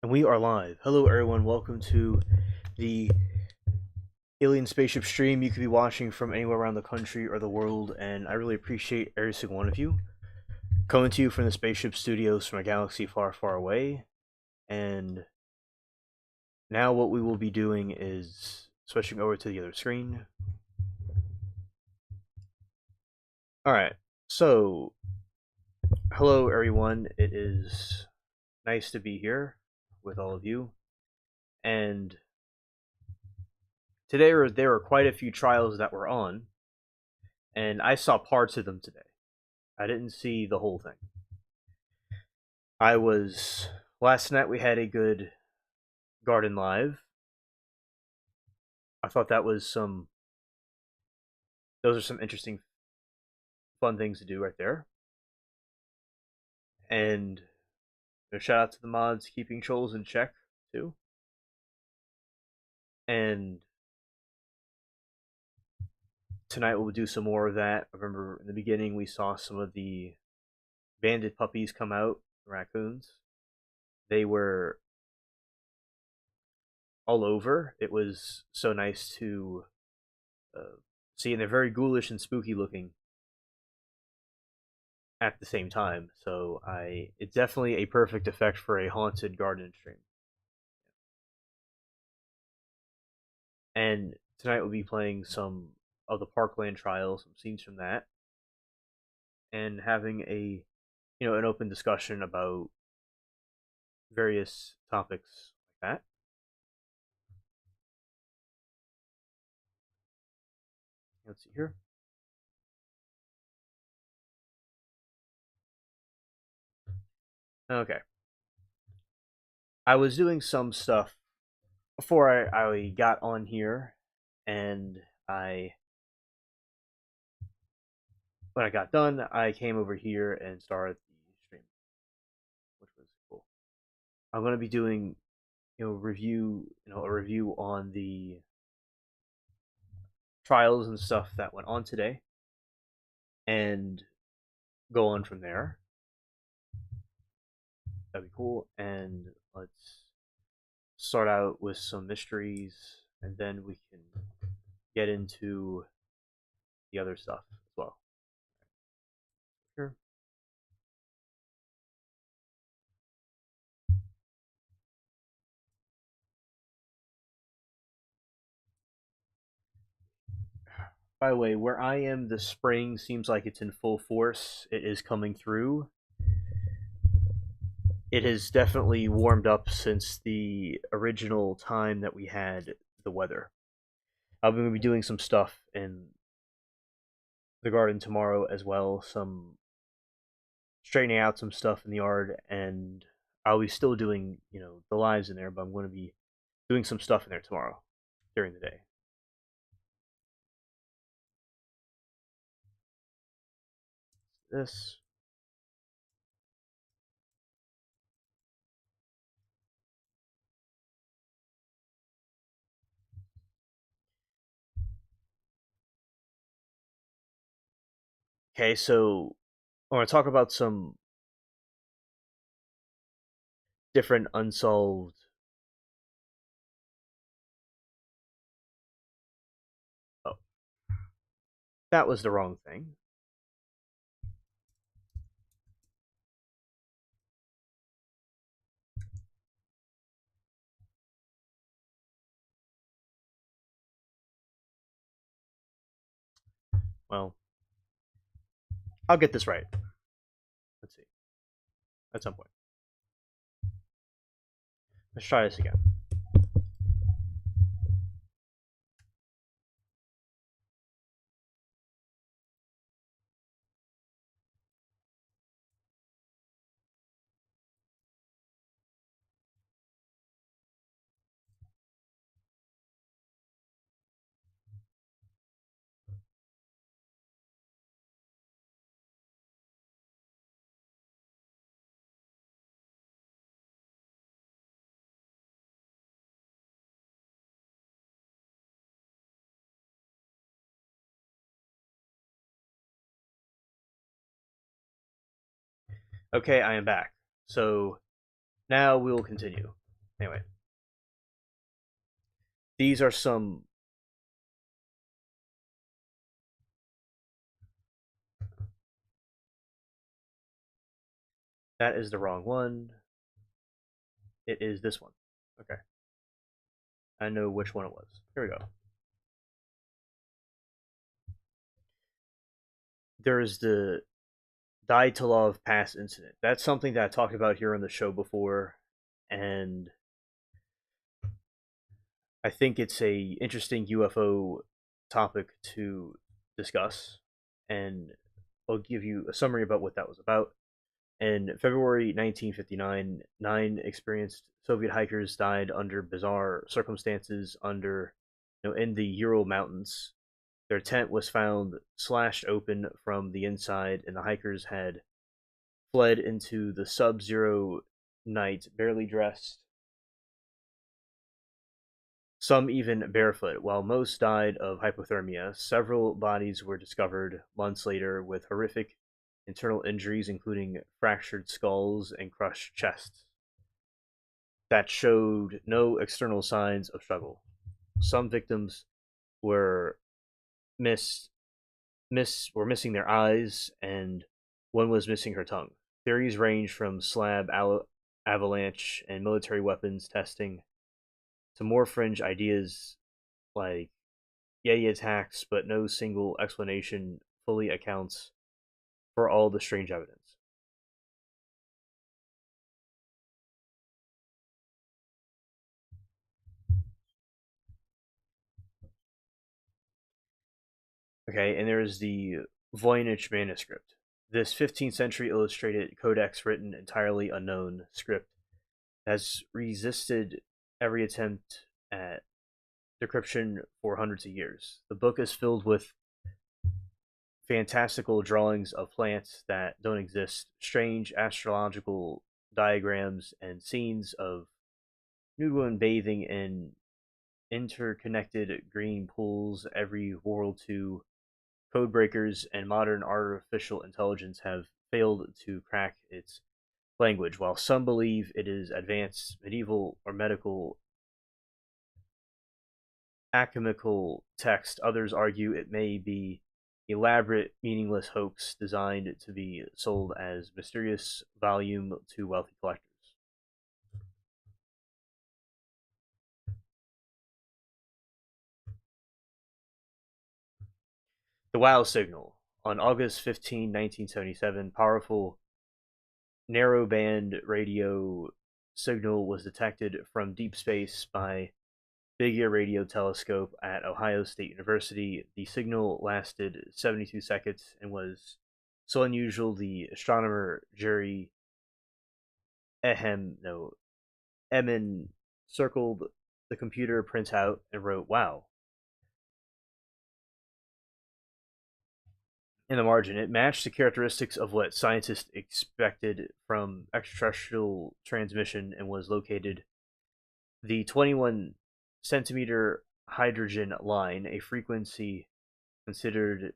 And we are live. Hello, everyone. Welcome to the Alien Spaceship stream. You could be watching from anywhere around the country or the world, and I really appreciate every single one of you. Coming to you from the Spaceship Studios from a galaxy far, far away. And now, what we will be doing is switching over to the other screen. Alright, so hello, everyone. It is nice to be here with all of you. And today there were quite a few trials that were on, and I saw parts of them today. I didn't see the whole thing. I was last night we had a good garden live. I thought that was some those are some interesting fun things to do right there. And shout out to the mods keeping trolls in check too. And tonight we'll do some more of that. I remember in the beginning we saw some of the banded puppies come out, raccoons. They were all over. It was so nice to see, and they're very ghoulish and spooky looking at the same time. So it's definitely a perfect effect for a haunted garden stream. And tonight we'll be playing some of the Parkland trial, some scenes from that, and having an open discussion about various topics like that. Let's see here. Okay. I was doing some stuff before I got on here, and I when I got done, I came over here and started the stream, which was cool. I'm going to be doing a review on the trials and stuff that went on today, and go on from there. That'd be cool. And let's start out with some mysteries, and then we can get into the other stuff as well. Sure. By the way, where I am, the spring seems like it's in full force. It is coming through. It has definitely warmed up since the original time that we had the weather. I'm going to be doing some stuff in the garden tomorrow as well, some straightening out some stuff in the yard, and I'll be still doing, the lives in there, but I'm going to be doing some stuff in there tomorrow during the day. This. Okay, so I want to talk about some different unsolved. Oh, that was the wrong thing. Well, I'll get this right. Let's see. At some point. Let's try this again. Okay, I am back. So now we will continue. Anyway, these are some. That is the wrong one. It is this one. Okay. I know which one it was. Here we go. There is the Dyatlov Pass incident. That's something that I talked about here on the show before, and I think it's a interesting UFO topic to discuss. And I'll give you a summary about what that was about. In February 1959, 9 experienced Soviet hikers died under bizarre circumstances in the Ural Mountains. Their tent was found slashed open from the inside, and the hikers had fled into the sub-zero night, barely dressed, some even barefoot. While most died of hypothermia, several bodies were discovered months later with horrific internal injuries, including fractured skulls and crushed chests, that showed no external signs of struggle. Some victims were miss were missing their eyes, and one was missing her tongue. Theories range from avalanche and military weapons testing to more fringe ideas like Yeti attacks, but no single explanation fully accounts for all the strange evidence. Okay, and there's the Voynich manuscript. This 15th century illustrated codex, written entirely unknown script, has resisted every attempt at decryption for hundreds of years. The book is filled with fantastical drawings of plants that don't exist, strange astrological diagrams, and scenes of nude women bathing in interconnected green pools. Every World II code breakers and modern artificial intelligence have failed to crack its language. While some believe it is advanced medieval or medical alchemical text, others argue it may be elaborate, meaningless hoax designed to be sold as mysterious volume to wealthy collectors. The Wow signal. On August 15, 1977, powerful narrowband radio signal was detected from deep space by Big Ear Radio Telescope at Ohio State University. The signal lasted 72 seconds and was so unusual the astronomer Jerry Emin circled the computer printout and wrote "Wow" in the margin. It matched the characteristics of what scientists expected from extraterrestrial transmission and was located the 21 centimeter hydrogen line, a frequency considered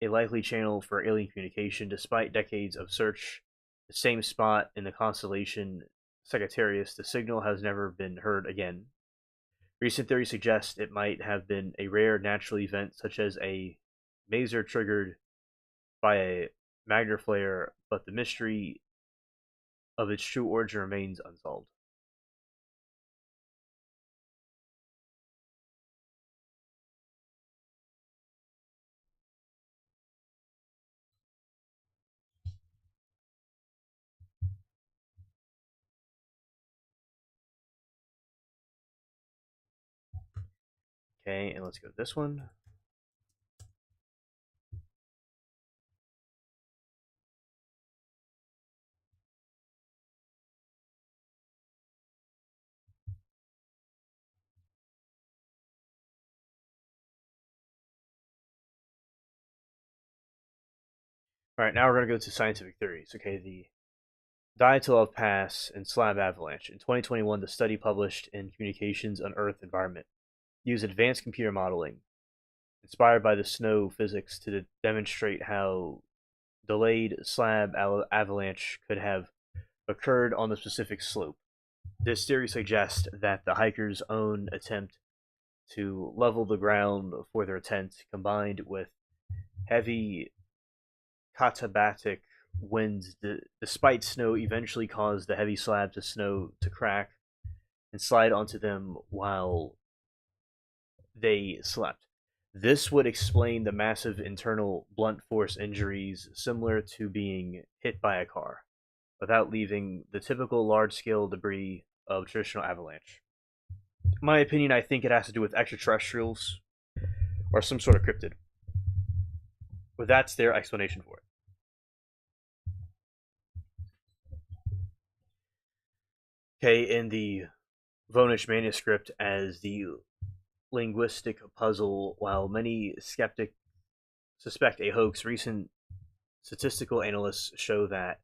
a likely channel for alien communication. Despite decades of search, the same spot in the constellation Sagittarius, the signal has never been heard again. Recent theories suggest it might have been a rare natural event, such as a maser triggered by a magna flare, but the mystery of its true origin remains unsolved. Okay, and let's go to this one. All right, now we're going to go to scientific theories. Okay, the Dyatlov Pass and Slab Avalanche. In 2021, the study published in Communications on Earth Environment used advanced computer modeling inspired by the snow physics to demonstrate how delayed slab avalanche could have occurred on the specific slope. This theory suggests that the hikers' own attempt to level the ground for their tent, combined with heavy katabatic winds, despite snow, eventually caused the heavy slabs of snow to crack and slide onto them while they slept. This would explain the massive internal blunt force injuries similar to being hit by a car, without leaving the typical large scale debris of traditional avalanche. In my opinion, I think it has to do with extraterrestrials or some sort of cryptid. But that's their explanation for it. Okay, in the Vonich manuscript as the linguistic puzzle, while many skeptics suspect a hoax, recent statistical analysts show that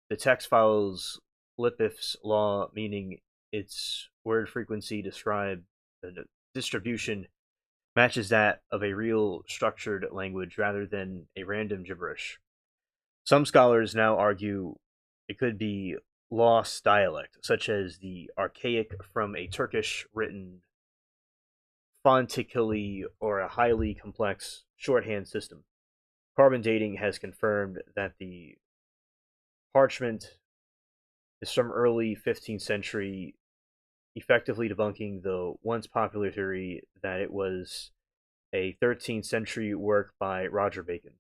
the text follows Lippiff's law, meaning its word frequency describe the distribution matches that of a real structured language rather than a random gibberish. Some scholars now argue it could be lost dialect, such as the archaic from a Turkish written fontically or a highly complex shorthand system. Carbon dating has confirmed that the parchment is from early 15th century, effectively debunking the once popular theory that it was a 13th century work by Roger Bacon.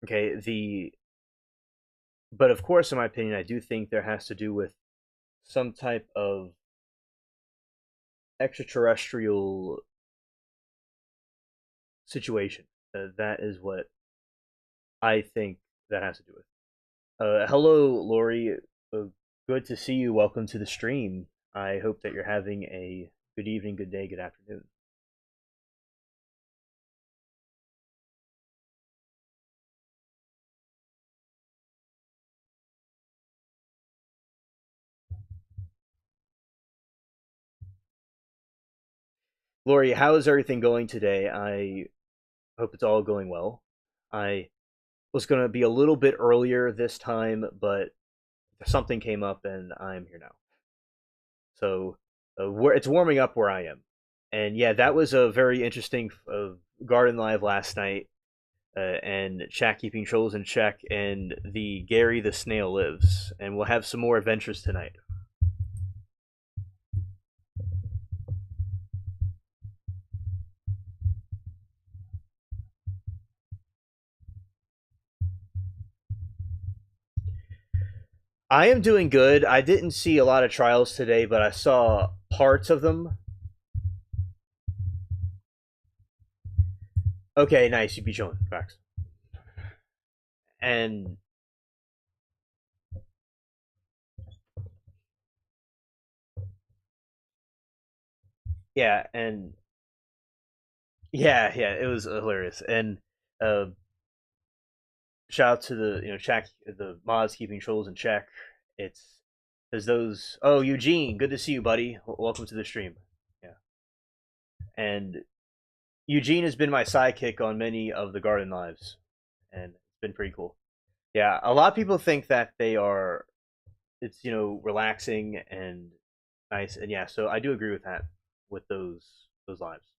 Okay, the but of course, in my opinion, I do think there has to do with some type of extraterrestrial situation. That is what I think that has to do with. Hello, Lori. Good to see you. Welcome to the stream. I hope that you're having a good evening, good day, good afternoon. Lori, how is everything going today? I hope it's all going well. I was going to be a little bit earlier this time, but something came up and I'm here now. So it's warming up where I am. And yeah, that was a very interesting Garden Live last night, and chat keeping trolls in check, and the Gary the Snail lives. And we'll have some more adventures tonight. I am doing good. I didn't see a lot of trials today, but I saw parts of them. Okay, nice. You be showing facts. And yeah, and yeah, it was hilarious. And uh, shout out to the check the mods keeping trolls in check. It's there's those. Oh, Eugene, good to see you, buddy. Welcome to the stream. Yeah, and Eugene has been my sidekick on many of the Garden Lives, and it's been pretty cool. Yeah, a lot of people think that they are. It's relaxing and nice, and yeah, so I do agree with that with those lives,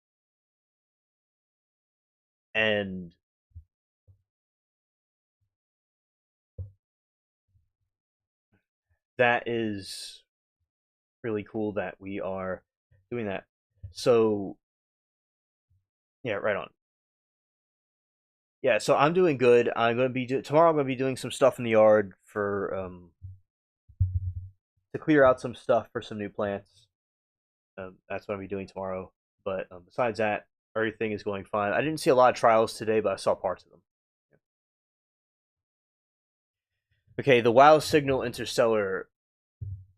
and that is really cool that we are doing that. So yeah, right on. Yeah, so I'm doing good. Tomorrow. I'm gonna be doing some stuff in the yard for to clear out some stuff for some new plants. That's what I'll be doing tomorrow. But besides that, everything is going fine. I didn't see a lot of trials today, but I saw parts of them. Okay, the WoW signal interstellar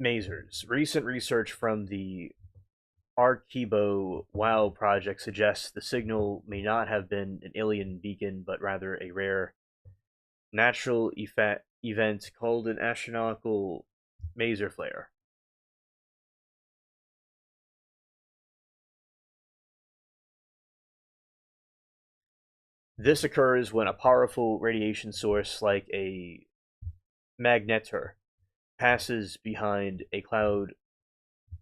masers. Recent research from the Arecibo WoW project suggests the signal may not have been an alien beacon, but rather a rare natural event called an astronomical maser flare. This occurs when a powerful radiation source like a magnetar passes behind a cloud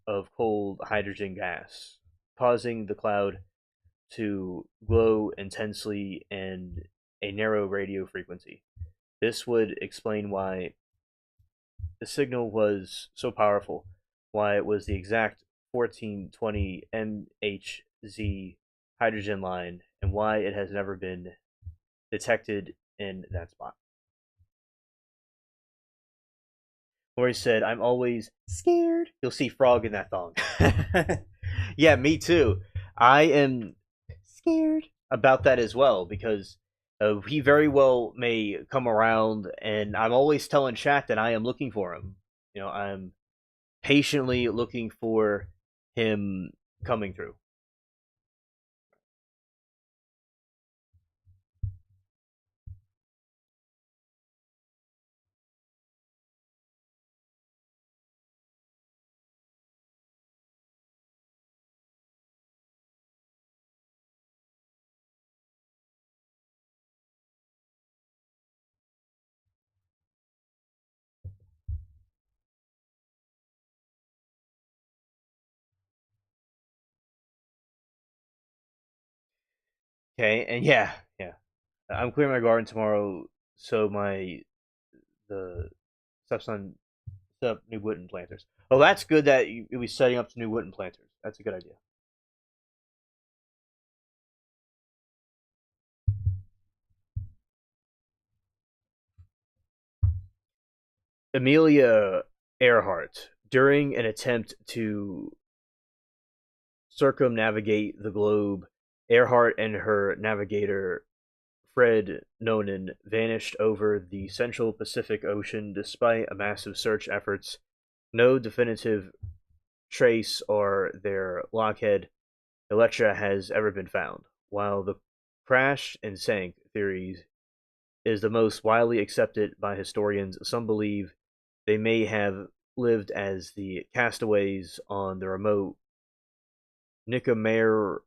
of cold hydrogen gas, causing the cloud to glow intensely and a narrow radio frequency. This would explain why the signal was so powerful, why it was the exact 1420 MHz hydrogen line, and why it has never been detected in that spot. Where he said, "I'm always scared." You'll see Frog in that thong. Yeah, me too. I am scared about that as well because he very well may come around, and I'm always telling chat that I am looking for him. I'm patiently looking for him coming through. Okay, and yeah, yeah, I'm clearing my garden tomorrow, so my the stepson set up new wooden planters. Oh, that's good that you'll be setting up new wooden planters. That's a good idea. Amelia Earhart, during an attempt to circumnavigate the globe, Earhart and her navigator Fred Nonan vanished over the central Pacific Ocean despite a massive search efforts. No definitive trace or their lockhead Electra has ever been found. While the crash and sank theory is the most widely accepted by historians, some believe they may have lived as the castaways on the remote Nicomero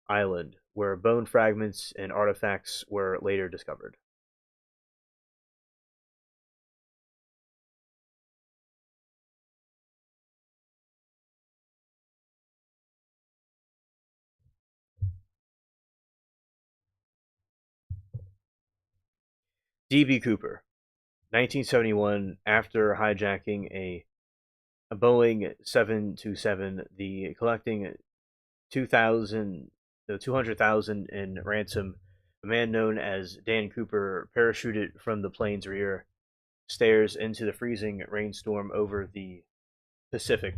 Island, where bone fragments and artifacts were later discovered. D.B. Cooper, 1971, after hijacking a Boeing 727, the collecting 2000 the 200,000 in ransom, a man known as Dan Cooper parachuted from the plane's rear stairs into the freezing rainstorm over the Pacific.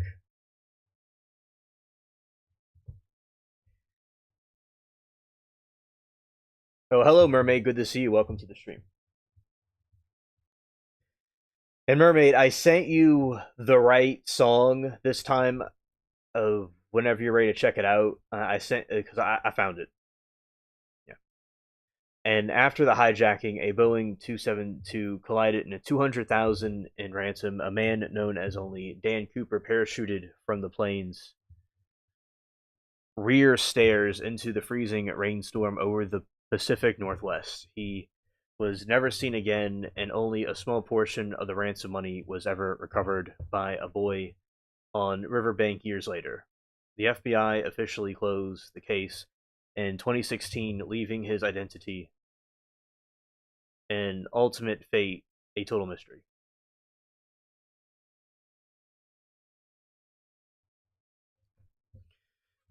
Oh, hello, Mermaid. Good to see you. Welcome to the stream. And Mermaid, I sent you the right song this time. Of whenever you're ready to check it out, I sent because I found it. Yeah. And after the hijacking, a Boeing 272 collided in a 200,000 in ransom. A man known as only Dan Cooper parachuted from the plane's rear stairs into the freezing rainstorm over the Pacific Northwest. He was never seen again, and only a small portion of the ransom money was ever recovered by a boy on Riverbank years later. The FBI officially closed the case in 2016, leaving his identity and ultimate fate a total mystery.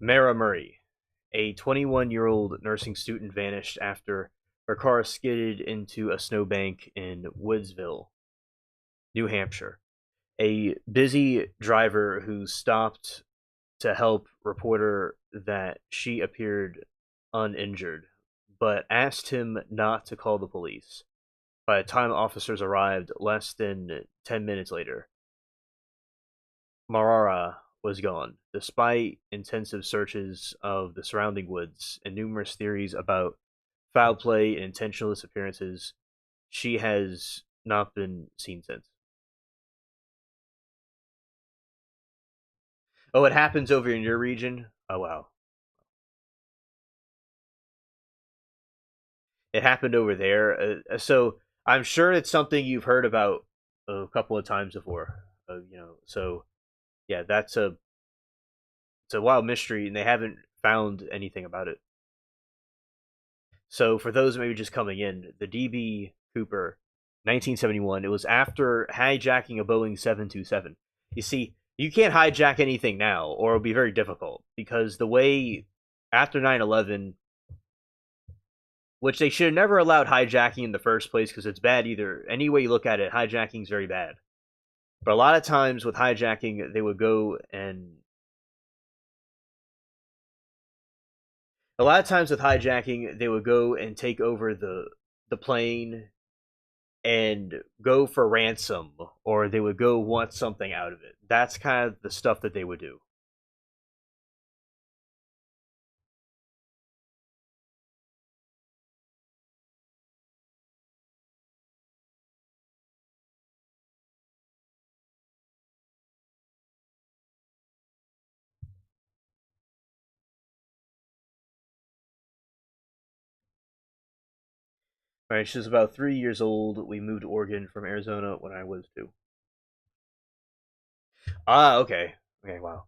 Mara Murray, a 21-year-old nursing student, vanished after her car skidded into a snowbank in Woodsville, New Hampshire. A busy driver who stopped to help reporter that she appeared uninjured, but asked him not to call the police. By the time officers arrived less than 10 minutes later, Marara was gone. Despite intensive searches of the surrounding woods and numerous theories about foul play and intentional disappearances, she has not been seen since. Oh, it happens over in your region? Oh, wow. It happened over there. So I'm sure it's something you've heard about a couple of times before. So yeah, it's a wild mystery, and they haven't found anything about it. So for those maybe just coming in, the DB Cooper, 1971. It was after hijacking a Boeing 727. You see, you can't hijack anything now, or it'll be very difficult because the way after 9/11, which they should have never allowed hijacking in the first place because it's bad either. Any way you look at it, hijacking is very bad. But a lot of times with hijacking, they would go and a lot of times with hijacking, they would go and take over the plane and go for ransom, or they would go want something out of it. That's kind of the stuff that they would do. All right, she's about 3 years old. We moved to Oregon from Arizona when I was two. Ah, okay, okay, wow.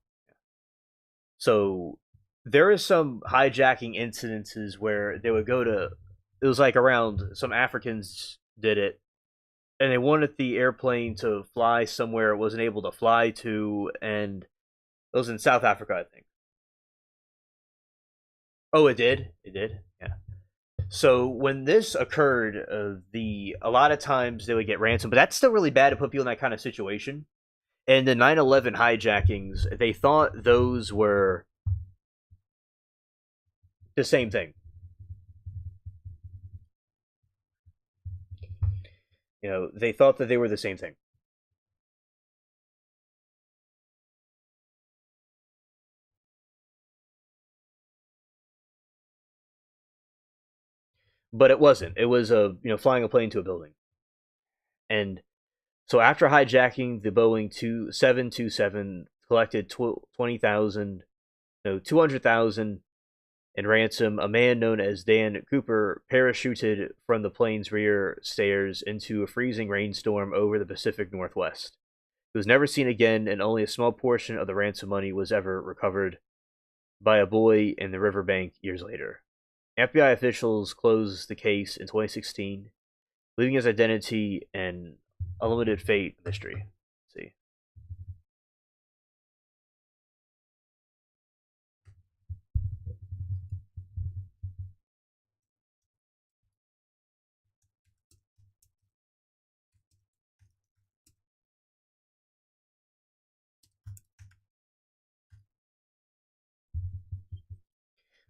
So there is some hijacking incidences where they would go to. It was like around some Africans did it, and they wanted the airplane to fly somewhere it wasn't able to fly to, and it was in South Africa, I think. Oh, it did. It did. Yeah. So when this occurred, the a lot of times they would get ransom, but that's still really bad to put people in that kind of situation. And the 9/11 hijackings, they thought those were the same thing. They thought that they were the same thing, but it wasn't. It was a flying a plane to a building. And so after hijacking the Boeing 727, collected 20,000, no 200,000 in ransom, a man known as Dan Cooper parachuted from the plane's rear stairs into a freezing rainstorm over the Pacific Northwest. He was never seen again, and only a small portion of the ransom money was ever recovered by a boy in the riverbank years later. FBI officials closed the case in 2016, leaving his identity an unlimited fate mystery. Let's see.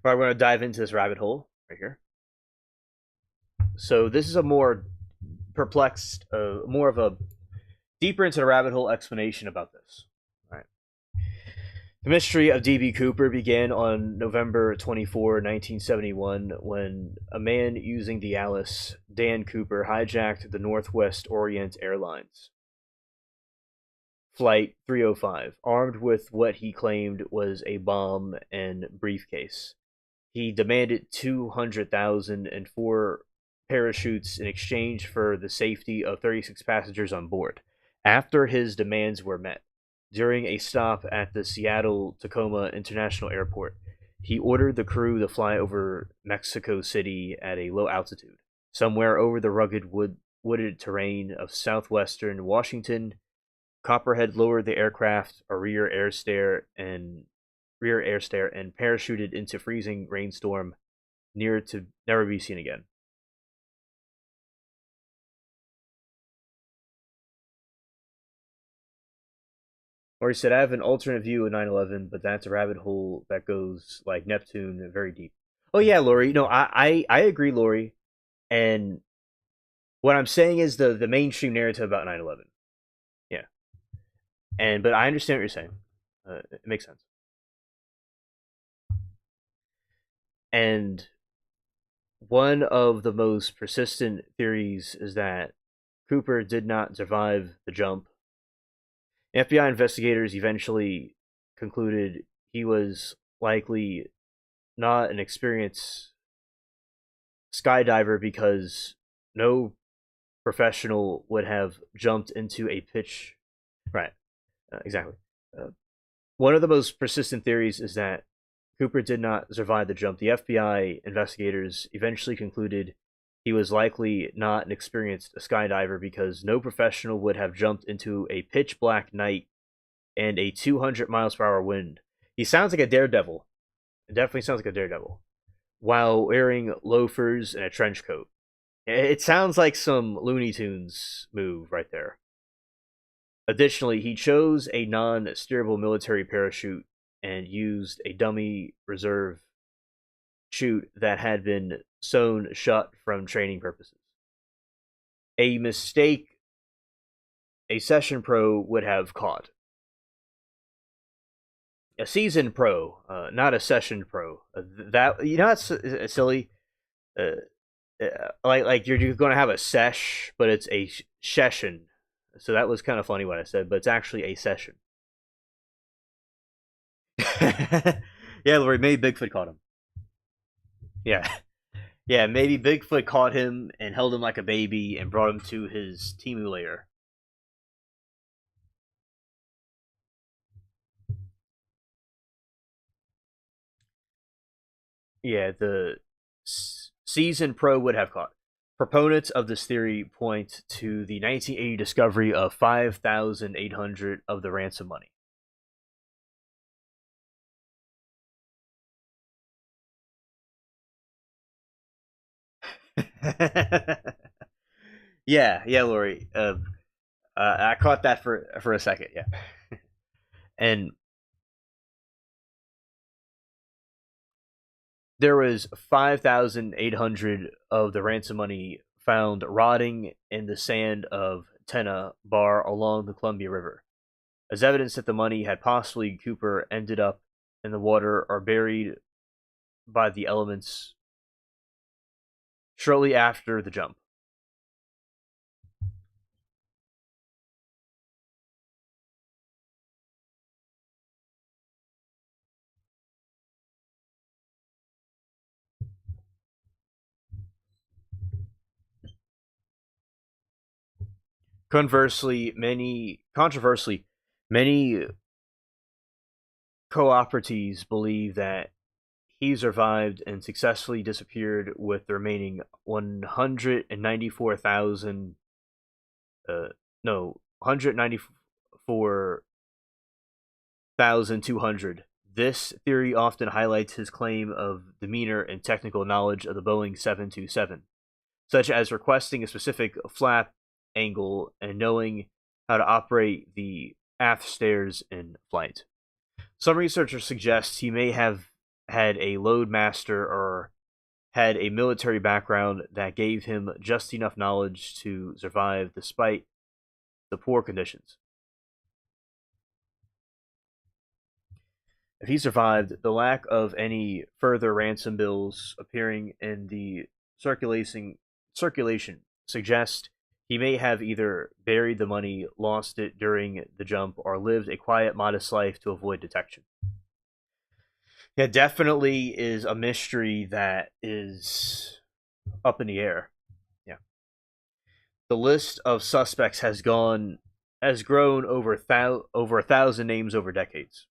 All right, we're going to dive into this rabbit hole right here. So this is a more perplexed, more of a deeper into the rabbit hole explanation about this. All right. The mystery of D.B. Cooper began on November 24, 1971, when a man using the Alice, Dan Cooper, hijacked the Northwest Orient Airlines Flight 305, armed with what he claimed was a bomb and briefcase. He demanded 200,000 and four parachutes in exchange for the safety of 36 passengers on board. After his demands were met, during a stop at the Seattle Tacoma International Airport, he ordered the crew to fly over Mexico City at a low altitude, somewhere over the rugged wooded terrain of southwestern Washington. Copperhead lowered the aircraft a rear air stair and parachuted into freezing rainstorm near to never be seen again. Or he said, I have an alternate view of 9/11, but that's a rabbit hole that goes like Neptune very deep. Oh yeah, Lori. No, I agree, Lori. And what I'm saying is the mainstream narrative about 9/11. Yeah, but I understand what you're saying. It makes sense. And one of the most persistent theories is that Cooper did not survive the jump. FBI investigators eventually concluded he was likely not an experienced skydiver because no professional would have jumped into a pitch. Right, exactly. Uh, One of the most persistent theories is that Cooper did not survive the jump. The FBI investigators eventually concluded he was likely not an experienced skydiver because no professional would have jumped into a pitch black night and a 200 miles per hour wind. He sounds like a daredevil. It definitely sounds like a daredevil. While wearing loafers and a trench coat. It sounds like some Looney Tunes move right there. Additionally, he chose a non steerable military parachute and used a dummy reserve chute that had been sewn shut from training purposes. A mistake a session pro would have caught. A seasoned pro, not a session pro. That you know that's silly. Uh, like you're going to have a sesh, but it's a session. So that was kind of funny what I said, but it's actually a session. Yeah, Lori, maybe Bigfoot caught him. Yeah, yeah, maybe Bigfoot caught him and held him like a baby and brought him to his Timu lair. Yeah, the seasoned pro would have caught. Proponents of this theory point to the 1980 discovery of 5,800 of the ransom money. Yeah, yeah, Lori. I caught that for a second. Yeah, and there was 5,800 of the ransom money found rotting in the sand of Tena Bar along the Columbia River, as evidence that the money had possibly Cooper ended up in the water or buried by the elements shortly after the jump. Many cooperatives believe that he survived and successfully disappeared with the remaining 194,000 no 194,200. This theory often highlights his claim of demeanor and technical knowledge of the Boeing 727, such as requesting a specific flap angle and knowing how to operate the aft stairs in flight. Some researchers suggest he may have had a load master or had a military background that gave him just enough knowledge to survive despite the poor conditions. If he survived, the lack of any further ransom bills appearing in the circulation suggests he may have either buried the money, lost it during the jump, or lived a quiet, modest life to avoid detection. Yeah, definitely is a mystery that is up in the air. Yeah, the list of suspects has grown over 1,000 names over decades,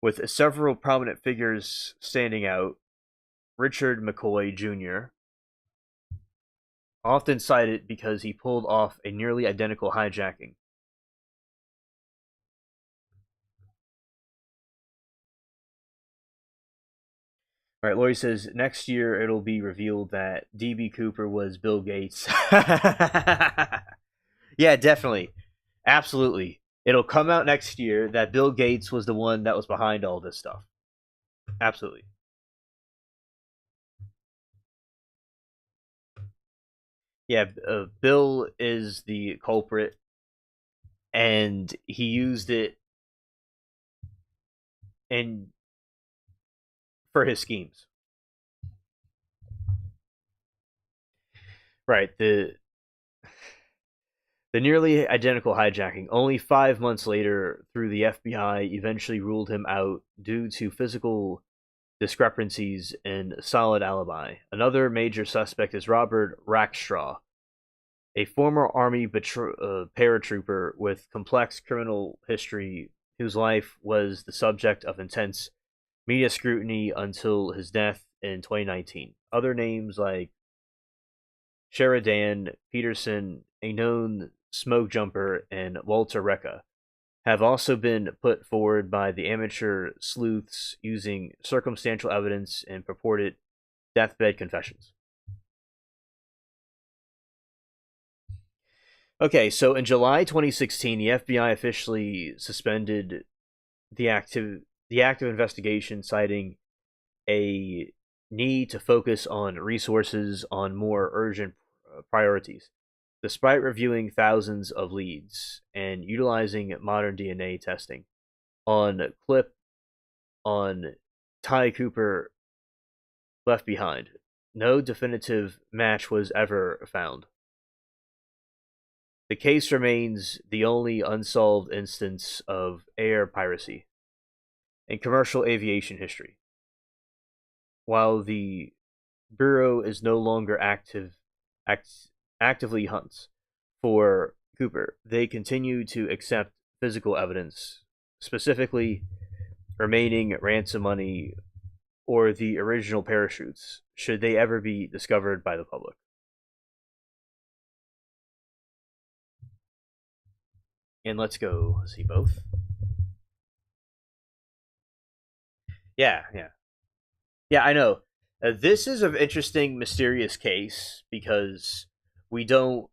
with several prominent figures standing out. Richard McCoy Jr., often cited because he pulled off a nearly identical hijacking. All right, Lori says next year it'll be revealed that DB Cooper was Bill Gates. Yeah, definitely. Absolutely. It'll come out next year that Bill Gates was the one that was behind all this stuff. Absolutely. Yeah, Bill is the culprit, and he used it in for his schemes. Right. The nearly identical hijacking, only 5 months later, through the FBI, eventually ruled him out due to physical discrepancies, and a solid alibi. Another major suspect is Robert Rackstraw, a former Army paratrooper with complex criminal history whose life was the subject of intense media scrutiny until his death in 2019. Other names like Sheridan Peterson, a known smoke jumper, and Walter Recca have also been put forward by the amateur sleuths using circumstantial evidence and purported deathbed confessions. Okay, so in July 2016, the FBI officially suspended the active investigation, citing a need to focus on resources on more urgent priorities. Despite reviewing thousands of leads and utilizing modern DNA testing on clip on Ty Cooper left behind, no definitive match was ever found. The case remains the only unsolved instance of air piracy in commercial aviation history. While the Bureau is no longer actively hunts for Cooper, they continue to accept physical evidence, specifically remaining ransom money or the original parachutes, should they ever be discovered by the public. And let's go see both. Yeah. Yeah, I know. This is an interesting, mysterious case because we don't.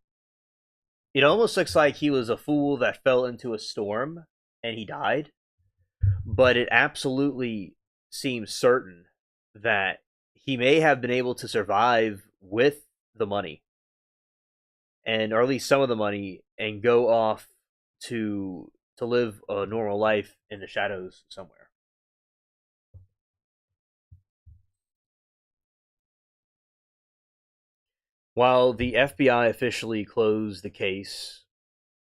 It almost looks like he was a fool that fell into a storm and he died, but it absolutely seems certain that he may have been able to survive with the money and or at least some of the money and go off to live a normal life in the shadows somewhere. While the FBI officially closed the case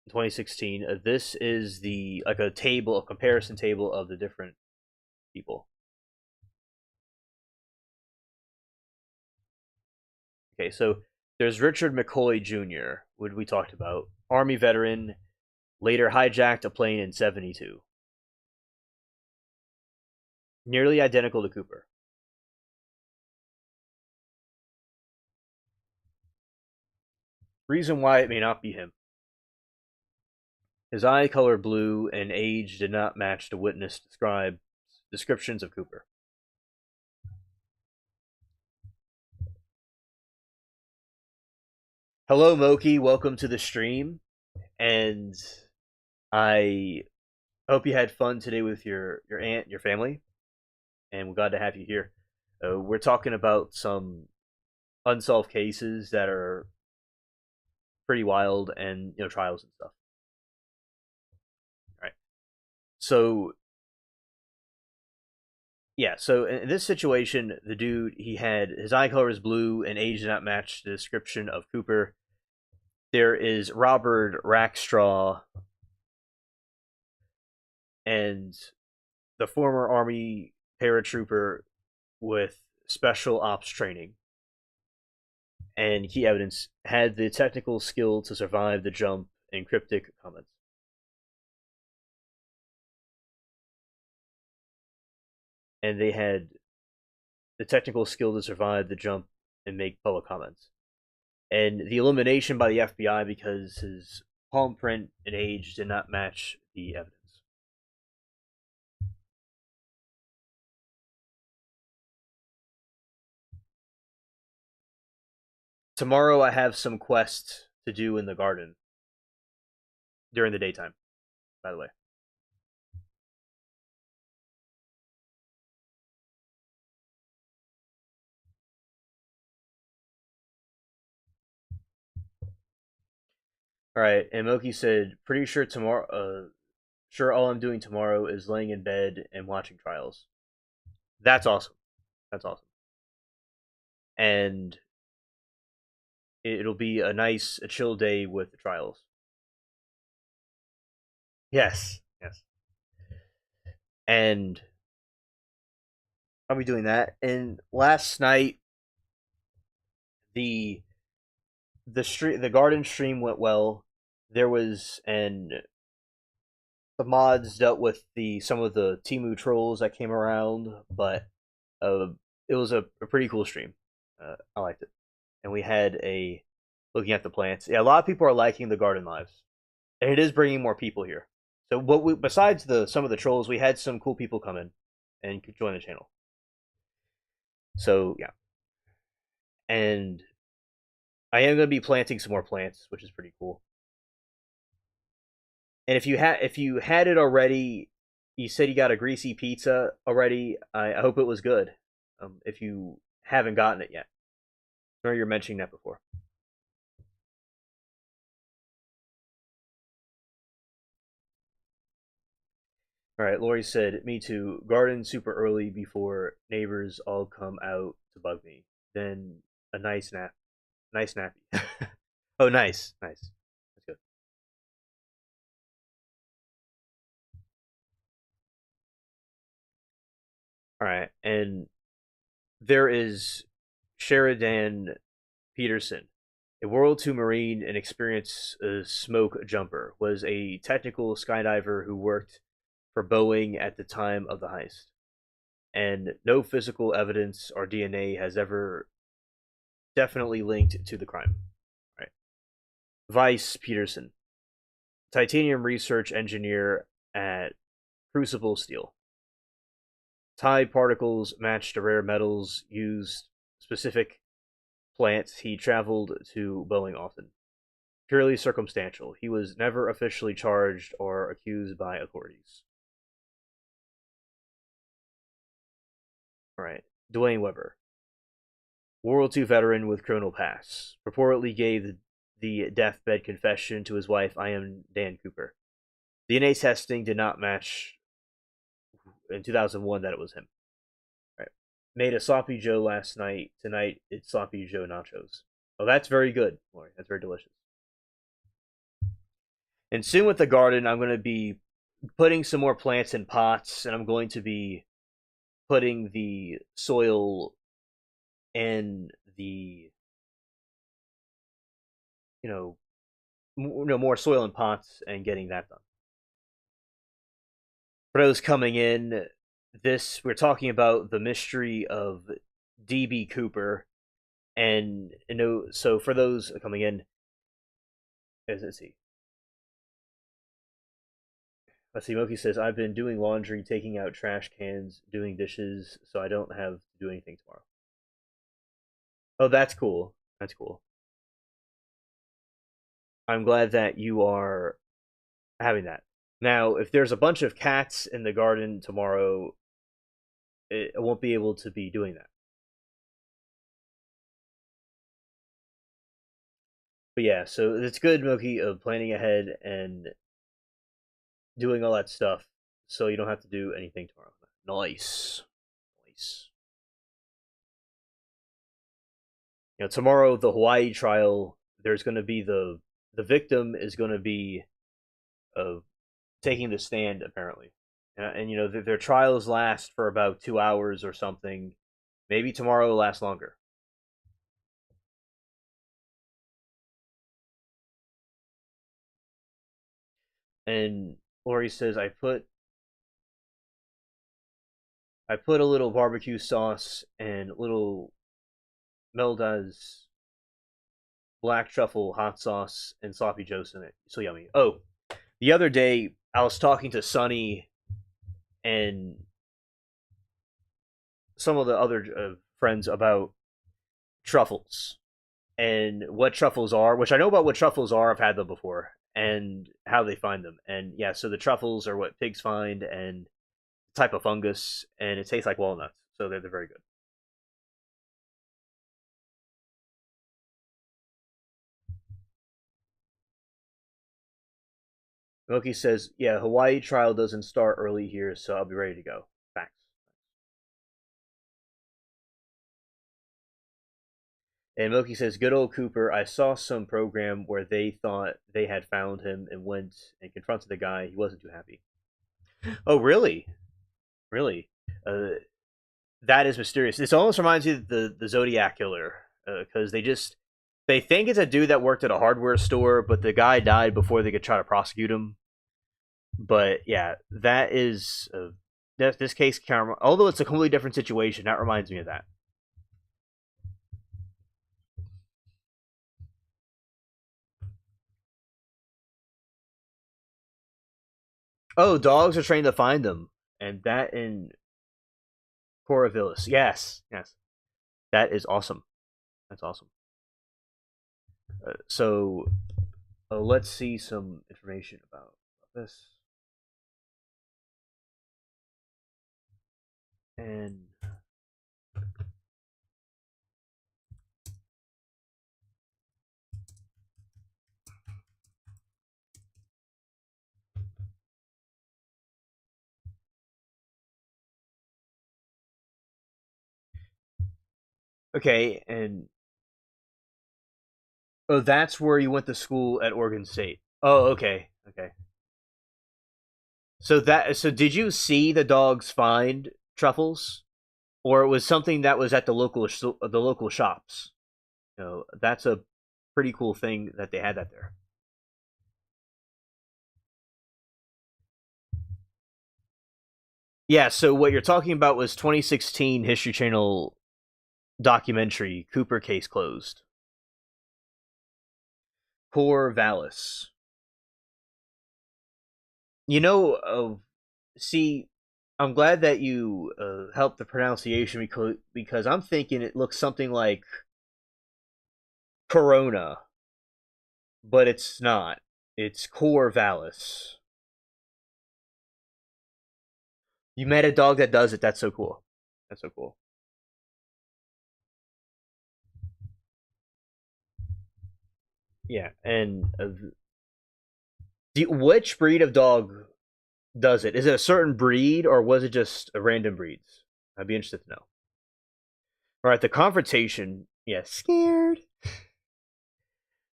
in 2016, this is the like a table, a comparison table of the different people. Okay, so there's Richard McCoy Jr., what we talked about, Army veteran, later hijacked a plane in '72, nearly identical to Cooper. Reason why it may not be him: his eye color blue and age did not match the witness descriptions of Cooper. Hello, Moki. Welcome to the stream, and I hope you had fun today with your aunt, your family, and we're glad to have you here. We're talking about some unsolved cases that are pretty wild, and trials and stuff. All right. So yeah, so in this situation, the dude, he had his eye color is blue and age did not match the description of Cooper. There is Robert Rackstraw and the former Army paratrooper with special ops training and key evidence had the technical skill to survive the jump and cryptic comments. And they had the technical skill to survive the jump and make public comments. And the elimination by the FBI because his palm print and age did not match the evidence. Tomorrow I have some quests to do in the garden during the daytime, by the way. All right, and Moki said, "Pretty sure tomorrow. Sure, all I'm doing tomorrow is laying in bed and watching trials." That's awesome. That's awesome. And it'll be a chill day with the trials. Yes, yes. And I'll be doing that. And last night, the the garden stream went well. There was and the mods dealt with the some of the Timu trolls that came around, but uh, it was a pretty cool stream. I liked it, and we had a looking at the plants. Yeah, a lot of people are liking the garden lives, and it is bringing more people here. So what we besides the some of the trolls, we had some cool people come in and join the channel. So yeah, and I am going to be planting some more plants, which is pretty cool. And if you had it already, you said you got a greasy pizza already. I hope it was good. If you haven't gotten it yet, or you're mentioning that before. All right, Lori said, "Me too. Garden super early before neighbors all come out to bug me. Then a nice nappy. Oh, nice, nice. That's good. All right, and there is Sheridan Peterson, a World Two Marine and experienced smoke jumper, was a technical skydiver who worked for Boeing at the time of the heist, and no physical evidence or DNA has ever definitely linked to the crime. Right. Vice Peterson, titanium research engineer at Crucible Steel. Tide particles matched the rare metals used specific plants. He traveled to Boeing often. Purely circumstantial. He was never officially charged or accused by authorities. All right. Dwayne Weber, World II veteran with criminal past, reportedly gave the deathbed confession to his wife, I am Dan Cooper. DNA testing did not match in 2001 that it was him. Right. Made a sloppy Joe last night. Tonight it's sloppy Joe nachos. Oh, that's very good, Lori. That's very delicious. And soon with the garden, I'm going to be putting some more plants in pots, and I'm going to be putting the soil and the you know more soil in pots and getting that done. For those coming in, this we're talking about the mystery of DB Cooper, and so for those coming in, let's see. Moki says, I've been doing laundry, taking out trash cans, doing dishes, so I don't have to do anything tomorrow. Oh, that's cool. That's cool. I'm glad that you are having that. Now, if there's a bunch of cats in the garden tomorrow, I won't be able to be doing that. But yeah, so it's good, Moki, of planning ahead and doing all that stuff so you don't have to do anything tomorrow. Nice. Nice. Tomorrow, the Hawaii trial, there's going to be the victim is going to be uh, taking the stand, apparently. And their trials last for about 2 hours or something. Maybe tomorrow will last longer. And Lori says, I put a little barbecue sauce and little Melda's black truffle hot sauce and sloppy joes in it. So yummy. Oh, the other day I was talking to Sunny and some of the other friends about truffles and what truffles are, which I know about what truffles are. I've had them before and how they find them. And yeah, so the truffles are what pigs find and type of fungus, and it tastes like walnuts. So they're very good. Moki says, "Yeah, Hawaii trial doesn't start early here, so I'll be ready to go." Facts. And Moki says, "Good old Cooper. I saw some program where they thought they had found him and went and confronted the guy. He wasn't too happy." Oh, really? Really? Uh, That is mysterious. This almost reminds you of the Zodiac killer because they think it's a dude that worked at a hardware store, but the guy died before they could try to prosecute him. But yeah, that is this case. Although it's a completely different situation, that reminds me of that. Oh, dogs are trained to find them, and that in Coriolis. Yes, yes, that is awesome. That's awesome. So let's see some information about this. And okay, and oh, that's where you went to school at Oregon State. Oh, okay, okay. So did you see the dogs find truffles, or it was something that was at the local shops? You know, that's a pretty cool thing that they had that there. Yeah. So what you're talking about was 2016 History Channel documentary Cooper Case Closed. Poor Valis. You know, see, I'm glad that you helped the pronunciation because I'm thinking it looks something like Corona, but it's not. It's Corvallis. You met a dog that does it. That's so cool. That's so cool. Yeah, and which breed of dog does it? Is it a certain breed or was it just a random breeds? I'd be interested to know. All right, the confrontation. Yeah, scared.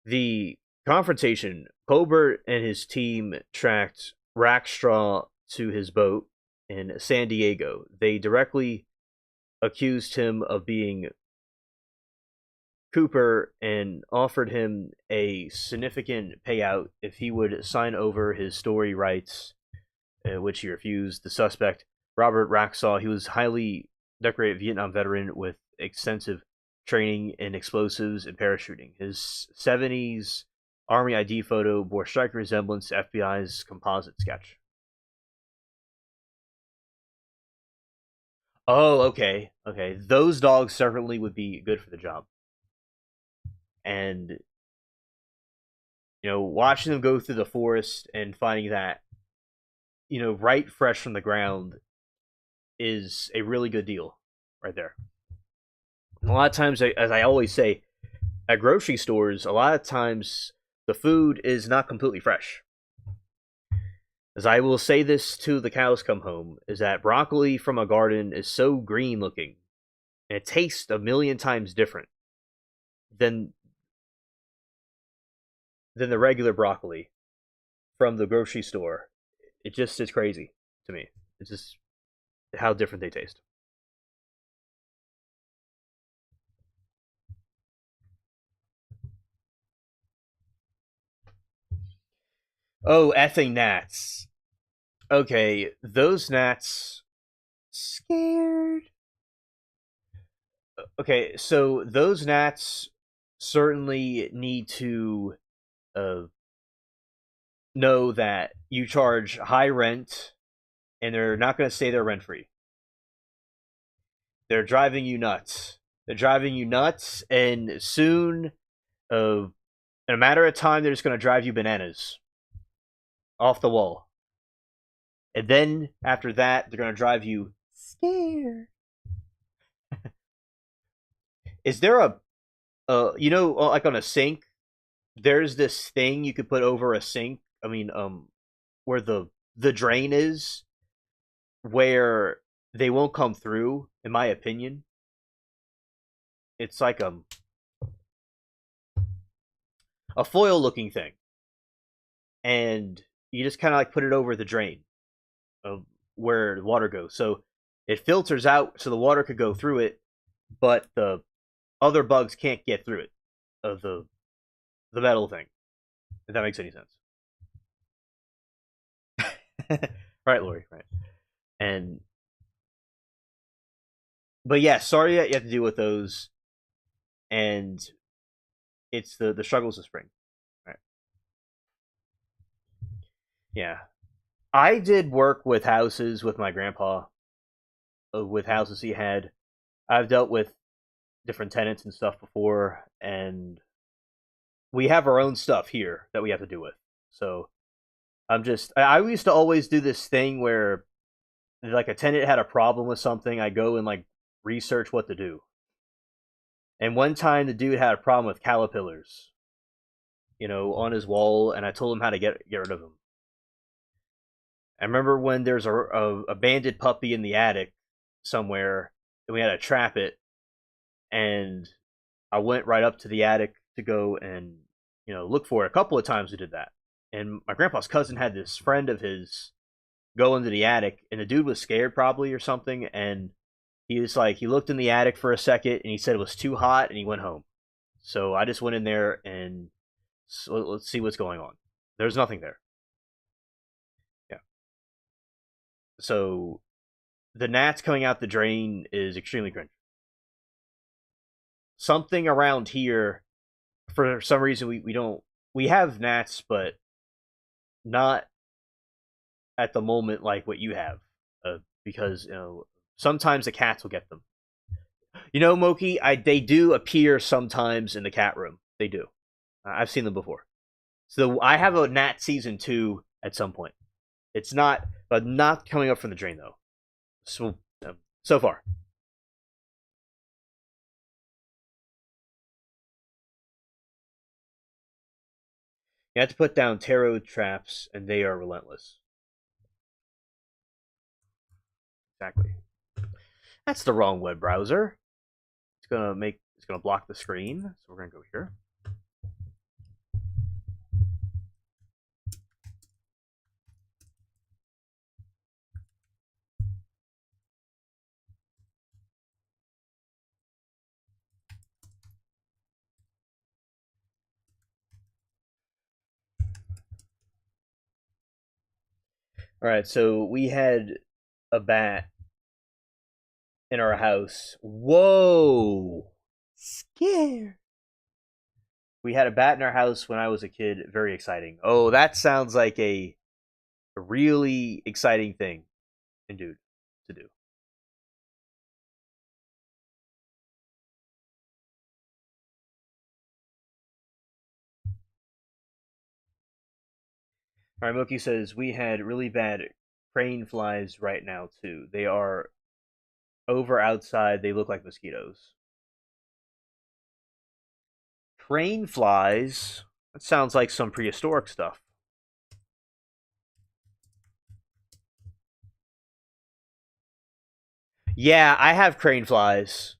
The confrontation. Colbert and his team tracked Rackstraw to his boat in San Diego. They directly accused him of being Cooper and offered him a significant payout if he would sign over his story rights, which he refused. The suspect, Robert Racksaw, he was highly decorated Vietnam veteran with extensive training in explosives and parachuting. His 70s Army ID photo bore striking resemblance to FBI's composite sketch. Oh, okay, okay. Those dogs certainly would be good for the job. And watching them go through the forest and finding that right fresh from the ground is a really good deal right there. And a lot of times, as I always say, at grocery stores, a lot of times the food is not completely fresh. As I will say this to the cows come home, is that broccoli from a garden is so green looking and it tastes a million times different than the regular broccoli from the grocery store. It just is crazy to me. It's just how different they taste. Oh, effing gnats. Okay, those gnats scared. Okay, so those gnats certainly need to uh, know that you charge high rent and they're not going to stay there rent free. They're driving you nuts. They're driving you nuts, and soon, uh, in a matter of time, they're just going to drive you bananas off the wall. And then after that, they're going to drive you scared. Is there like on a sink, there's this thing you could put over a sink. I mean, where the drain is, where they won't come through. In my opinion, it's like a foil looking thing, and you just kind of like put it over the drain of where the water goes. So It filters out so the water could go through it, but the other bugs can't get through it. Of the metal thing. If that makes any sense. Right, Lori. Right. And but yeah, sorry that you have to deal with those, and it's the struggles of spring. Right. Yeah, I did work with houses with my grandpa, with houses he had. I've dealt with different tenants and stuff before, and we have our own stuff here that we have to do with. So I used to always do this thing where like a tenant had a problem with something, I go and like research what to do. And one time the dude had a problem with caterpillars, on his wall, and I told him how to get rid of them. I remember when there's a banded puppy in the attic somewhere, and we had to trap it, and I went right up to the attic to go and look for it. A couple of times we did that, and my grandpa's cousin had this friend of his go into the attic, and the dude was scared probably or something, and he was like, he looked in the attic for a second, and he said it was too hot, and he went home. So I just went in there and let's see what's going on. There's nothing there. Yeah. So the gnats coming out the drain is extremely cringe. Something around here, for some reason, we don't, we have gnats, but not at the moment like what you have, because sometimes the cats will get them. Moki, they do appear sometimes in the cat room. They do. I've seen them before. So I have a gnat season 2 at some point. It's not, but not coming up from the drain though. So far. You have to put down tarot traps, and they are relentless. Exactly. That's the wrong web browser. It's gonna block the screen. So we're gonna go here. All right, so we had a bat in our house. Whoa! Scare. We had a bat in our house when I was a kid. Very exciting. Oh, that sounds like a really exciting thing, dude, to do. All right, Moki says we had really bad crane flies right now too. They are over outside. They look like mosquitoes. Crane flies. That sounds like some prehistoric stuff. Yeah, I have crane flies.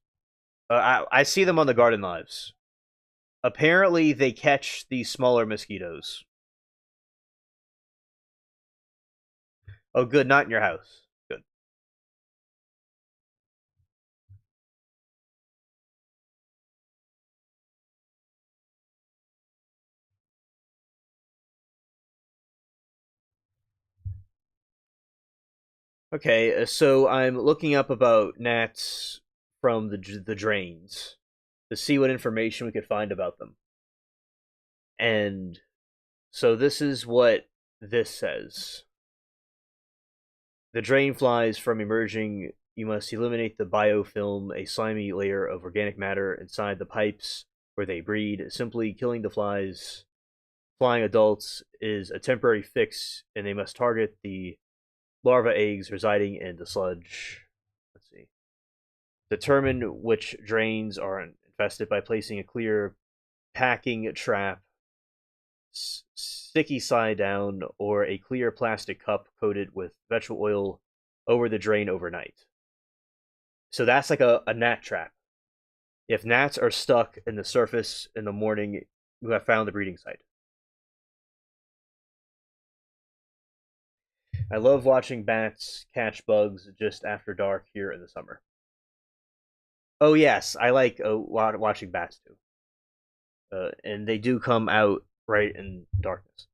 I see them on the Garden Lives. Apparently, they catch these smaller mosquitoes. Oh, good, not in your house. Good. Okay, so I'm looking up about gnats from the drains to see what information we could find about them. And so this is what this says. The drain flies from emerging. You must eliminate the biofilm, a slimy layer of organic matter inside the pipes where they breed. Simply killing the flying adults is a temporary fix, and they must target the larva eggs residing in the sludge. Let's see. Determine which drains are infested by placing a clear packing trap, sticky side down, or a clear plastic cup coated with vegetable oil over the drain overnight. So that's like a gnat trap. If gnats are stuck in the surface in the morning, you have found the breeding site. I love watching bats catch bugs just after dark here in the summer. Oh yes, I like watching bats too, and they do come out right in darkness.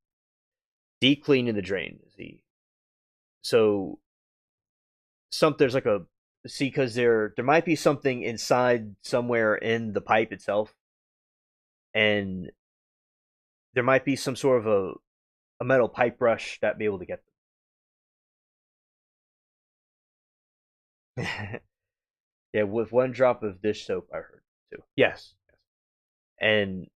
Deep clean in the drain is the so there's like a see because there might be something inside somewhere in the pipe itself, and there might be some sort of a metal pipe brush that be able to get them. Yeah, with one drop of dish soap, I heard too. Yes, and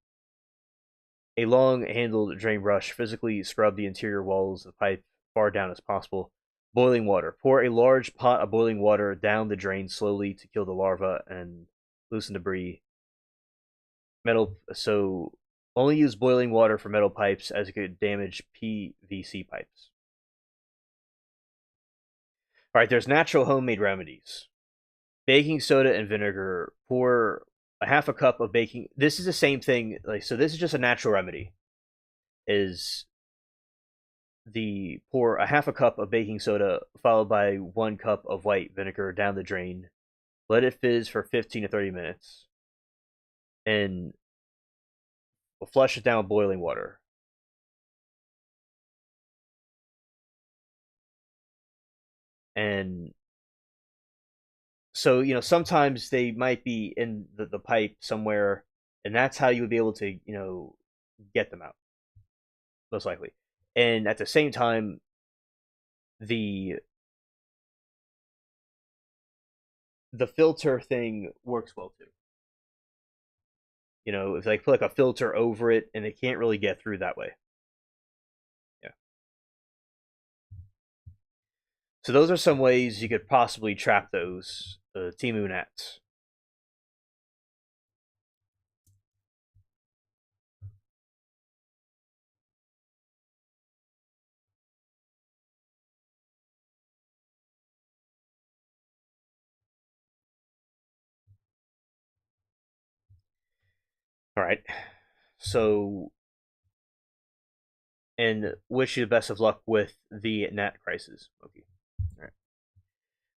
a long handled drain brush physically scrub the interior walls of the pipe far down as possible. Boiling water. Pour a large pot of boiling water down the drain slowly to kill the larva and loosen debris. Metal. So only use boiling water for metal pipes as it could damage PVC pipes. All right, there's natural homemade remedies. Baking soda and vinegar. Pour a half a cup of baking. This is the same thing. Like so, this is just a natural remedy. Is the pour a half a cup of baking soda followed by 1 cup of white vinegar down the drain. Let it fizz for 15 to 30 minutes, and we'll flush it down with boiling water. And so sometimes they might be in the pipe somewhere, and that's how you would be able to get them out most likely. And at the same time, the the filter thing works well too. If they put like a filter over it, and they can't really get through that way. Yeah. So those are some ways you could possibly trap those Timu gnats. All right. So, and wish you the best of luck with the gnat crisis. Okay. All right.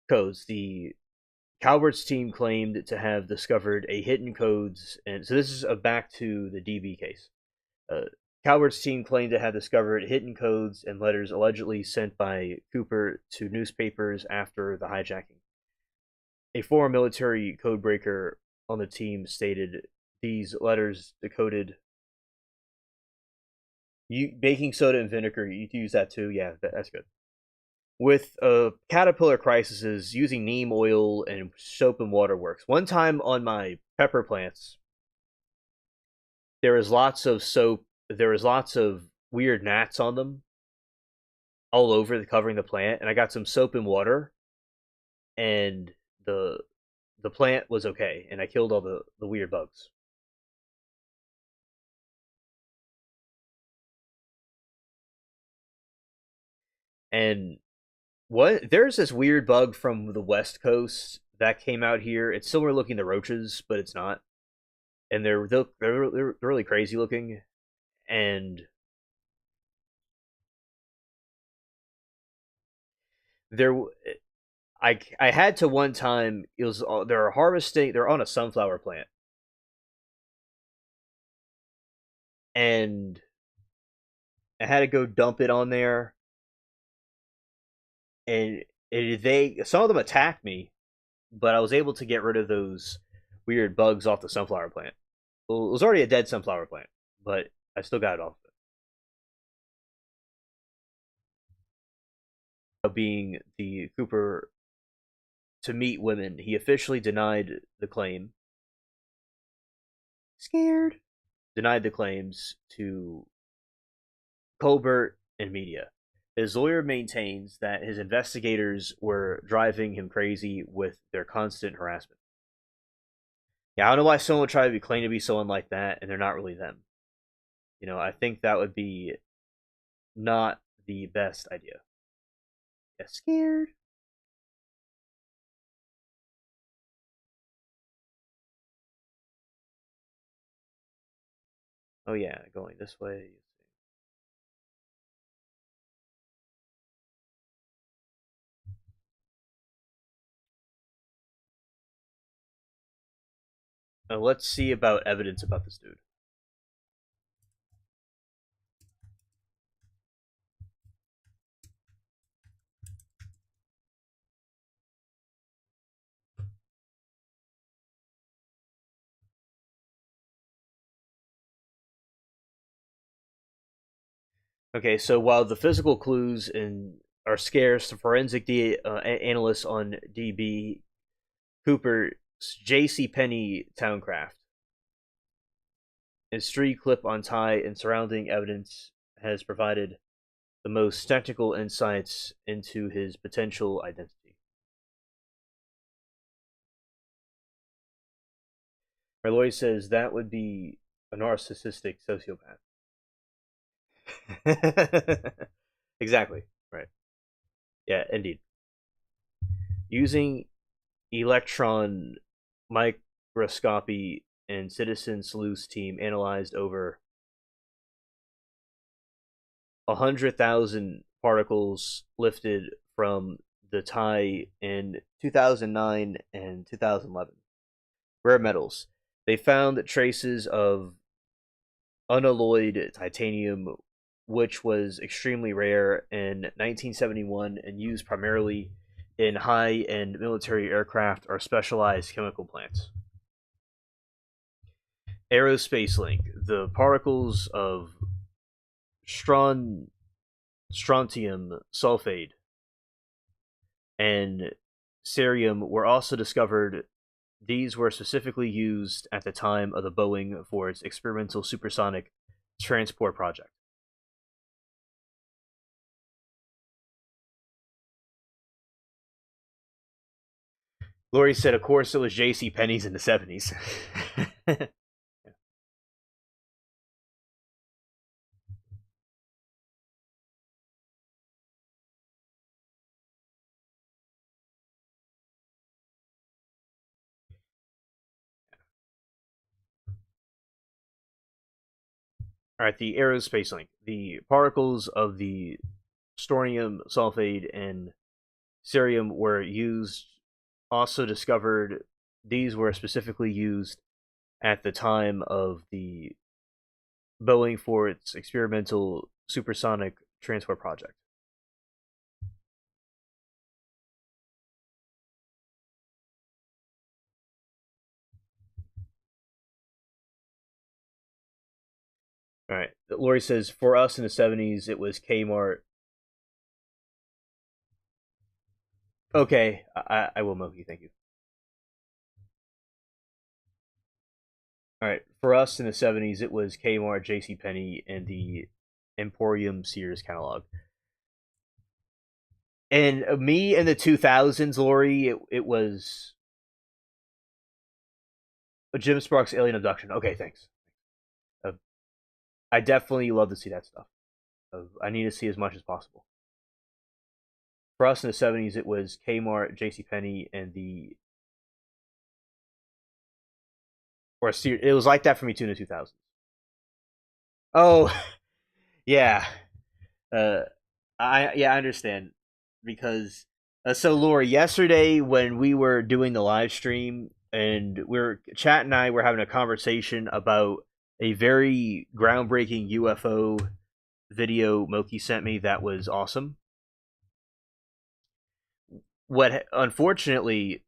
Codes. The Calvert's team claimed to have discovered a hidden codes, and so this is a back to the DB case. Uh, Calvert's team claimed to have discovered hidden codes and letters allegedly sent by Cooper to newspapers after the hijacking. A former military codebreaker on the team stated these letters decoded baking soda and vinegar. You can use that too. Yeah, that's good. With caterpillar crises, using neem oil and soap and water works. One time on my pepper plants, there was lots of soap. There was lots of weird gnats on them all over covering the plant, and I got some soap and water, and the the plant was okay, and I killed all the weird bugs. And what there's this weird bug from the west coast that came out here. It's similar looking to roaches, but it's not. And they're really crazy looking. And there, I had to one time. It was they're harvesting. They're on a sunflower plant, and I had to go dump it on there. And they some of them attacked me, but I was able to get rid of those weird bugs off the sunflower plant. Well, it was already a dead sunflower plant, but I still got it off. Being the Cooper to meet women, he officially denied the claim. Scared. Denied the claims to Colbert and media. His lawyer maintains that his investigators were driving him crazy with their constant harassment. Yeah, I don't know why someone would try to claim to be someone like that and they're not really them. I think that would be not the best idea. Yeah, scared. Oh yeah, going this way. Let's see about evidence about this dude. Okay, so while the physical clues are scarce, the forensic analysts on DB Cooper's J.C. Penney Towncraft, his street clip on tie and surrounding evidence has provided the most technical insights into his potential identity. My lawyer says that would be a narcissistic sociopath. Exactly. Right. Yeah, indeed. Using electron microscopy and Citizen Sleuth's team analyzed over 100,000 particles lifted from the tie in 2009 and 2011. Rare metals. They found traces of unalloyed titanium, which was extremely rare in 1971 and used primarily in high-end military aircraft or specialized chemical plants. Aerospace link. The particles of strontium sulfide and cerium were also discovered. These were specifically used at the time of the Boeing for its experimental supersonic transport project. Lori said, of course, it was J.C. Penney's in the 70s. All right, the aerospace link. The particles of the strontium sulfide and cerium were used, also discovered. These were specifically used at the time of the Boeing for its experimental supersonic transport project. All right. Lori says, for us in the 70s, it was Kmart. Okay, I will, Moki. Thank you. All right. For us in the 70s, it was Kmart, JCPenney, and the Emporium Sears catalog. And me in the 2000s, Lori, it was a Jim Sparks alien abduction. Okay, thanks. Uh, I definitely love to see that stuff. I need to see as much as possible. For us in the 70s, it was Kmart, JCPenney, and the or it was like that for me too in the 2000s. Oh, yeah. Uh, I understand because so Laura, yesterday when we were doing the live stream and Chat and I were having a conversation about a very groundbreaking UFO video Moki sent me that was awesome. What unfortunately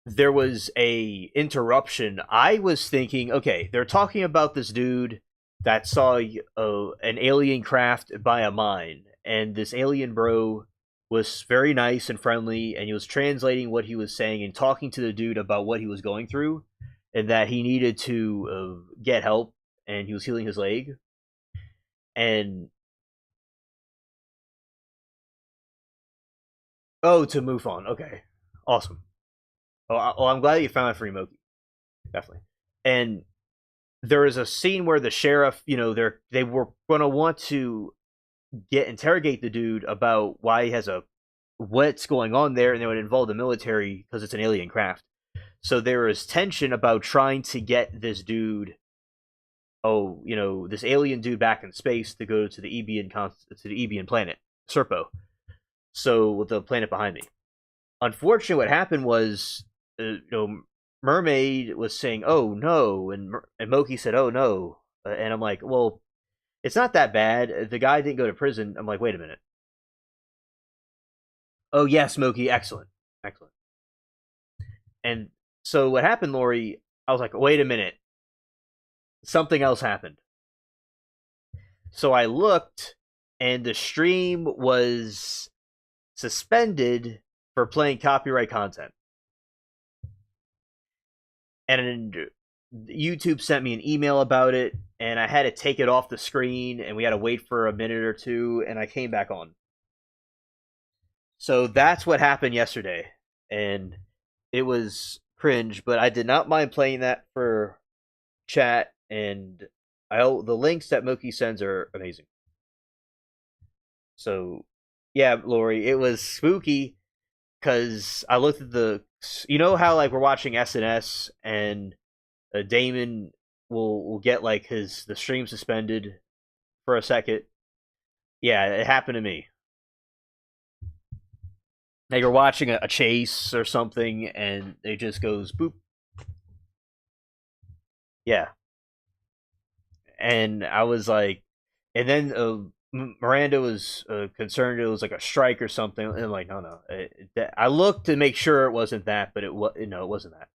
there was a interruption. I was thinking, okay, they're talking about this dude that saw an alien craft by a mine, and this alien bro was very nice and friendly, and he was translating what he was saying and talking to the dude about what he was going through, and that he needed to get help, and he was healing his leg, and oh, to move on. Okay, awesome. Oh, I'm glad you found it for Moki. Definitely. And there is a scene where the sheriff, they were going to want to interrogate the dude about why he has what's going on there, and they would involve the military because it's an alien craft. So there is tension about trying to get this dude, this alien dude back in space to go to the Ebian planet, Serpo. So with the planet behind me. Unfortunately, what happened was, Mermaid was saying, "Oh no," and Moki said, "Oh no," and I'm like, "Well, it's not that bad. The guy didn't go to prison." I'm like, "Wait a minute." Oh yes, Moki, excellent, excellent. And so what happened, Lori? I was like, "Wait a minute, something else happened." So I looked, and the stream was suspended for playing copyright content. And YouTube sent me an email about it, and I had to take it off the screen, and we had to wait for a minute or two, and I came back on. So that's what happened yesterday, and it was cringe, but I did not mind playing that for chat, and the links that Moki sends are amazing. So yeah, Lori, it was spooky because I looked at you know how like we're watching SNS and Damon will get like the stream suspended for a second. Yeah, it happened to me. Like you're watching a chase or something, and it just goes boop. Yeah, and I was like, and then Miranda was concerned it was like a strike or something, and I'm like, no, no. I looked to make sure it wasn't that, but it was no, it wasn't that.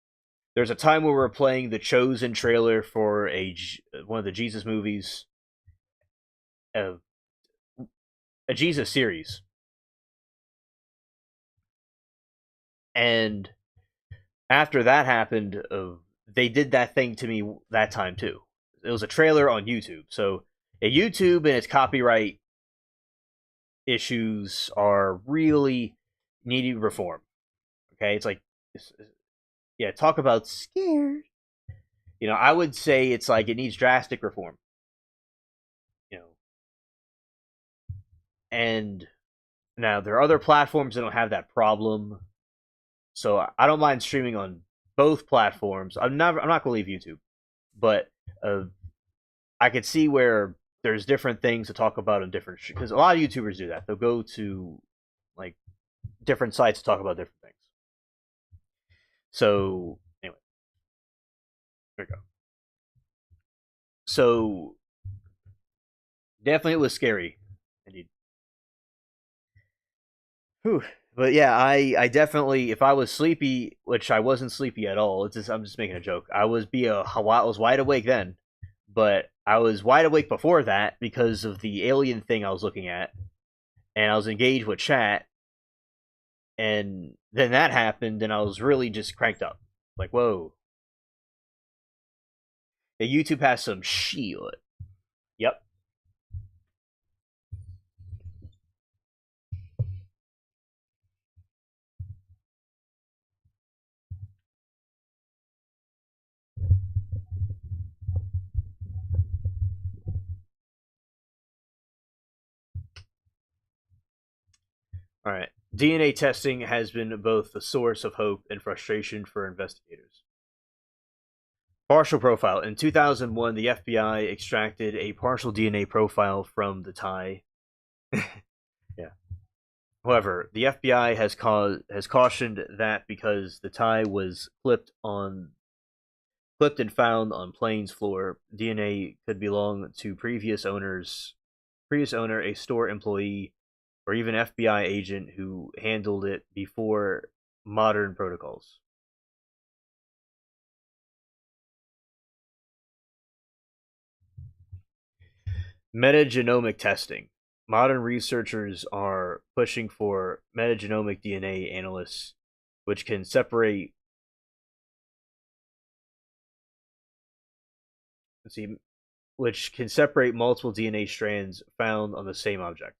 There's a time where we were playing the Chosen trailer for one of the Jesus movies, uh, a Jesus series, and after that happened, they did that thing to me that time too. It was a trailer on YouTube, so YouTube and its copyright issues are really needing reform. Okay, it's like, yeah, talk about scared. I would say it's like it needs drastic reform. You know, and now there are other platforms that don't have that problem, so I don't mind streaming on both platforms. I'm not gonna leave YouTube, but uh, I could see where there's different things to talk about on different because a lot of YouTubers do that. They'll go to like different sites to talk about different things. So anyway, there we go. So definitely it was scary. Indeed. Whew. But yeah, I definitely if I was sleepy, which I wasn't sleepy at all. I'm just making a joke. I was wide awake then, but I was wide awake before that because of the alien thing I was looking at, and I was engaged with chat, and then that happened, and I was really just cranked up. Like, whoa, the YouTube has some shit. Yep. All right. DNA testing has been both a source of hope and frustration for investigators. Partial profile. In 2001, the FBI extracted a partial DNA profile from the tie. Yeah. However, the FBI has cautioned that because the tie was clipped and found on plane's floor, DNA could belong to previous owner, a store employee, or even FBI agent who handled it before modern protocols. Metagenomic testing. Modern researchers are pushing for metagenomic DNA analysts, which can separate. Let's see, which can separate multiple DNA strands found on the same object.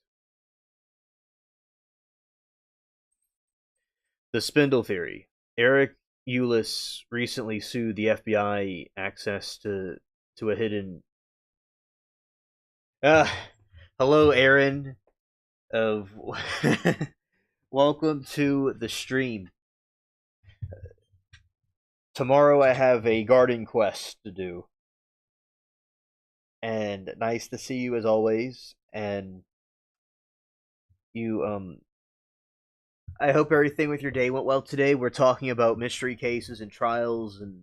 The spindle theory. Eric Eulis recently sued the FBI access to a hidden. Uh, hello, Aaron. Of welcome to the stream. Tomorrow I have a garden quest to do, and nice to see you as always. And you I hope everything with your day went well today. We're talking about mystery cases and trials and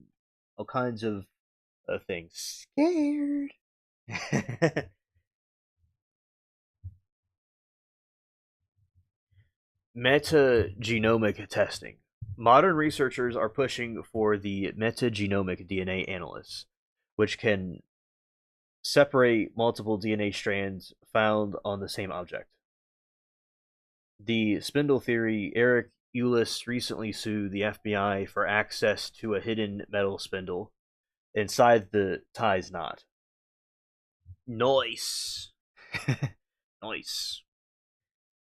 all kinds of things. Scared. Metagenomic testing. Modern researchers are pushing for the metagenomic DNA analysis, which can separate multiple DNA strands found on the same object. The spindle theory, Eric Eulis recently sued the FBI for access to a hidden metal spindle inside the tie's knot. Nice. Nice.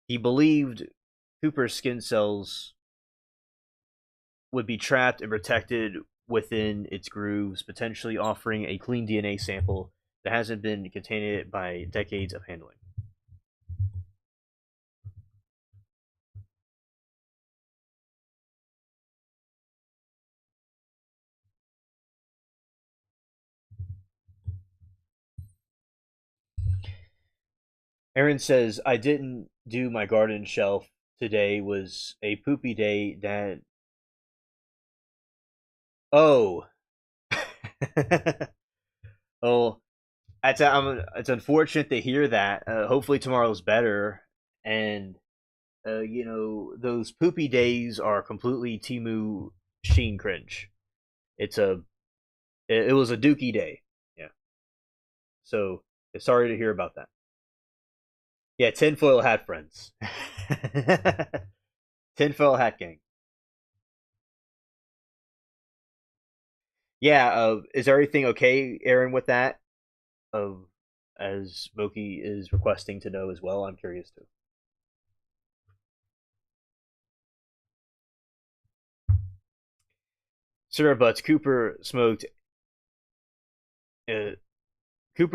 He believed Cooper's skin cells would be trapped and protected within its grooves, potentially offering a clean DNA sample that hasn't been contaminated by decades of handling. Aaron says, I didn't do my garden shelf today. Was a poopy day, Dad. Oh. Oh, it's unfortunate to hear that. Hopefully tomorrow's better. And, those poopy days are completely Timu Sheen cringe. It's a, it was a dookie day. Yeah. So, sorry to hear about that. Yeah, tinfoil hat friends. Tinfoil hat gang. Yeah, is everything okay, Aaron, with that? Of As Moki is requesting to know as well. I'm curious too. Sir Butts uh, Cooper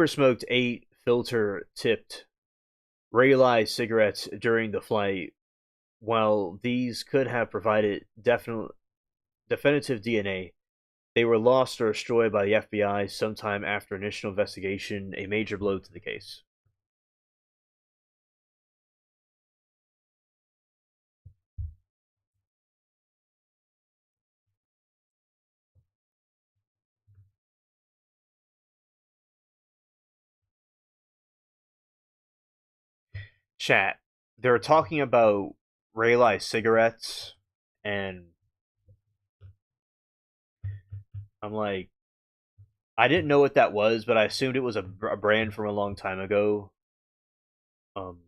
smoked 8 filter tipped Rayleigh cigarettes during the flight. While these could have provided definitive DNA, they were lost or destroyed by the FBI sometime after initial investigation, a major blow to the case. Chat. They're talking about Rayleigh cigarettes, and I'm like, I didn't know what that was, but I assumed it was a brand from a long time ago. Um,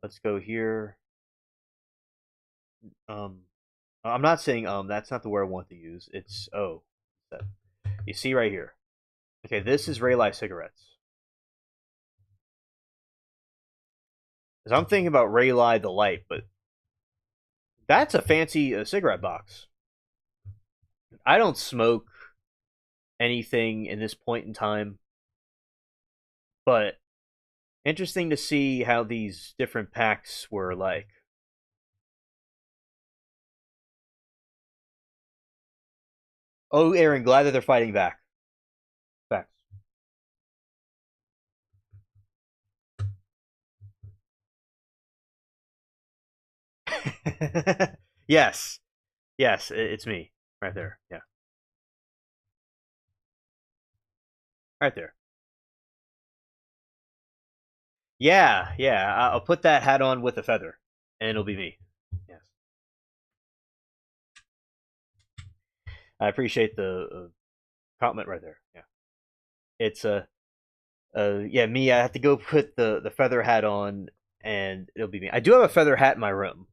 let's go here. Um, I'm not saying that's not the word I want to use. It's you see right here. Okay, this is Rayleigh cigarettes. Because I'm thinking about Rayleigh the light, but that's a fancy cigarette box. I don't smoke anything in this point in time, but interesting to see how these different packs were like. Oh, Aaron, glad that they're fighting back. Facts. Yes, yes, it's me right there. Yeah, right there. Yeah, yeah. I'll put that hat on with a feather, and it'll be me. Yes, I appreciate the compliment right there. Yeah, it's yeah, me. I have to go put the feather hat on, and it'll be me. I do have a feather hat in my room.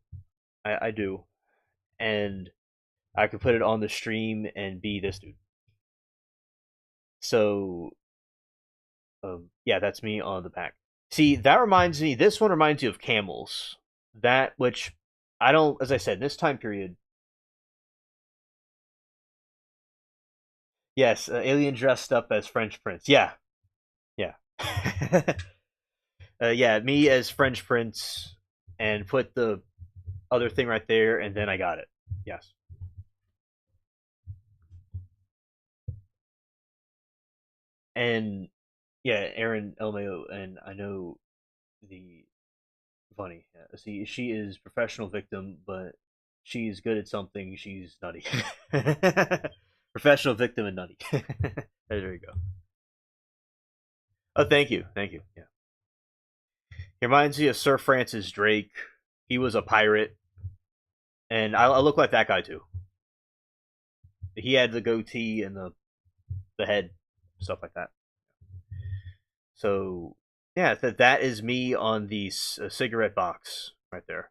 I do, and I could put it on the stream and be this dude. So, yeah, that's me on the pack. See, that reminds me. This one reminds you of camels. That which I don't, as I said, this time period. Yes, alien dressed up as French prince. Yeah, yeah, yeah. Me as French prince, and put the other thing right there, and then I got it. Yes, and yeah, Aaron Elmayo, and I know the funny. Yeah. See, she is professional victim, but she's good at something. She's nutty. Professional victim and nutty. There you go. Oh, thank you, thank you. Yeah, he reminds me of Sir Francis Drake. He was a pirate, and I look like that guy too. He had the goatee and the head, stuff like that. So yeah, that is me on the cigarette box right there.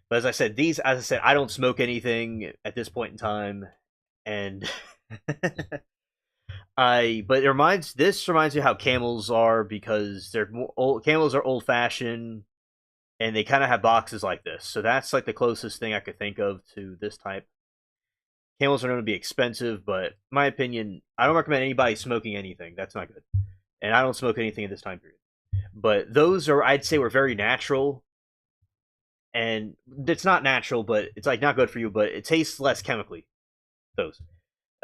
But as I said, I don't smoke anything at this point in time, and but this reminds me how camels are because camels are old fashioned and they kind of have boxes like this. So that's like the closest thing I could think of to this type. Camels are known to be expensive, but in my opinion, I don't recommend anybody smoking anything. That's not good, and I don't smoke anything at this time period. But those are, I'd say, were very natural, and it's not natural, but it's like not good for you. But it tastes less chemically. Those,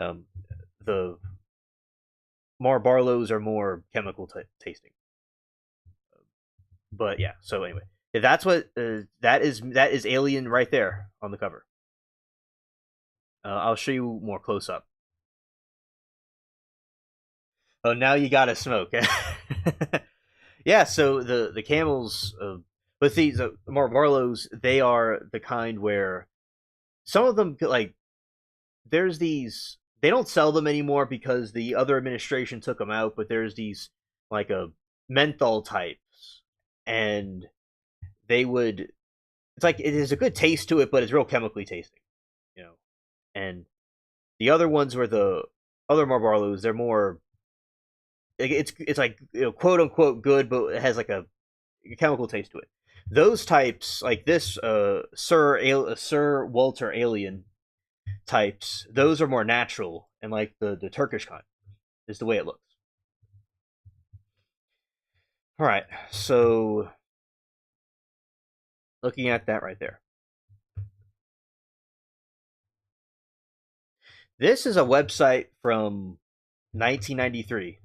um, the Barlows are more chemical tasting. But yeah, so anyway, that's what that is Alien right there on the cover. I'll show you more close up. Oh, now you gotta smoke. Yeah, so the camels, but the Barlows, they are the kind where some of them like there's these they don't sell them anymore because the other administration took them out, but there's these like a menthol types, and they would it's like it is a good taste to it, but it's real chemically tasting, you know. And the other ones were the other Marlboros. They're more it's like, you know, quote unquote good, but it has like a chemical taste to it. Those types, like this Sir Walter Alien types, those are more natural and like the Turkish kind is the way it looks. All right, so looking at that right there, this is a website from 1993.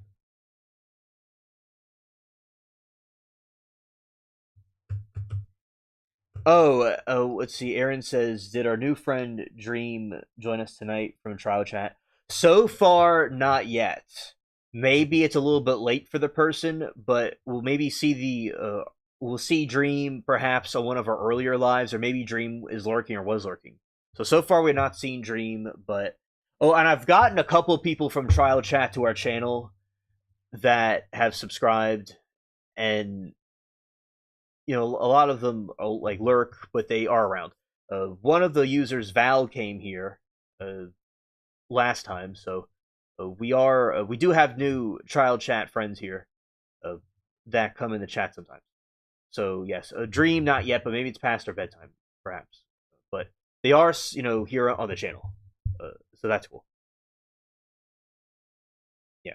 Let's see. Aaron says, "Did our new friend Dream join us tonight from Trial Chat?" So far, not yet. Maybe it's a little bit late for the person, but we'll maybe see we'll see Dream perhaps on one of our earlier lives, or maybe Dream is lurking or was lurking. So far we're not seeing Dream, but and I've gotten a couple of people from Trial Chat to our channel that have subscribed, and you know, a lot of them like lurk, but they are around. One of the users, Val, came here last time, so we do have new trial chat friends here uh, that come in the chat sometimes. So yes, a dream not yet, but maybe it's past our bedtime, perhaps. But they are, you know, here on the channel, so that's cool. Yeah,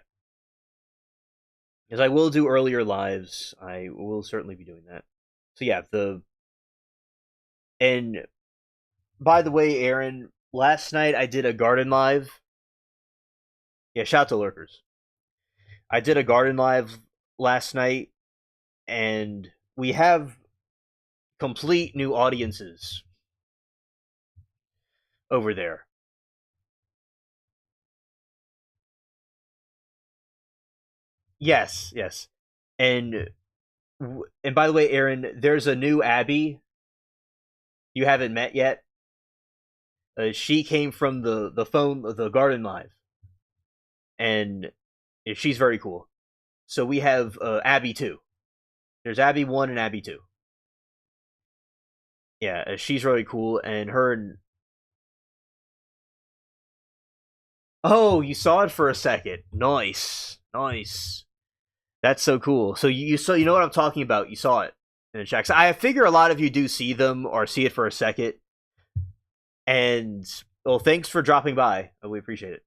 because I will do earlier lives. I will certainly be doing that. So yeah, the and by the way, Aaron, last night I did a garden live. Yeah, shout out to lurkers. I did a garden live last night, and we have complete new audiences over there. Yes, yes, and and by the way, Aaron, there's a new Abby you haven't met yet. She came from the garden live, and she's very cool. So we have Abby 2. There's Abby 1 and Abby 2. Yeah, she's really cool, and her and oh, you saw it for a second. Nice, nice. That's so cool. So you saw, you know what I'm talking about. You saw it in the chat. So I figure a lot of you do see them or see it for a second. And well, thanks for dropping by. We appreciate it.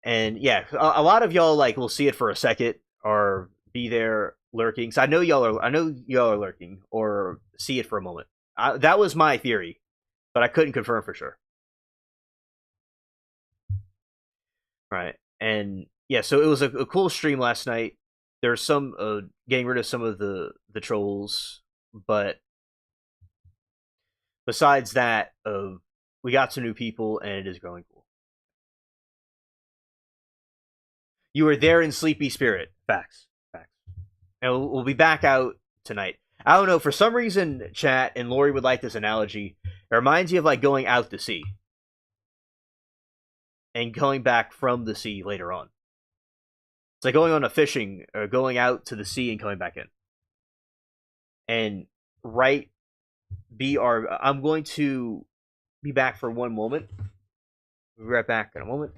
And yeah, a lot of y'all like will see it for a second or be there lurking. So I know y'all are lurking or see it for a moment. That was my theory, but I couldn't confirm for sure. Right. And yeah, so it was a cool stream last night. There's some getting rid of some of the trolls, but besides that, we got some new people, and it is growing cool. You were there in sleepy spirit. Facts. Facts. And we'll be back out tonight. I don't know. For some reason, chat and Lori would like this analogy. It reminds you of like going out to sea and going back from the sea later on. It's like going on a fishing or going out to the sea and coming back in. And right, I'm going to be back for one moment. We'll be right back in a moment.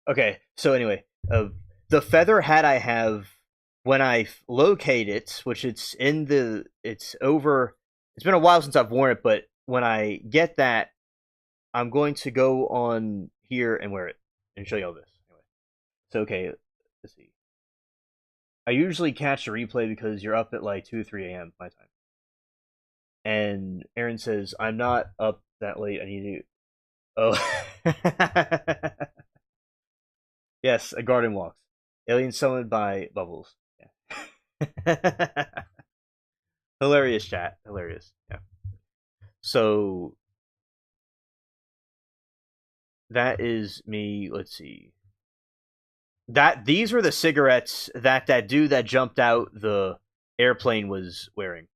Okay, so anyway, the feather hat I have when I locate it, which it's over. It's been a while since I've worn it, but when I get that, I'm going to go on here and wear it and show you all this. Anyway, so okay, let's see. I usually catch a replay because you're up at like 2 or 3 a.m. my time. And Aaron says, I'm not up that late. I need to. Oh. Yes, a garden walks. Alien summoned by Bubbles. Yeah. Hilarious chat. Hilarious. Yeah. So that is me. Let's see. These were the cigarettes that dude that jumped out the airplane was wearing.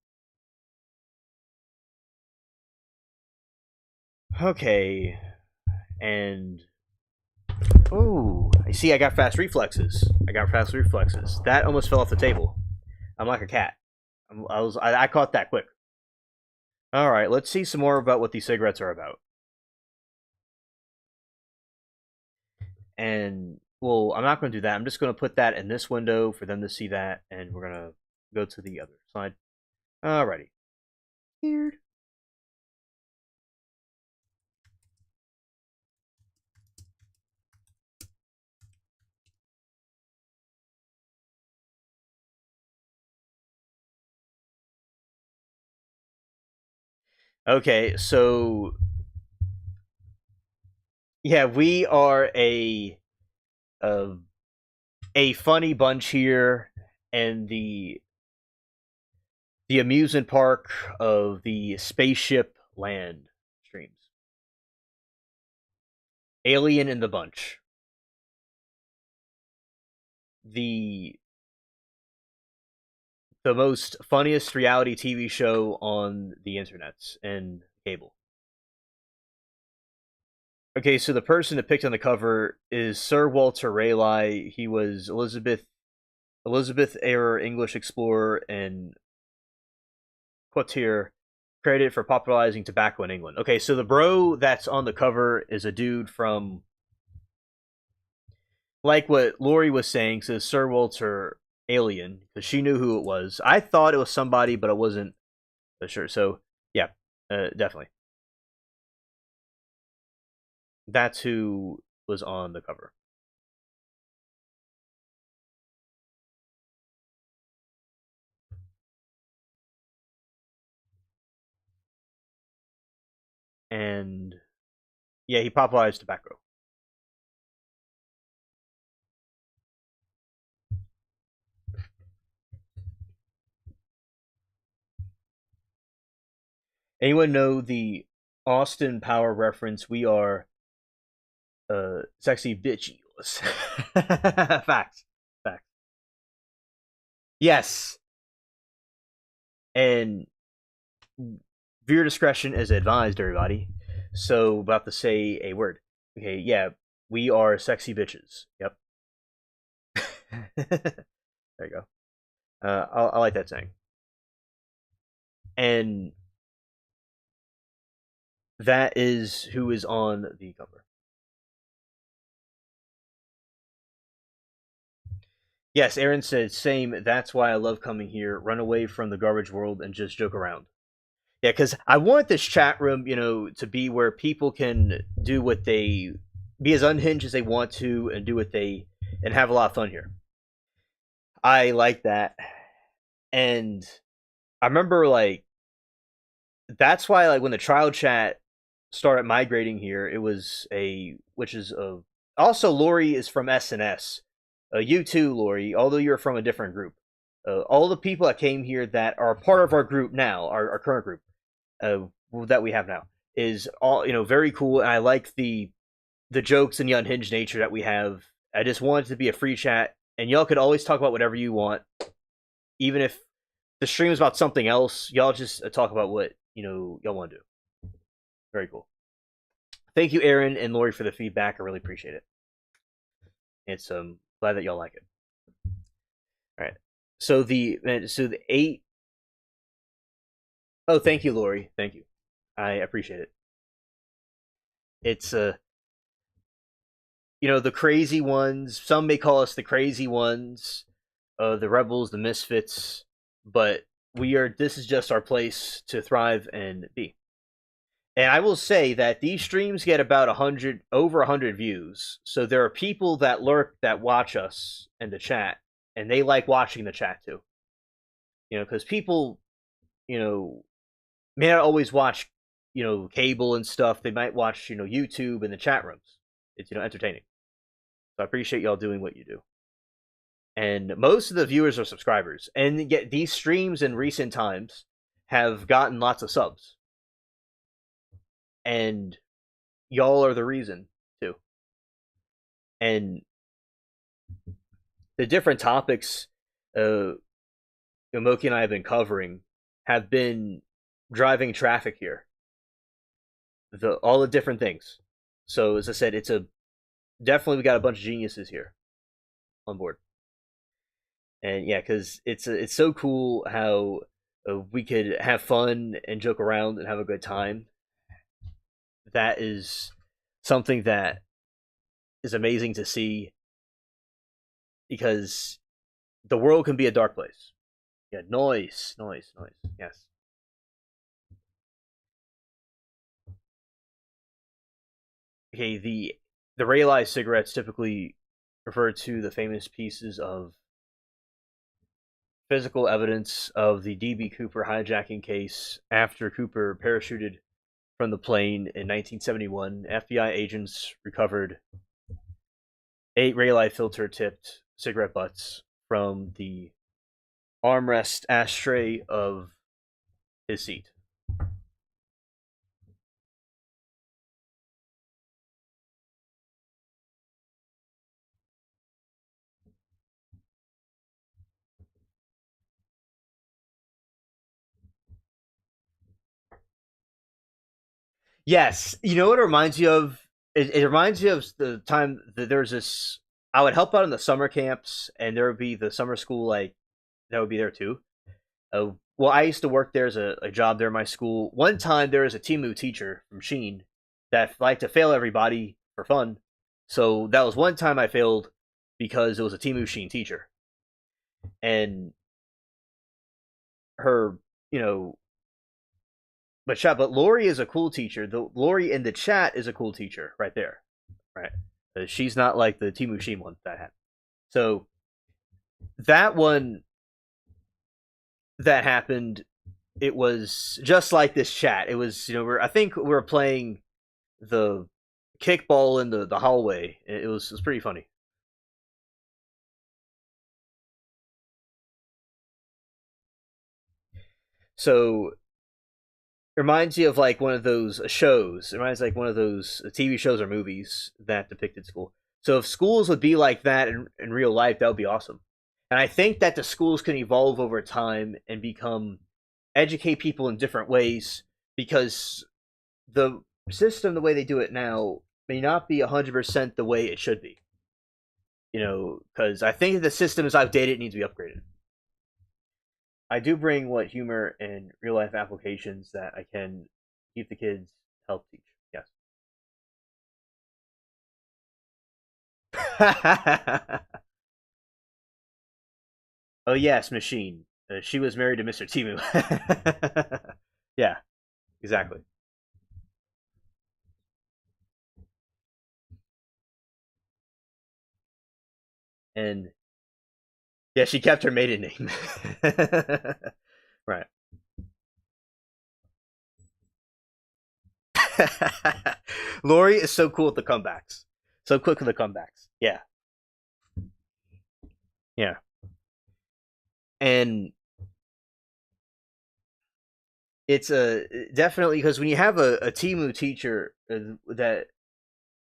Okay. And oh, I see. I got fast reflexes. That almost fell off the table. I'm like a cat. I caught that quick. All right, let's see some more about what these cigarettes are about. And well, I'm not going to do that. I'm just going to put that in this window for them to see that, and we're going to go to the other slide. Alrighty. Weird. Okay, so yeah, we are uh, a funny bunch here, and the amusement park of the spaceship land streams. Alien in the bunch. The the most funniest reality TV show on the internets and cable. Okay, so the person depicted on the cover is Sir Walter Raleigh. He was Elizabeth era English explorer and courtier, credited for popularizing tobacco in England. Okay, so the bro that's on the cover is a dude from, like what Lori was saying, says Sir Walter Alien, because she knew who it was. I thought it was somebody, but I wasn't sure. So yeah, definitely. That's who was on the cover. And yeah, he popularized tobacco. Anyone know the Austin Power reference? We are sexy bitchy Facts. Facts. Yes. And viewer discretion is advised, everybody. So, about to say a word. Okay, yeah, we are sexy bitches. Yep. There you go. I like that saying. And that is who is on the cover. Yes, Aaron said, same. That's why I love coming here. Run away from the garbage world and just joke around. Yeah, because I want this chat room, to be where people can do what they be as unhinged as they want to and do what they and have a lot of fun here. I like that, and I remember like that's why like when the trial chat started migrating here, it was a which is a also Lori is from SNS. You too, Lori, although you're from a different group. All the people that came here that are part of our group now, our current group, that we have now, is all very cool. And I like the jokes and the unhinged nature that we have. I just want it to be a free chat, and y'all could always talk about whatever you want, even if the stream is about something else. Y'all just talk about what y'all want to do. Very cool. Thank you, Aaron and Lori, for the feedback. I really appreciate it. It's glad that y'all like it. All right. So the 8. Oh, thank you, Lori. Thank you. I appreciate it. It's the crazy ones. Some may call us the crazy ones, the rebels, the misfits, but we are. This is just our place to thrive and be. And I will say that these streams get about over 100 views. So there are people that lurk that watch us in the chat, and they like watching the chat too. Because people, may not always watch, cable and stuff. They might watch, YouTube and the chat rooms. It's entertaining. So I appreciate y'all doing what you do. And most of the viewers are subscribers, and yet these streams in recent times have gotten lots of subs. And y'all are the reason too. And the different topics Moki and I have been covering have been driving traffic here. All the different things. So as I said, definitely we got a bunch of geniuses here on board. And yeah, because it's so cool how we could have fun and joke around and have a good time. That is something that is amazing to see, because the world can be a dark place. Yeah, noise. Yes. Okay, the Rayleigh cigarettes typically refer to the famous pieces of physical evidence of the DB Cooper hijacking case. After Cooper parachuted from the plane in 1971, FBI agents recovered 8 Rayleigh filter-tipped cigarette butts from the armrest ashtray of his seat. Yes, you know what it reminds you of? It reminds you of the time that there's this. I would help out in the summer camps, and there would be the summer school like that would be there too. Well, I used to work there as a job there in my school. One time there was a Timu teacher from Sheen that liked to fail everybody for fun. So that was one time I failed because it was a Timu Sheen teacher, and her, but Lori is a cool teacher. The Lori in the chat is a cool teacher right there, right? She's not like the Timu Sheen one that I had. So that one that happened, it was just like this chat. It was I think we were playing the kickball in the hallway. It was pretty funny. So it reminds you of like one of those shows. It reminds like one of those TV shows or movies that depicted school. So if schools would be like that in real life, that would be awesome. And I think that the schools can evolve over time and become educate people in different ways because the system, the way they do it now, may not be 100% the way it should be. Because I think the system is outdated, it needs to be upgraded. I do bring what humor and real life applications that I can keep the kids help teach. Yes. Oh yes, machine. She was married to Mr. Timu. Yeah, exactly. And yeah, she kept her maiden name. Right. Lori is so cool with the comebacks. So quick with the comebacks. Yeah, yeah. And it's definitely because when you have a Timu teacher that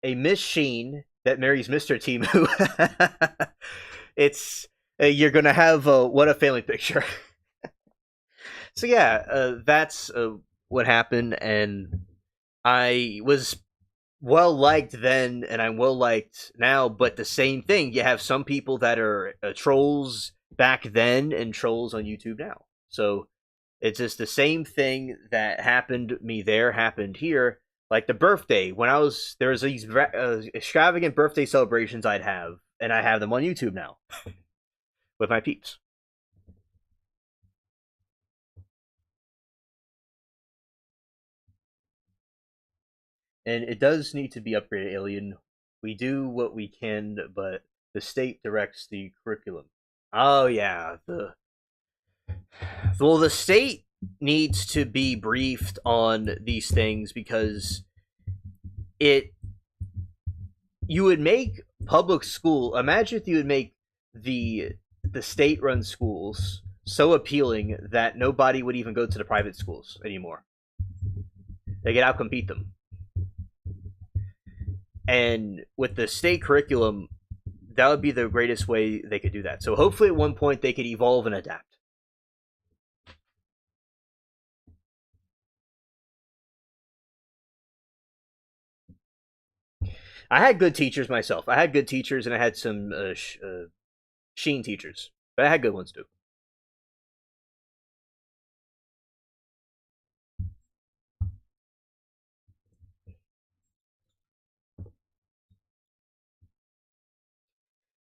a Miss Sheen that marries Mr. Timu, it's you're gonna have what a family picture. So yeah, that's what happened, and I was well liked then, and I'm well liked now. But the same thing, you have some people that are trolls back then and trolls on YouTube now. So it's just the same thing that happened me there happened here. Like the birthday, when I was there was these extravagant birthday celebrations I'd have, and I have them on YouTube now with my peeps. And it does need to be upgraded, Alien. We do what we can, but the state directs the curriculum. Oh yeah, the state needs to be briefed on these things because it you would make public school. Imagine if you would make the the state run schools so appealing that nobody would even go to the private schools anymore. They could outcompete them. And with the state curriculum, that would be the greatest way they could do that. So hopefully at one point they could evolve and adapt. I had good teachers myself. I had good teachers and I had some Sheen teachers, but I had good ones too.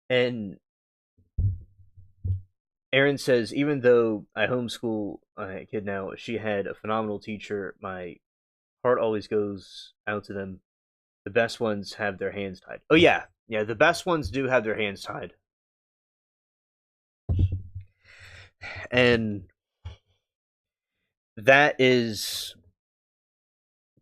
And Aaron says, even though I homeschool my kid now, she had a phenomenal teacher. My heart always goes out to them. The best ones have their hands tied. Oh yeah, yeah. The best ones do have their hands tied, and that is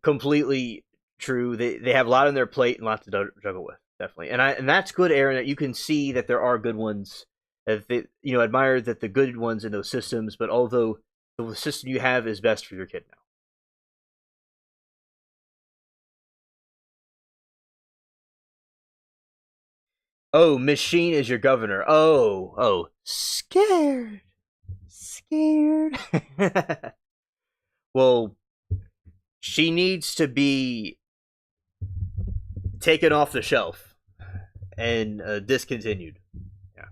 completely true. They have a lot on their plate and lots to juggle with, definitely. And that's good, Aaron. That you can see that there are good ones. That they admire that the good ones in those systems. But although the system you have is best for your kid now. Oh, Machine is your governor. Oh, scared, scared. Well, she needs to be taken off the shelf and discontinued. Yeah.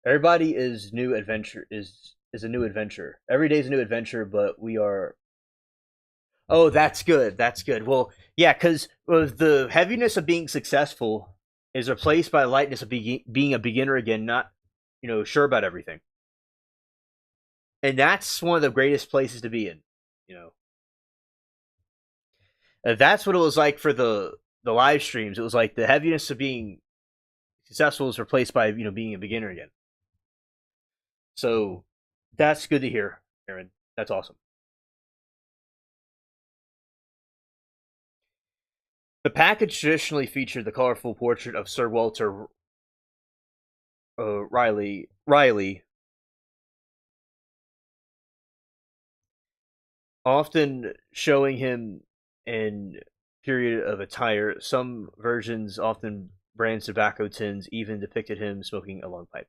Everybody is new adventure is a new adventure. Every day is a new adventure, but we are. Oh, that's good. That's good. Well, yeah, because the heaviness of being successful is replaced by the lightness of being a beginner again, not sure about everything, and that's one of the greatest places to be in. You know. That's what it was like for the live streams. It was like the heaviness of being successful is replaced by being a beginner again. So that's good to hear, Aaron. That's awesome. The package traditionally featured the colorful portrait of Sir Walter Riley, often showing him in period of attire. Some versions, often brands tobacco tins, even depicted him smoking a long pipe.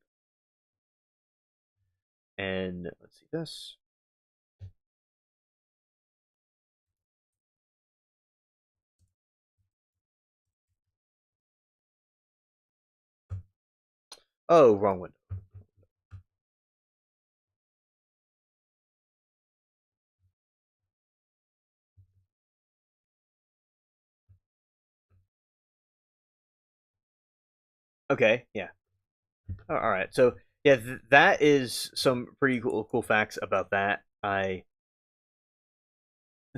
And let's see this. Oh, wrong one. Okay, yeah. All right. So yeah, that is some pretty cool facts about that. I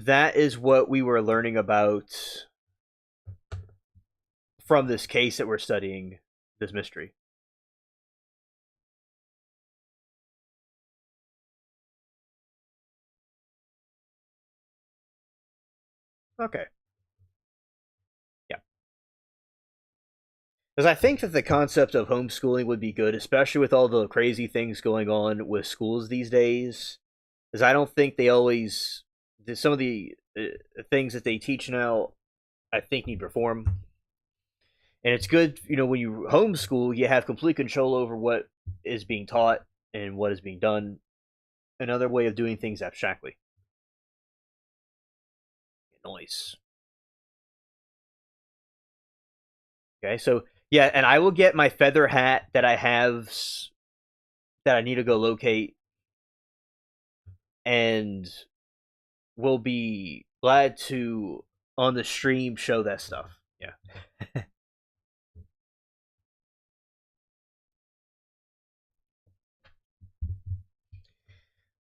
That is what we were learning about from this case that we're studying, this mystery. Okay. Yeah. Because I think that the concept of homeschooling would be good, especially with all the crazy things going on with schools these days. Because I don't think they always some of the things that they teach now, I think need reform. And it's good, when you homeschool, you have complete control over what is being taught and what is being done. Another way of doing things abstractly. Noise. Okay, so yeah, and I will get my feather hat that I have that I need to go locate, and we'll be glad to on the stream show that stuff. Yeah.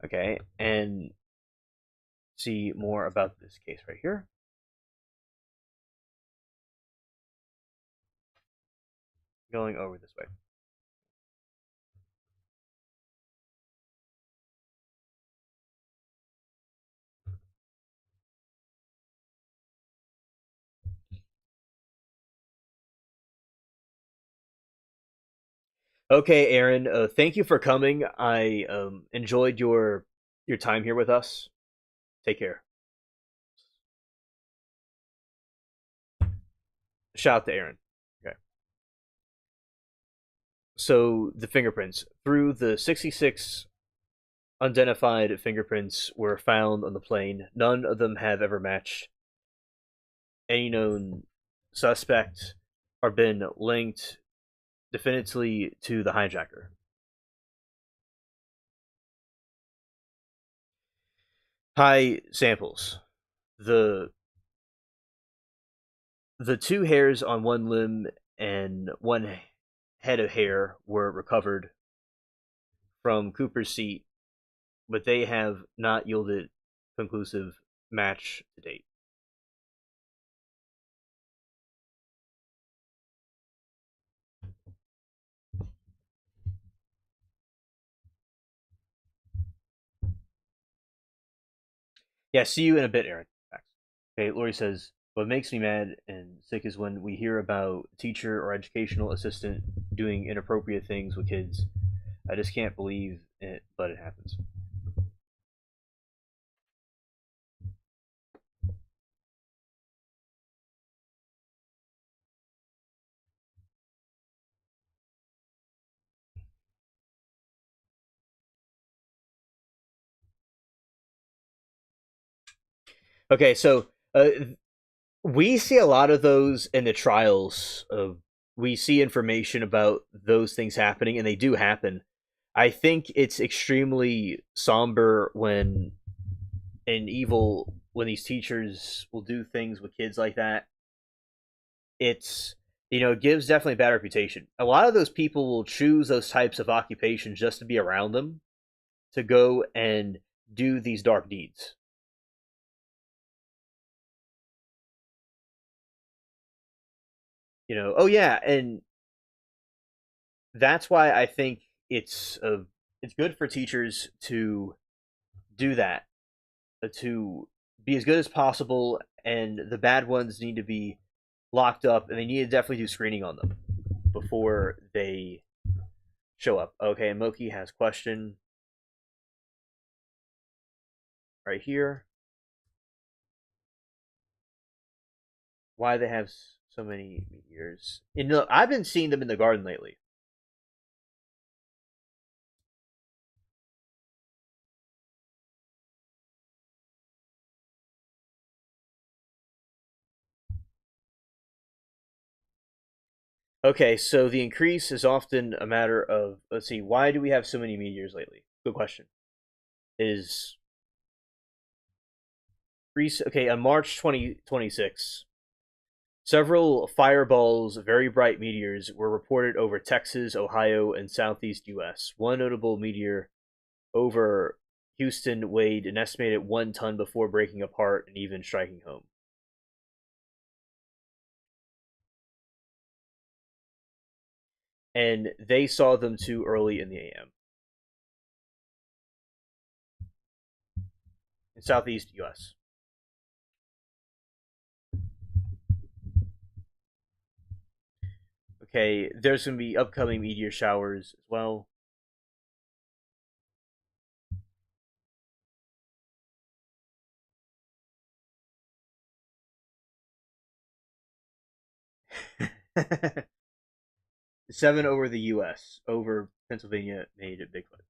Okay, and see more about this case right here. Going over this way. Okay, Aaron. Thank you for coming. I enjoyed your time here with us. Take care. Shout out to Aaron. Okay. So the fingerprints through the 66 unidentified fingerprints were found on the plane. None of them have ever matched any known suspect or been linked definitively to the hijacker. High samples. The the two hairs on one limb and one head of hair were recovered from Cooper's seat, but they have not yielded conclusive match to date. Yeah, see you in a bit, Aaron. Okay, Lori says, what makes me mad and sick is when we hear about teacher or educational assistant doing inappropriate things with kids. I just can't believe it, but it happens. Okay, so we see a lot of those in the trials. We see information about those things happening, and they do happen. I think it's extremely somber when these teachers will do things with kids like that. It's it gives definitely a bad reputation. A lot of those people will choose those types of occupations just to be around them, to go and do these dark deeds. Oh yeah, and that's why I think it's good for teachers to do that, to be as good as possible, and the bad ones need to be locked up, and they need to definitely do screening on them before they show up. Okay, Moki has question right here. Why they have so many meteors? I've been seeing them in the garden lately. Okay, so the increase is often a matter of, let's see, why do we have so many meteors lately? Good question. Is okay, on March 2026, several fireballs, very bright meteors, were reported over Texas, Ohio, and southeast US. One notable meteor over Houston weighed an estimated 1 ton before breaking apart and even striking home. And they saw them too early in the AM in southeast US. Okay, there's going to be upcoming meteor showers as well. Seven over the U.S. over Pennsylvania made it Bigfoot.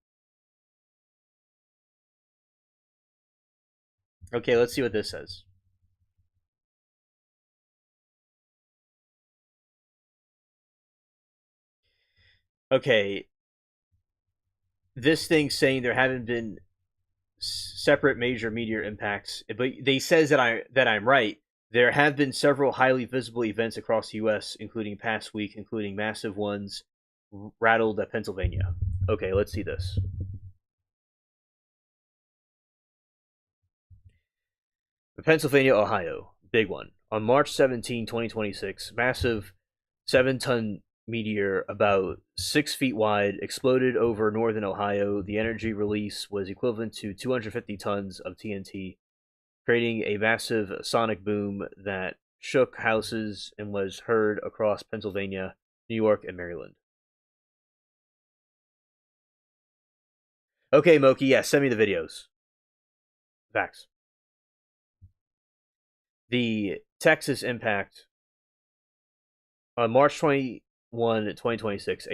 Okay, let's see what this says. Okay, this thing's saying there haven't been separate major meteor impacts, but they says that I'm right. There have been several highly visible events across the U.S., including past week, including massive ones rattled at Pennsylvania. Okay, let's see this. Pennsylvania, Ohio, big one. On March 17, 2026, massive 7-ton meteor about 6 feet wide exploded over northern Ohio. The energy release was equivalent to 250 tons of TNT, creating a massive sonic boom that shook houses and was heard across Pennsylvania, New York, and Maryland. Okay, Moki, yeah, send me the videos. Facts. The Texas impact on March 21, 2026,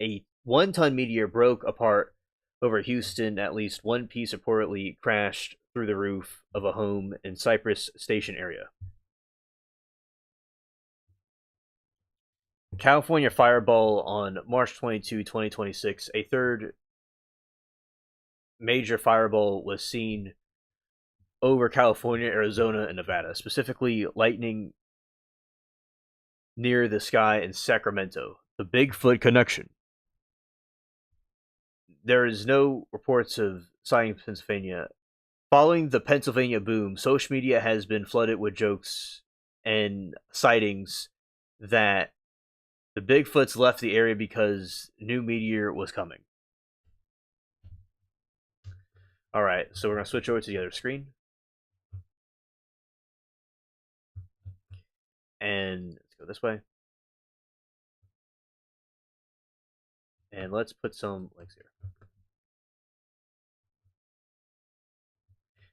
a 1 ton meteor broke apart over Houston. At least one piece reportedly crashed through the roof of a home in Cypress Station area. California fireball on March 22, 2026. A third major fireball was seen over California, Arizona, and Nevada, specifically lightning near the sky in Sacramento. The Bigfoot connection. There is no reports of sightings in Pennsylvania. Following the Pennsylvania boom, social media has been flooded with jokes and sightings that the Bigfoots left the area because new meteor was coming. All right, so we're gonna switch over to the other screen, and let's go this way, and let's put some links here.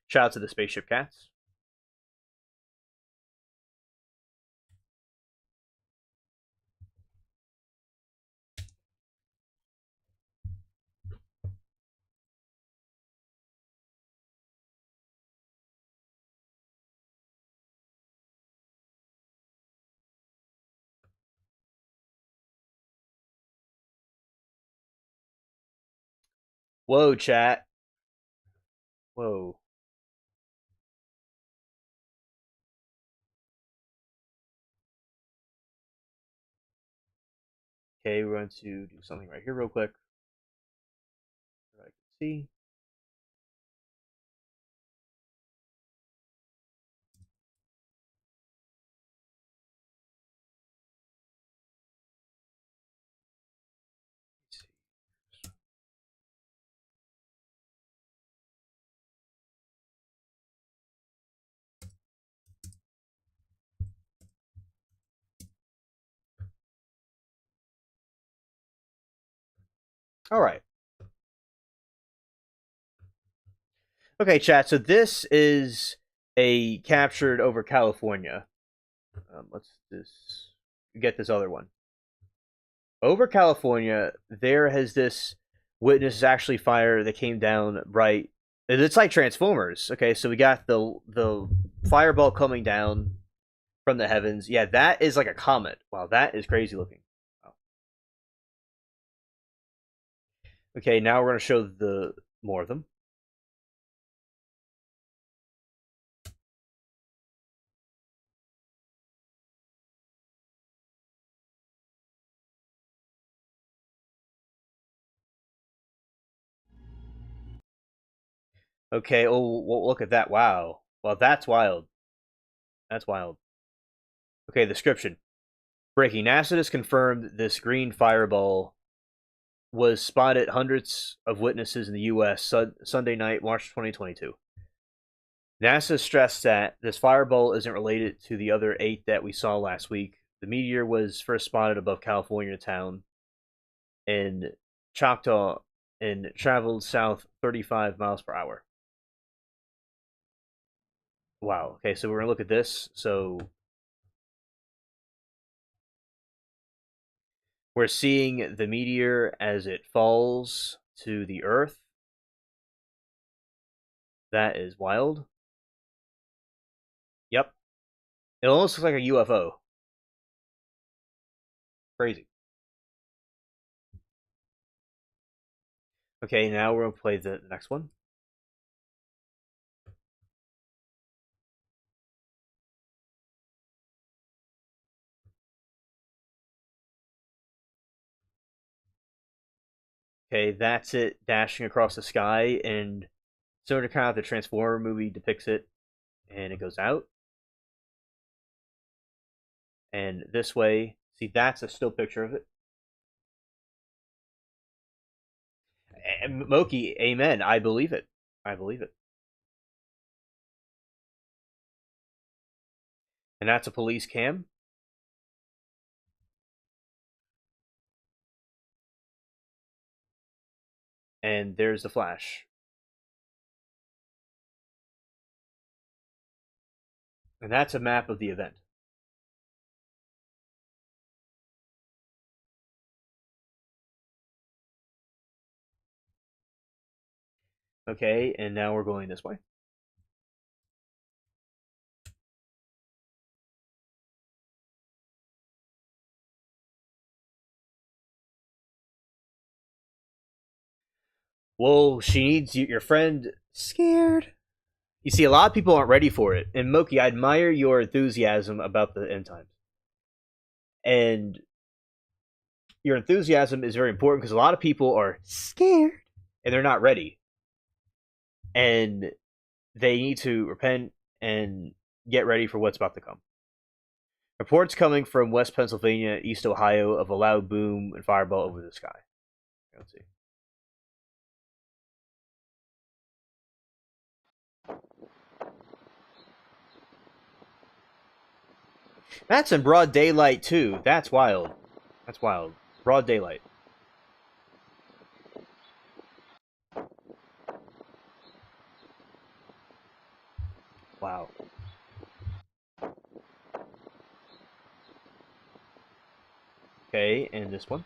Shout out to the spaceship cats. Whoa, chat. Whoa. Okay, we're going to do something right here real quick. So I can see. All right. Okay, chat. So this is a captured over California. Let's just get this other one. Over California, there has this witness actually fire that came down right. It's like Transformers. Okay, so we got the fireball coming down from the heavens. Yeah, that is like a comet. Wow, that is crazy looking. Wow. Okay, now we're gonna show the more of them. Okay. Oh, well, look at that! Wow. Well, that's wild. That's wild. Okay, description. Breaking. NASA has confirmed this green fireball was spotted hundreds of witnesses in the U.S. Sunday night, March 2022. NASA stressed that this fireball isn't related to the other 8 that we saw last week. The meteor was first spotted above California town in Choctaw and traveled south 35 miles per hour. Wow. Okay, so we're gonna look at this. So we're seeing the meteor as it falls to the Earth. That is wild. Yep. It almost looks like a UFO. Crazy. Okay, now we're gonna play the next one. Okay, that's it dashing across the sky, and sort of kind of the Transformer movie depicts it, and it goes out. And this way, see, that's a still picture of it. And Moki, amen. I believe it. I believe it. And that's a police cam. And there's the flash. And that's a map of the event. Okay, and now we're going this way. Whoa, she needs you, your friend scared. You see, a lot of people aren't ready for it. And Moki, I admire your enthusiasm about the end times. And your enthusiasm is very important because a lot of people are scared and they're not ready. And they need to repent and get ready for what's about to come. Reports coming from West Pennsylvania, East Ohio of a loud boom and fireball over the sky. Let's see. That's in broad daylight too. That's wild. That's wild. Broad daylight. Wow. Okay, and this one.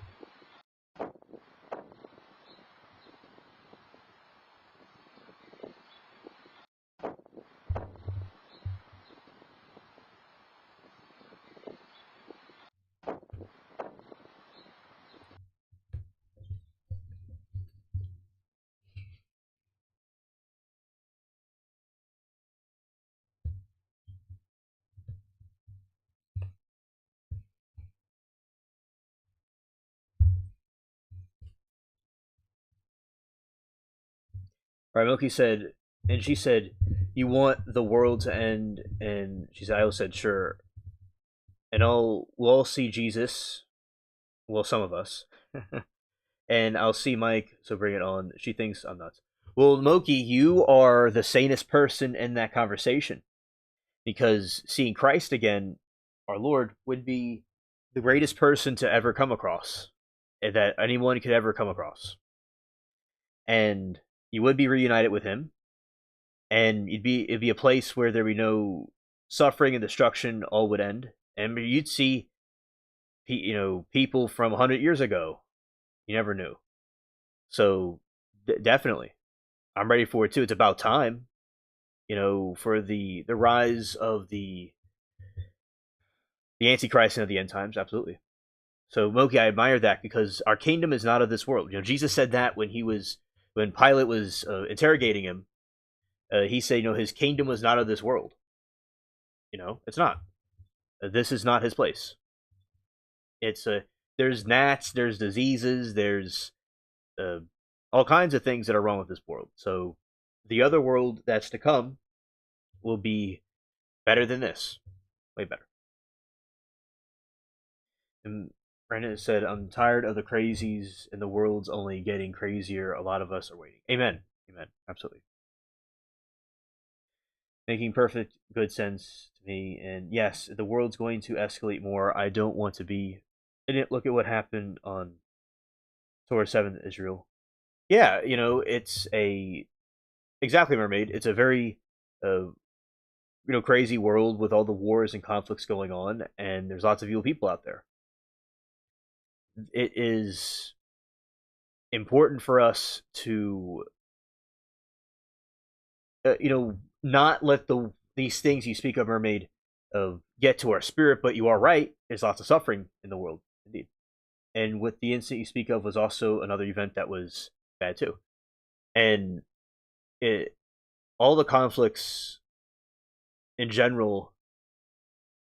Right, Milky said, and she said, "You want the world to end?" And she said, "I also said sure." And we'll all see Jesus. Well, some of us. And I'll see Mike. So bring it on. She thinks I'm nuts. Well, Moki, you are the sanest person in that conversation because seeing Christ again, our Lord, would be the greatest person to ever come across that anyone could ever come across. and you would be reunited with him, and it'd be a place where there would be no suffering and destruction. All would end, and you'd see, people from 100 years ago. You never knew. So definitely, I'm ready for it too. It's about time, for the rise of the Antichrist and of the end times. Absolutely. So Moki, I admire that because our kingdom is not of this world. Jesus said that when Pilate was interrogating him. He said, his kingdom was not of this world. It's not. This is not his place. It's there's gnats, there's diseases, there's uh, all kinds of things that are wrong with this world. So the other world that's to come will be better than this, way better. And Brandon said, "I'm tired of the crazies, and the world's only getting crazier. A lot of us are waiting." Amen. Amen. Absolutely. Making perfect good sense to me. And yes, the world's going to escalate more. I don't want to be in it. Look at what happened on Torah 7 Israel. Yeah, it's a exactly mermaid. It's a very crazy world with all the wars and conflicts going on, and there's lots of evil people out there. It is important for us to not let these things you speak of, mermaid, get to our spirit. But you are right. There's lots of suffering in the world, indeed. And with the incident you speak of was also another event that was bad too. And it all the conflicts in general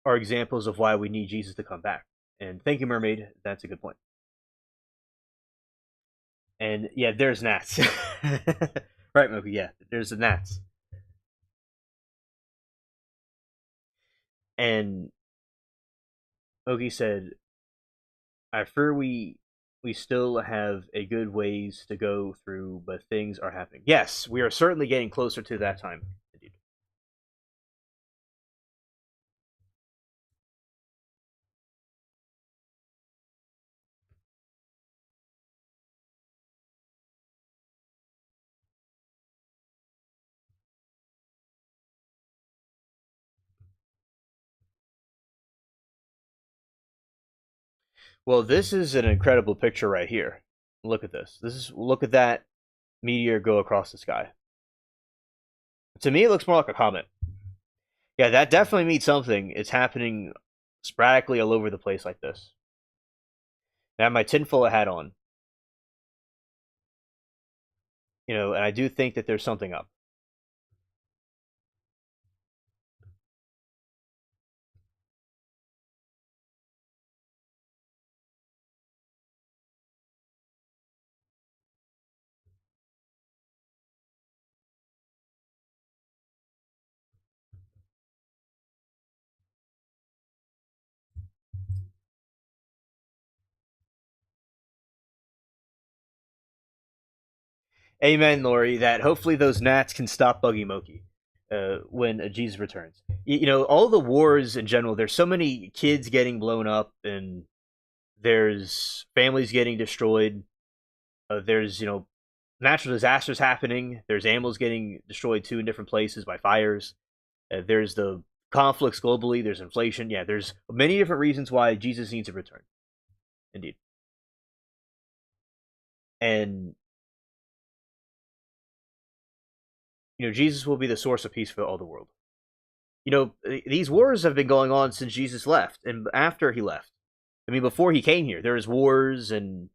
are examples of why we need Jesus to come back. And thank you, mermaid. That's a good point. And yeah, there's gnats. Right, Moki. Yeah, there's the gnats. And Moki said, "I fear we still have a good ways to go through, but things are happening." Yes, we are certainly getting closer to that time. Indeed. Well, this is an incredible picture right here. Look at this. Look at that meteor go across the sky. To me, it looks more like a comet. Yeah, that definitely means something. It's happening sporadically all over the place like this. I have my tinfoil hat on, and I do think that there's something up. Amen, Lori. That hopefully those gnats can stop Buggy Moki when Jesus returns. All the wars in general. There's so many kids getting blown up, and there's families getting destroyed. There's natural disasters happening. There's animals getting destroyed too in different places by fires. There's the conflicts globally. There's inflation. Yeah, there's many different reasons why Jesus needs to return. Indeed, and Jesus will be the source of peace for all the world. These wars have been going on since Jesus left and after he left. I mean, before he came here, there was wars and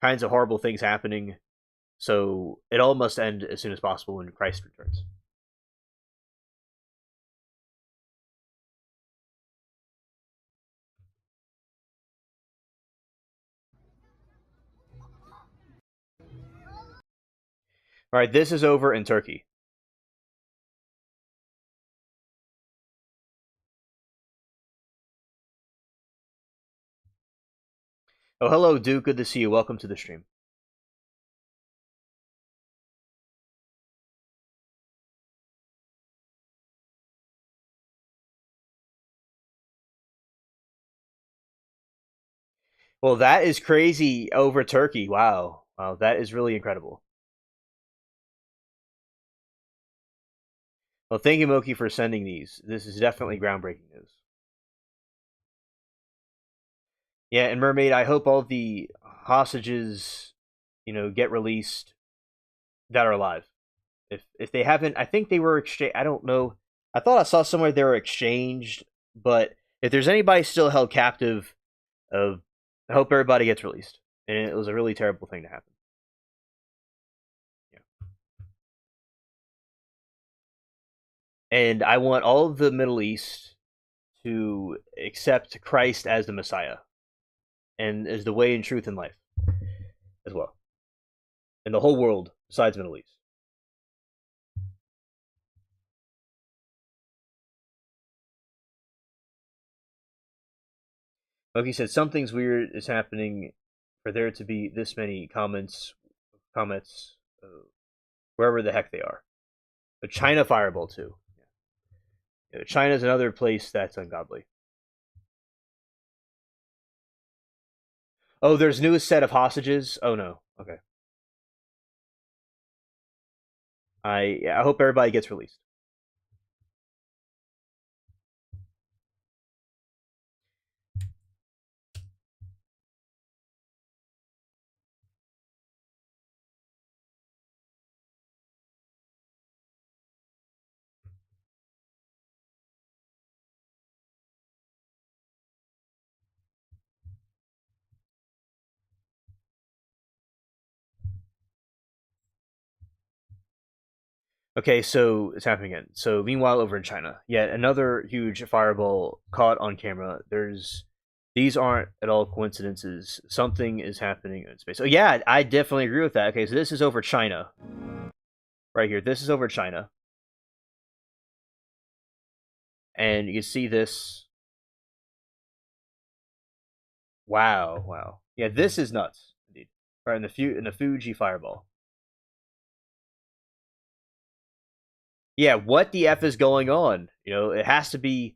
kinds of horrible things happening. So it all must end as soon as possible when Christ returns. All right, this is over in Turkey. Oh, hello, Duke. Good to see you. Welcome to the stream. Well, that is crazy over Turkey. Wow. Wow, that is really incredible. Well, thank you, Moki, for sending these. This is definitely groundbreaking news. Yeah, and Mermaid, I hope all the hostages, get released that are alive. If they haven't, I think they were exchanged. I don't know. I thought I saw somewhere they were exchanged, but if there's anybody still held captive, I hope everybody gets released. And it was a really terrible thing to happen. Yeah. And I want all of the Middle East to accept Christ as the Messiah and as the way and truth in life as well, and the whole world besides Middle East. Loki said something's weird is happening for there to be this many comments, wherever the heck they are. But China Fireball too. Yeah, China's another place that's ungodly. Oh, there's newest set of hostages. Oh no. Okay. I hope everybody gets released. Okay, so it's happening again. So meanwhile, over in China, yet another huge fireball caught on camera. These aren't at all coincidences. Something is happening in space. So yeah, I definitely agree with that. Okay, so this is over China, right here. This is over China, and you can see this. Wow, wow. Yeah, this is nuts, indeed. Right in the Fuji fireball. Yeah, what the f is going on? It has to be.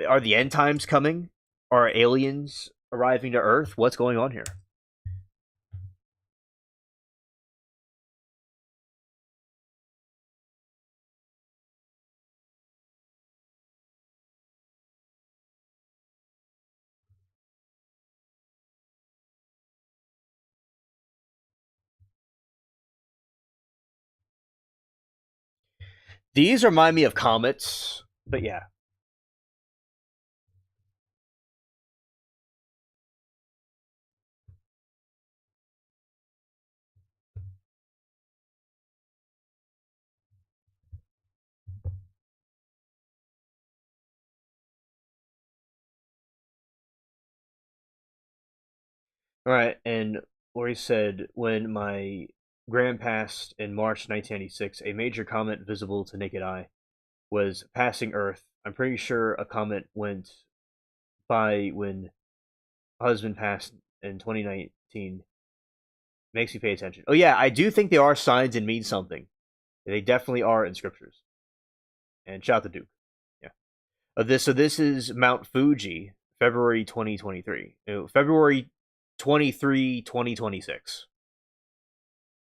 Are the end times coming? Are aliens arriving to Earth? What's going on here? These remind me of comets, but yeah. All right, and Lori said when my grand passed in March 1996, a major comet visible to naked eye was passing Earth. I'm pretty sure a comet went by when husband passed in 2019. Makes me pay attention. Oh yeah, I do think they are signs and mean something. They definitely are in scriptures. And shout out to Duke. Yeah. This is Mount Fuji, February 2023. February 23, 2026.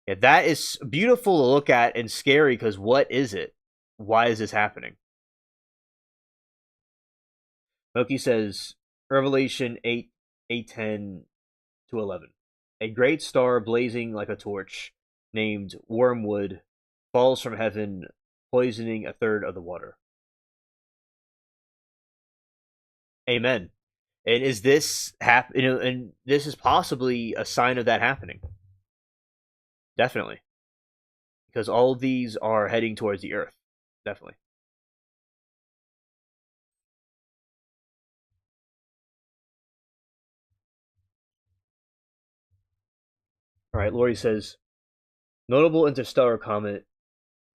Yeah, that is beautiful to look at and scary because what is it? Why is this happening? Moki says Revelation 8, 8:10 to 11. A great star blazing like a torch, named Wormwood, falls from heaven, poisoning a third of the water. Amen. And is this and this is possibly a sign of that happening. Definitely. Because all of these are heading towards the earth. Definitely. All right, Lori says notable interstellar comet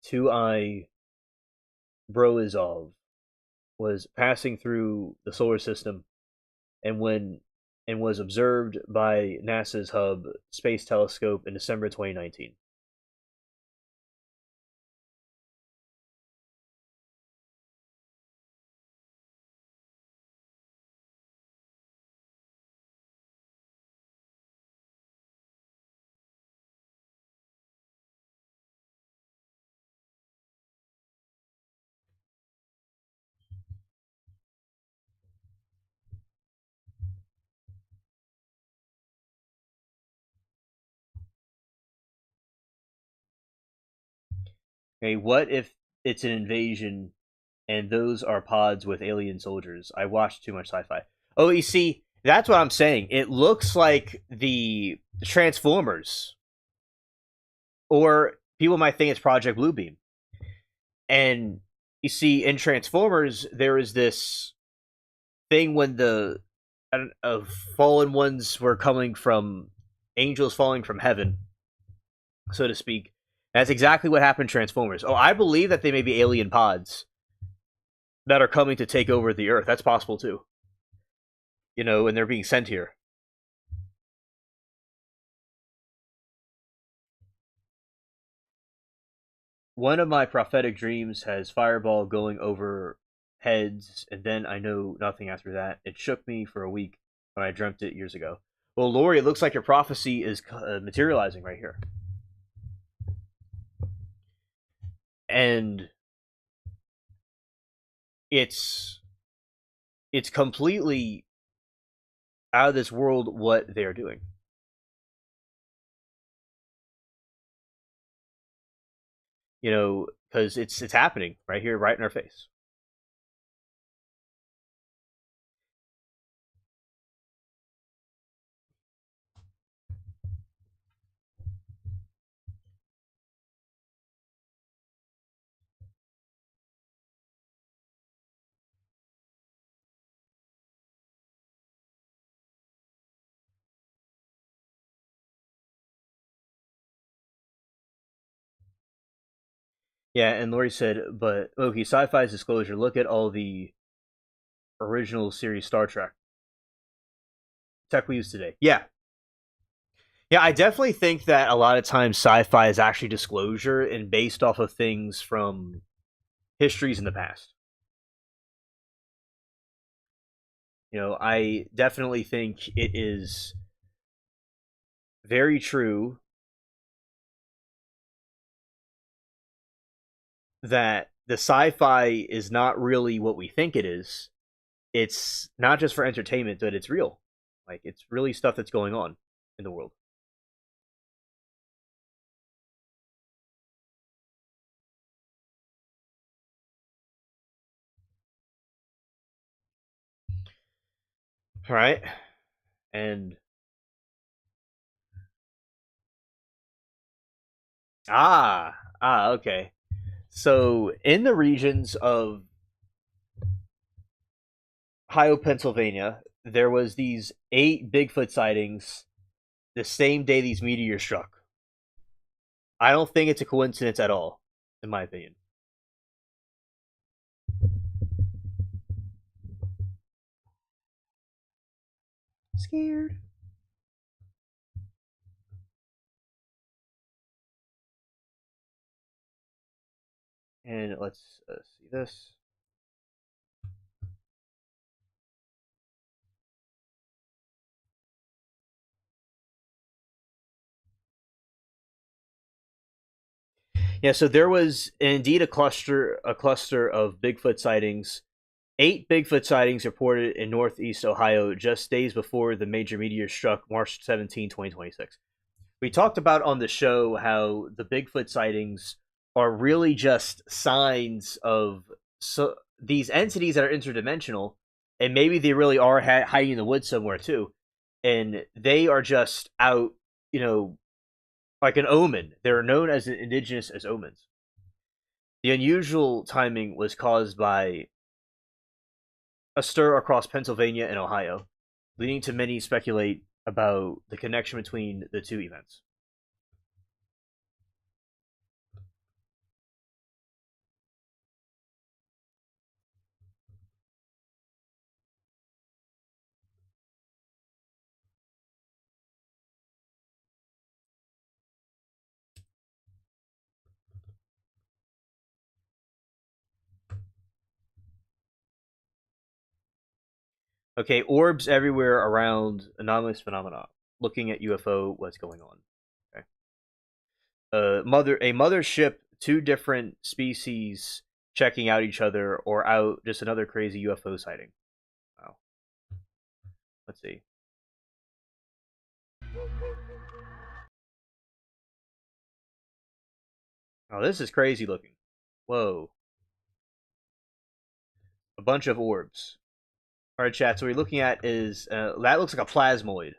2I Broizov was passing through the solar system and was observed by NASA's Hubble Space Telescope in December 2019. Okay, what if it's an invasion and those are pods with alien soldiers? I watched too much sci-fi. Oh, you see, that's what I'm saying. It looks like the Transformers, or people might think it's Project Bluebeam. And you see, in Transformers, there is this thing when the fallen ones were coming from angels falling from heaven, so to speak. That's exactly what happened in Transformers. Oh, I believe that they may be alien pods that are coming to take over the Earth. That's possible too. And they're being sent here. One of my prophetic dreams has Fireball going over heads, and then I know nothing after that. It shook me for a week when I dreamt it years ago. Well, Lori, it looks like your prophecy is materializing right here. And it's completely out of this world what they're doing. Because it's happening right here, right in our face. Yeah, and Lori said, but okay, sci-fi's disclosure. Look at all the original series Star Trek tech we use today. Yeah, yeah, I definitely think that a lot of times sci-fi is actually disclosure and based off of things from histories in the past. I definitely think it is very true that the sci-fi is not really what we think it is. It's not just for entertainment, but it's real. Like it's really stuff that's going on in the world. All right, and okay. So in the regions of Ohio, Pennsylvania, there was these 8 Bigfoot sightings the same day these meteors struck. I don't think it's a coincidence at all, in my opinion. Scared. And let's see this. Yeah, so there was indeed a cluster of Bigfoot sightings. 8 Bigfoot sightings reported in Northeast Ohio just days before the major meteor struck March 17, 2026. We talked about on the show how the Bigfoot sightings are really just signs of these entities that are interdimensional, and maybe they really are hiding in the woods somewhere too, and they are just out, you know, like an omen. They're known as indigenous as omens. The unusual timing was caused by a stir across Pennsylvania and Ohio, leading to many speculate about the connection between the two events. Okay, orbs everywhere around anomalous phenomena. Looking at UFO, what's going on? Okay. A mothership, 2 different species checking out each other, or out just another crazy UFO sighting. Wow. Let's see. Oh, this is crazy looking. Whoa, a bunch of orbs. All right, chat. So what we're looking at is that looks like a plasmoid,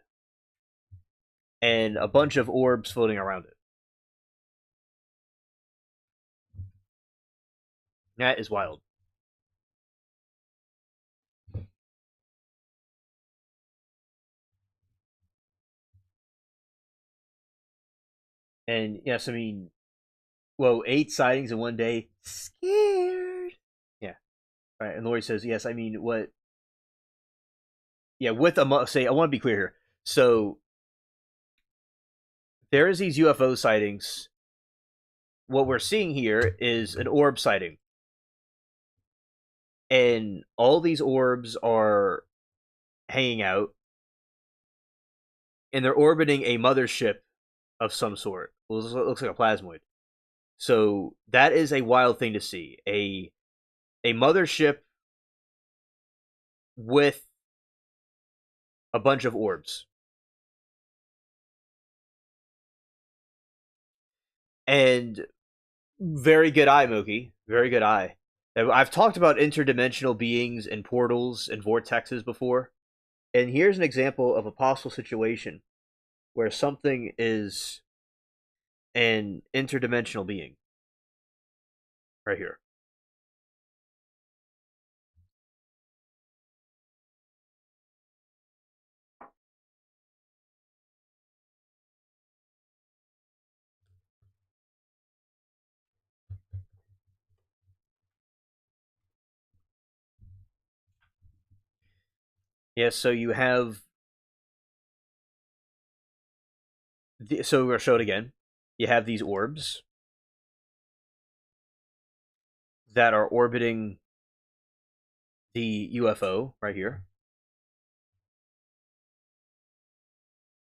and a bunch of orbs floating around it. That is wild. And yes, I mean, whoa, 8 sightings in one day. Scared. Yeah. All right. And Lori says, yes, I mean, what? Yeah, with a say, I want to be clear here. So there is these UFO sightings. What we're seeing here is an orb sighting, and all these orbs are hanging out, and they're orbiting a mothership of some sort. Well, it looks like a plasmoid. So that is a wild thing to see. A mothership with a bunch of orbs. And very good eye, Mookie. Very good eye. I've talked about interdimensional beings and portals and vortexes before. And here's an example of a possible situation where something is an interdimensional being. Right here. Yes, so you have. So we're going to show it again. You have these orbs that are orbiting the UFO right here.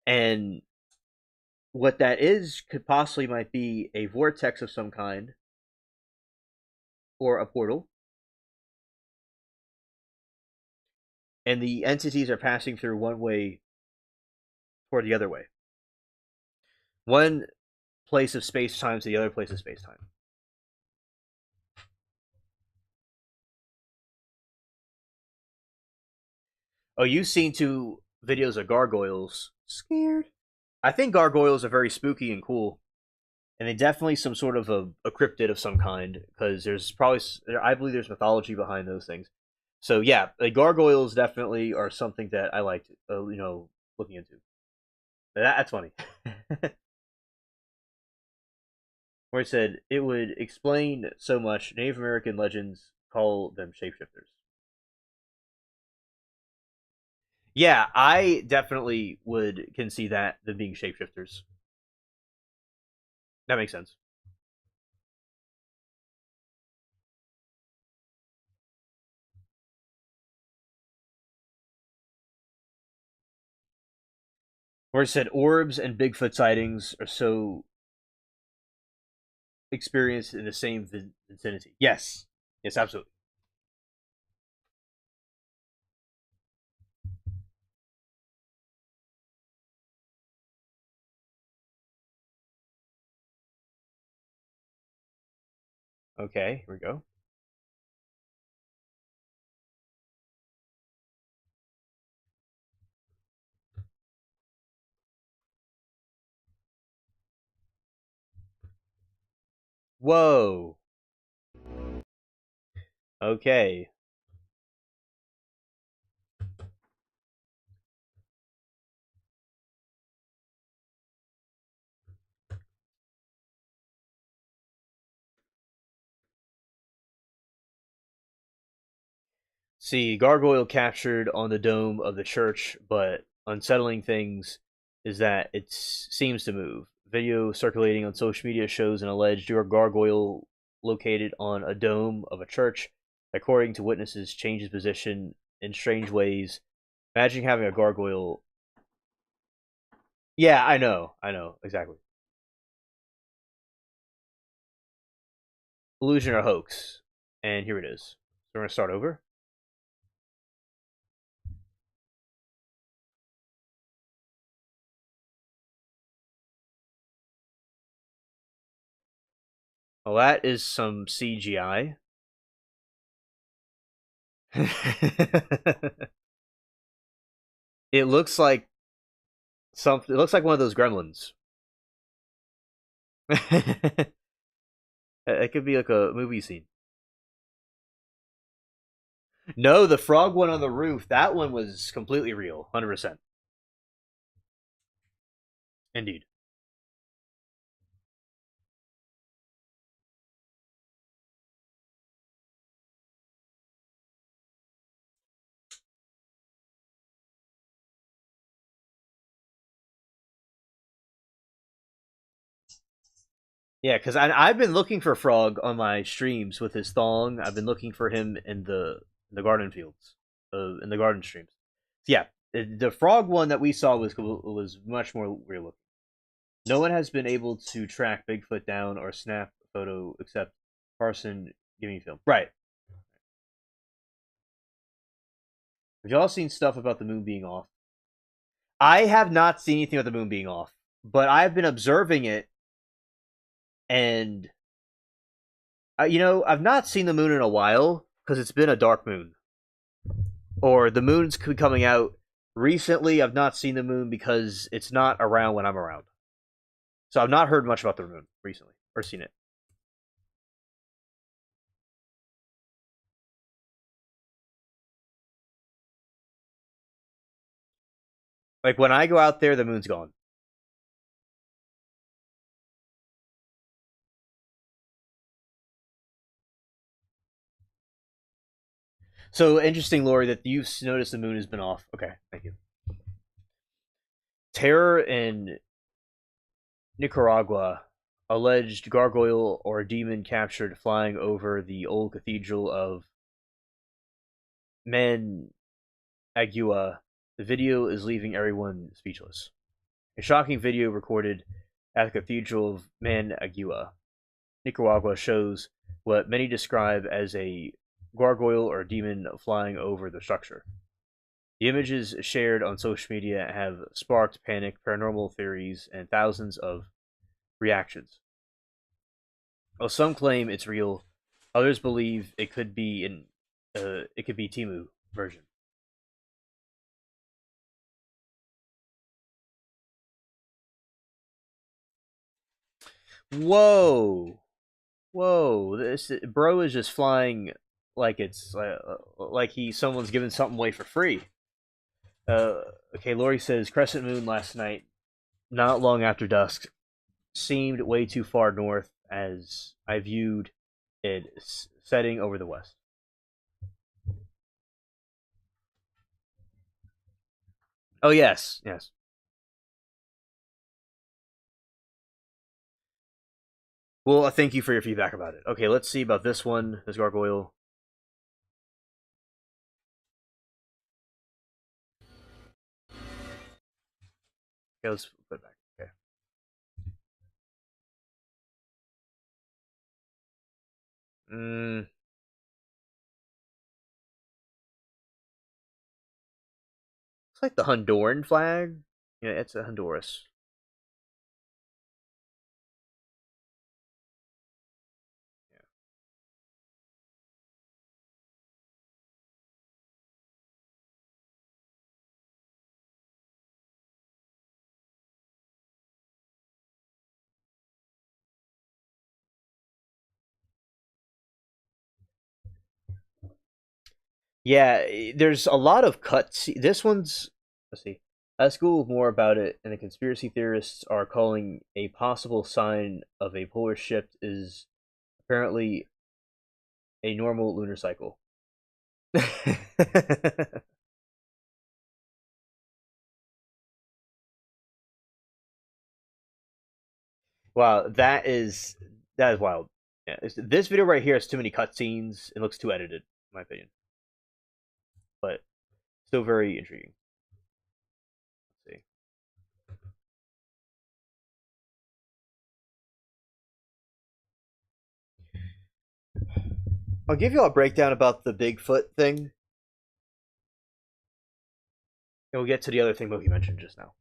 And what that is could possibly might be a vortex of some kind or a portal. And the entities are passing through one way or the other way. One place of space time to the other place of space time. Oh, you've seen 2 videos of gargoyles. Scared. I think gargoyles are very spooky and cool, and they definitely some sort of a cryptid of some kind because there's probably I believe there's mythology behind those things. So yeah, the gargoyles definitely are something that I liked, looking into. That's funny. Where he said it would explain so much. Native American legends call them shapeshifters. Yeah, I definitely would can see that them being shapeshifters. That makes sense. Where he said orbs and Bigfoot sightings are so experienced in the same vicinity. Yes, yes, absolutely. Okay, here we go. Whoa. Okay. See, gargoyle captured on the dome of the church, but unsettling things is that it seems to move. Video circulating on social media shows an alleged gargoyle located on a dome of a church. According to witnesses, changes position in strange ways. Imagine having a gargoyle. Yeah, I know, exactly. Illusion or hoax. And here it is. So we're gonna start over. Well, that is some CGI. It looks like something. It looks like one of those gremlins. It could be like a movie scene. No, the frog one on the roof. That one was completely real, 100%. Indeed. Yeah, because I've been looking for Frog on my streams with his thong. I've been looking for him in the garden fields, in the garden streams. Yeah, the Frog one that we saw was much more real looking. No one has been able to track Bigfoot down or snap a photo except Carson giving film. Right. Have y'all seen stuff about the moon being off? I have not seen anything about the moon being off, but I've been observing it, and I've not seen the moon in a while because it's been a dark moon, or the moon's coming out recently. I've not seen the moon because it's not around when I'm around, so I've not heard much about the moon recently or seen it. Like when I go out there, the moon's gone. So interesting, Lori, that you've noticed the moon has been off. Okay, thank you. Terror in Nicaragua. Alleged gargoyle or demon captured flying over the old cathedral of Managua. The video is leaving everyone speechless. A shocking video recorded at the Cathedral of Managua, Nicaragua, shows what many describe as a gargoyle or demon flying over the structure. The images shared on social media have sparked panic, paranormal theories, and thousands of reactions. While some claim it's real, others believe it could be Timu version. Whoa, whoa! This bro is just flying like it's like someone's giving something away for free. Okay, Lori says crescent moon last night, not long after dusk, seemed way too far north as I viewed it setting over the west. Oh yes, yes. Well, thank you for your feedback about it. Okay, let's see about this one. This gargoyle. Okay, let's put it back. Okay. Mm, it's like the Honduran flag. Yeah, it's a Honduras. Yeah. Yeah, there's a lot of cuts. This one's let's see. Let's Google more about it, and the conspiracy theorists are calling a possible sign of a polar shift is apparently a normal lunar cycle. Wow, that is wild. Yeah, this video right here has too many cutscenes. It looks too edited, in my opinion, but still very intriguing. Let's see. I'll give you a breakdown about the Bigfoot thing, and we'll get to the other thing Moki mentioned just now.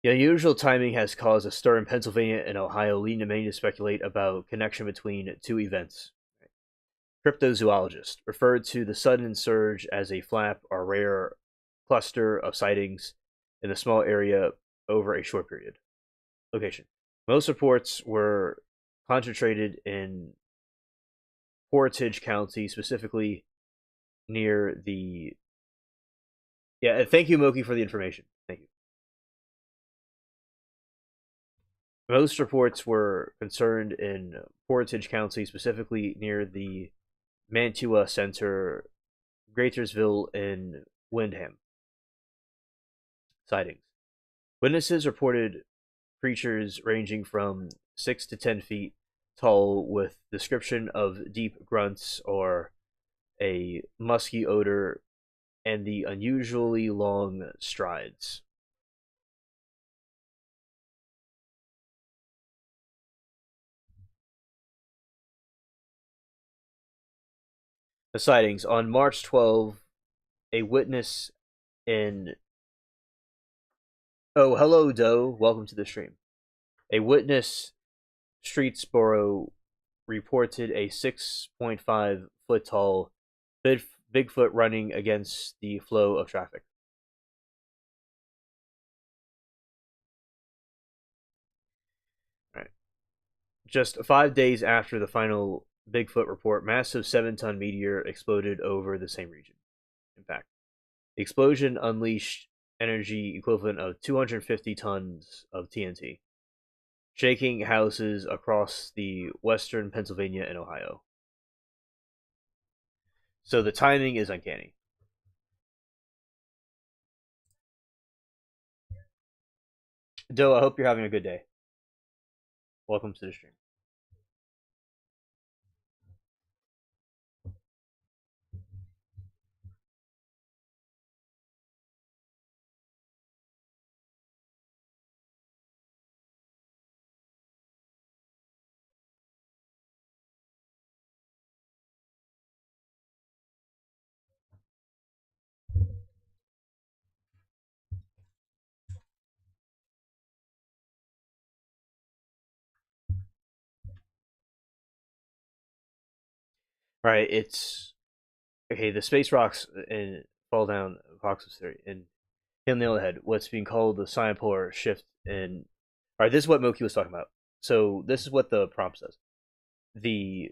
The unusual timing has caused a stir in Pennsylvania and Ohio, leading many to speculate about connection between two events. Cryptozoologists referred to the sudden surge as a flap or rare cluster of sightings in a small area over a short period. Location. Most reports were concentrated in Portage County, specifically near the. Yeah, thank you, Moki, for the information. Thank you. Most reports were concerned in Portage County, specifically near the Mantua Center, Greatorsville, and Windham sightings. Witnesses reported creatures ranging from 6 to 10 feet tall with description of deep grunts or a musky odor and the unusually long strides. The sightings on March 12, a witness in. Oh, hello, Doe. Welcome to the stream. A witness, Streetsboro, reported a 6.5 foot tall Bigfoot running against the flow of traffic. All right. Just 5 days after the final Bigfoot report, massive 7-ton meteor exploded over the same region. Impact. The explosion unleashed energy equivalent of 250 tons of TNT, shaking houses across the western Pennsylvania and Ohio. So the timing is uncanny. Doe, I hope you're having a good day. Welcome to the stream. Right, it's okay. The space rocks and fall down Fox's theory and hit nail the head. What's being called the sinopolar shift in. All right, this is what Moki was talking about. So this is what the prompt says. The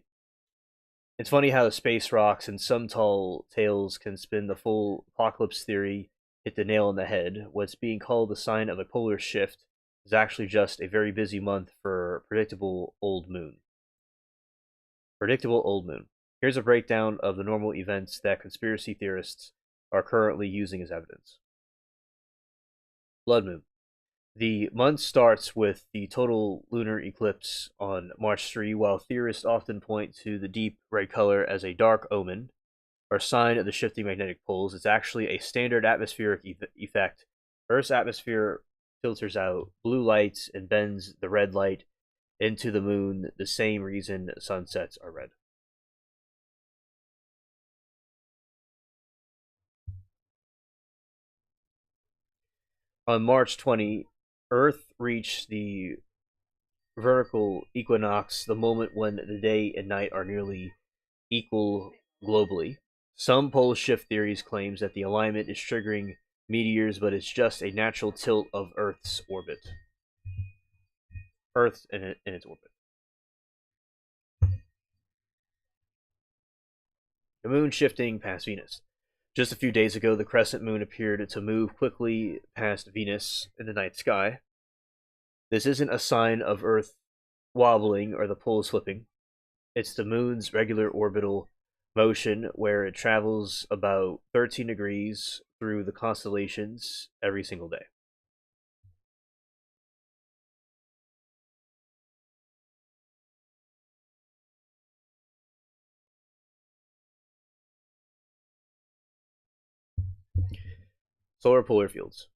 It's funny how the space rocks and some tall tales can spin the full apocalypse theory, hit the nail on the head. What's being called the sign of a polar shift is actually just a very busy month for predictable old moon. Predictable old moon. Here's a breakdown of the normal events that conspiracy theorists are currently using as evidence. Blood moon. The month starts with the total lunar eclipse on March 3, while theorists often point to the deep red color as a dark omen or sign of the shifting magnetic poles. It's actually a standard atmospheric effect. Earth's atmosphere filters out blue lights and bends the red light into the moon, the same reason sunsets are red. On March 20, Earth reached the vertical equinox, the moment when the day and night are nearly equal globally. Some pole shift theories claims that the alignment is triggering meteors, but it's just a natural tilt of Earth's orbit. Earth in its orbit. The moon shifting past Venus. Just a few days ago, the crescent moon appeared to move quickly past Venus in the night sky. This isn't a sign of Earth wobbling or the poles slipping. It's the moon's regular orbital motion where it travels about 13 degrees through the constellations every single day. Solar polar fields.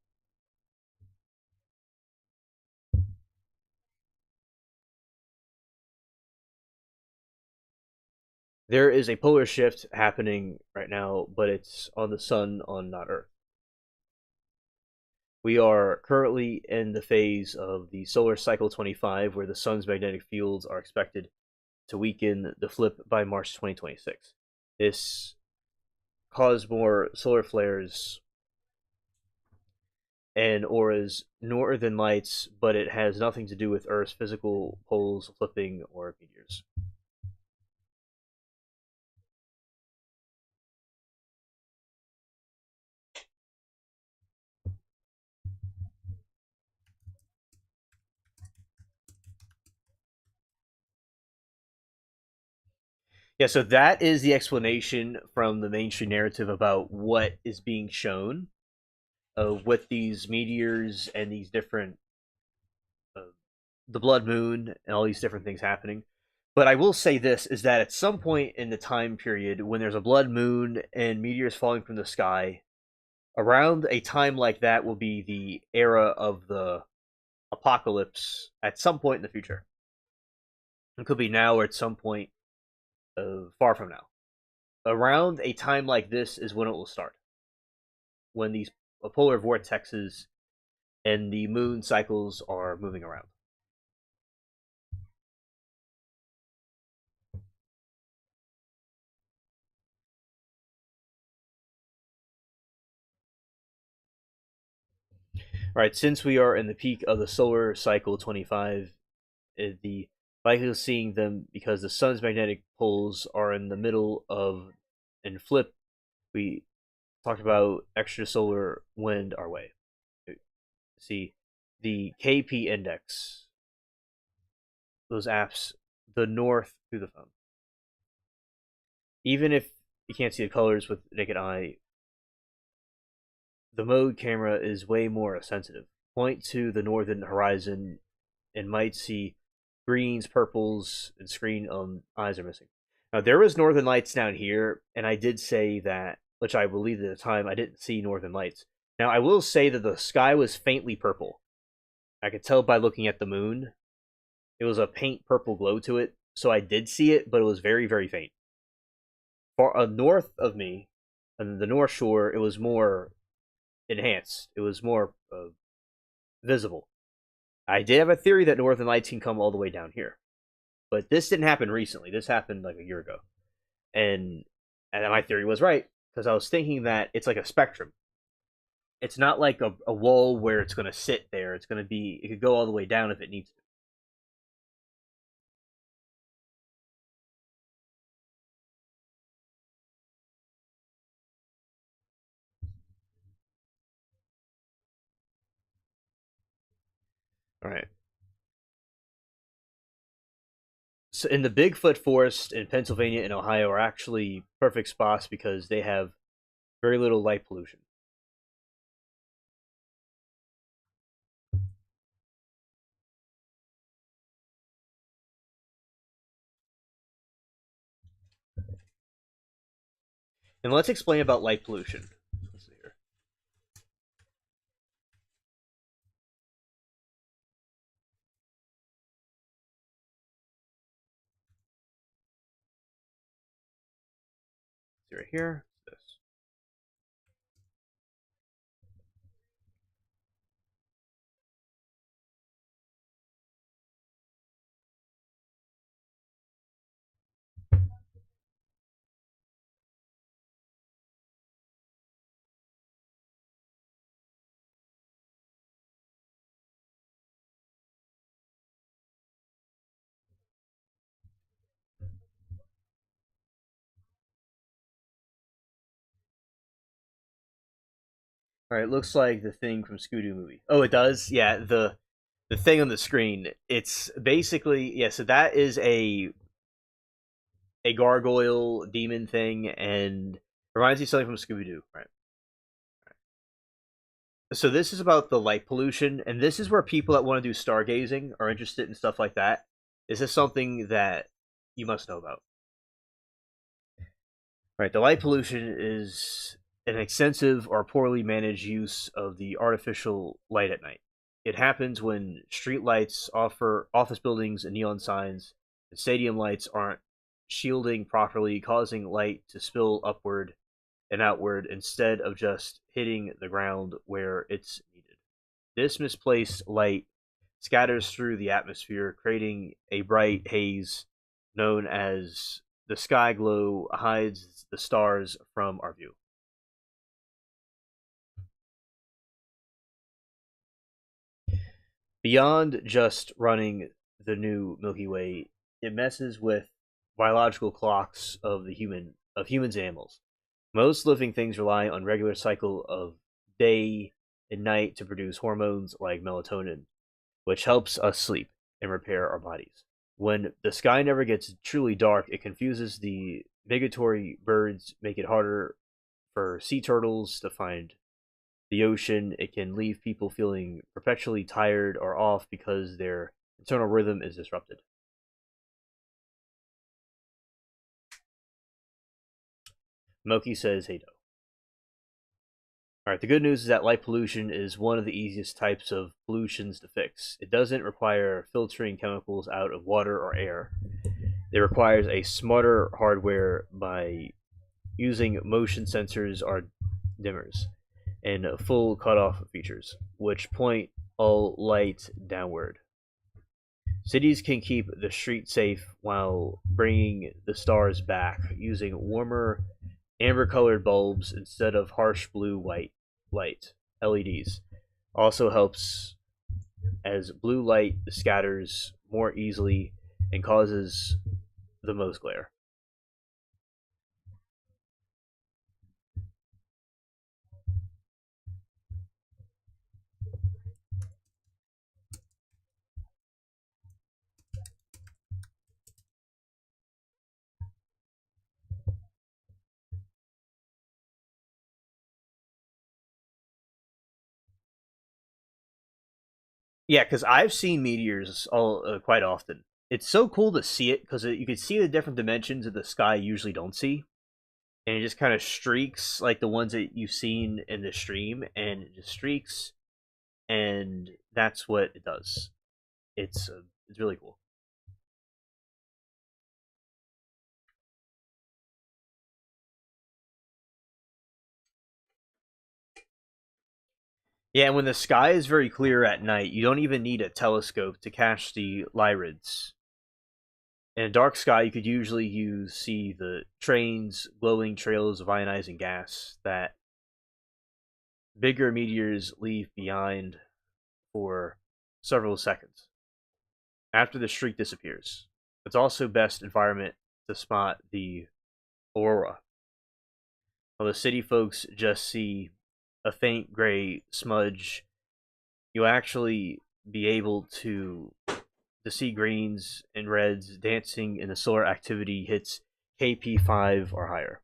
There is a polar shift happening right now, but it's on the sun, on not Earth. We are currently in the phase of the solar cycle 25, where the sun's magnetic fields are expected to weaken the flip by March 2026. This caused more solar flares and auras, northern lights, but it has nothing to do with Earth's physical poles flipping or meteors. Yeah, so that is the explanation from the mainstream narrative about what is being shown with these meteors and these different, uh, the blood moon and all these different things happening. But I will say this is that at some point in the time period when there's a blood moon and meteors falling from the sky, around a time like that will be the era of the apocalypse at some point in the future. It could be now or at some point far from now. Around a time like this is when it will start. When these polar vortexes and the moon cycles are moving around. All right, since we are in the peak of the solar cycle 25, the likelihood of seeing them because the sun's magnetic poles are in the middle of and flip. We talked about extrasolar wind our way. See, the KP index, those apps, the north through the phone. Even if you can't see the colors with naked eye, the mode camera is way more sensitive. Point to the northern horizon and might see greens, purples, and screen eyes are missing. Now there was northern lights down here, and I did say that, which I believed at the time, I didn't see northern lights. Now I will say that the sky was faintly purple. I could tell by looking at the moon. It was a paint purple glow to it, so I did see it, but it was very, very faint. Far north of me, on the North Shore, it was more enhanced. It was more visible. I did have a theory that Northern Lights can come all the way down here, but this didn't happen recently. This happened like a year ago, and my theory was right because I was thinking that it's like a spectrum. It's not like a wall where it's going to sit there. It's going to be. It could go all the way down if it needs to. All right. So in the Bigfoot forest in Pennsylvania and Ohio are actually perfect spots because they have very little light pollution. And let's explain about light pollution. Let's see here. See right here. This. All right, looks like the thing from Scooby Doo movie. Oh, it does. Yeah, the thing on the screen. It's basically yeah. So that is a gargoyle demon thing, and reminds you of something from Scooby Doo. Right. So this is about the light pollution, and this is where people that want to do stargazing are interested in stuff like that. Is this something that you must know about? Right, the light pollution is an extensive or poorly managed use of the artificial light at night. It happens when street lights, offer office buildings, and neon signs and stadium lights aren't shielding properly, causing light to spill upward and outward instead of just hitting the ground where it's needed. This misplaced light scatters through the atmosphere, creating a bright haze known as the sky glow hides the stars from our view. Beyond just running the new Milky Way, it messes with biological clocks of humans and animals. Most living things rely on regular cycle of day and night to produce hormones like melatonin, which helps us sleep and repair our bodies. When the sky never gets truly dark, it confuses the migratory birds, make it harder for sea turtles to find the ocean. It can leave people feeling perpetually tired or off because their internal rhythm is disrupted. Moki says, "Hey, do." All right, the good news is that light pollution is one of the easiest types of pollutions to fix. It doesn't require filtering chemicals out of water or air. It requires a smarter hardware by using motion sensors or dimmers and full cutoff features, which point all light downward. Cities can keep the street safe while bringing the stars back using warmer amber colored bulbs instead of harsh blue white light. LEDs also helps as blue light scatters more easily and causes the most glare. Yeah, because I've seen meteors all quite often. It's so cool to see it because you can see the different dimensions that the sky usually don't see, and it just kind of streaks like the ones that you've seen in the stream, and it just streaks, and that's what it does. It's really cool. Yeah, and when the sky is very clear at night, you don't even need a telescope to catch the lyrids. In a dark sky, you could usually see the trains, glowing trails of ionizing gas that bigger meteors leave behind for several seconds after the streak disappears. It's also best environment to spot the aurora. While the city folks just see a faint gray smudge, you actually be able to see greens and reds dancing in the solar activity hits KP5 or higher.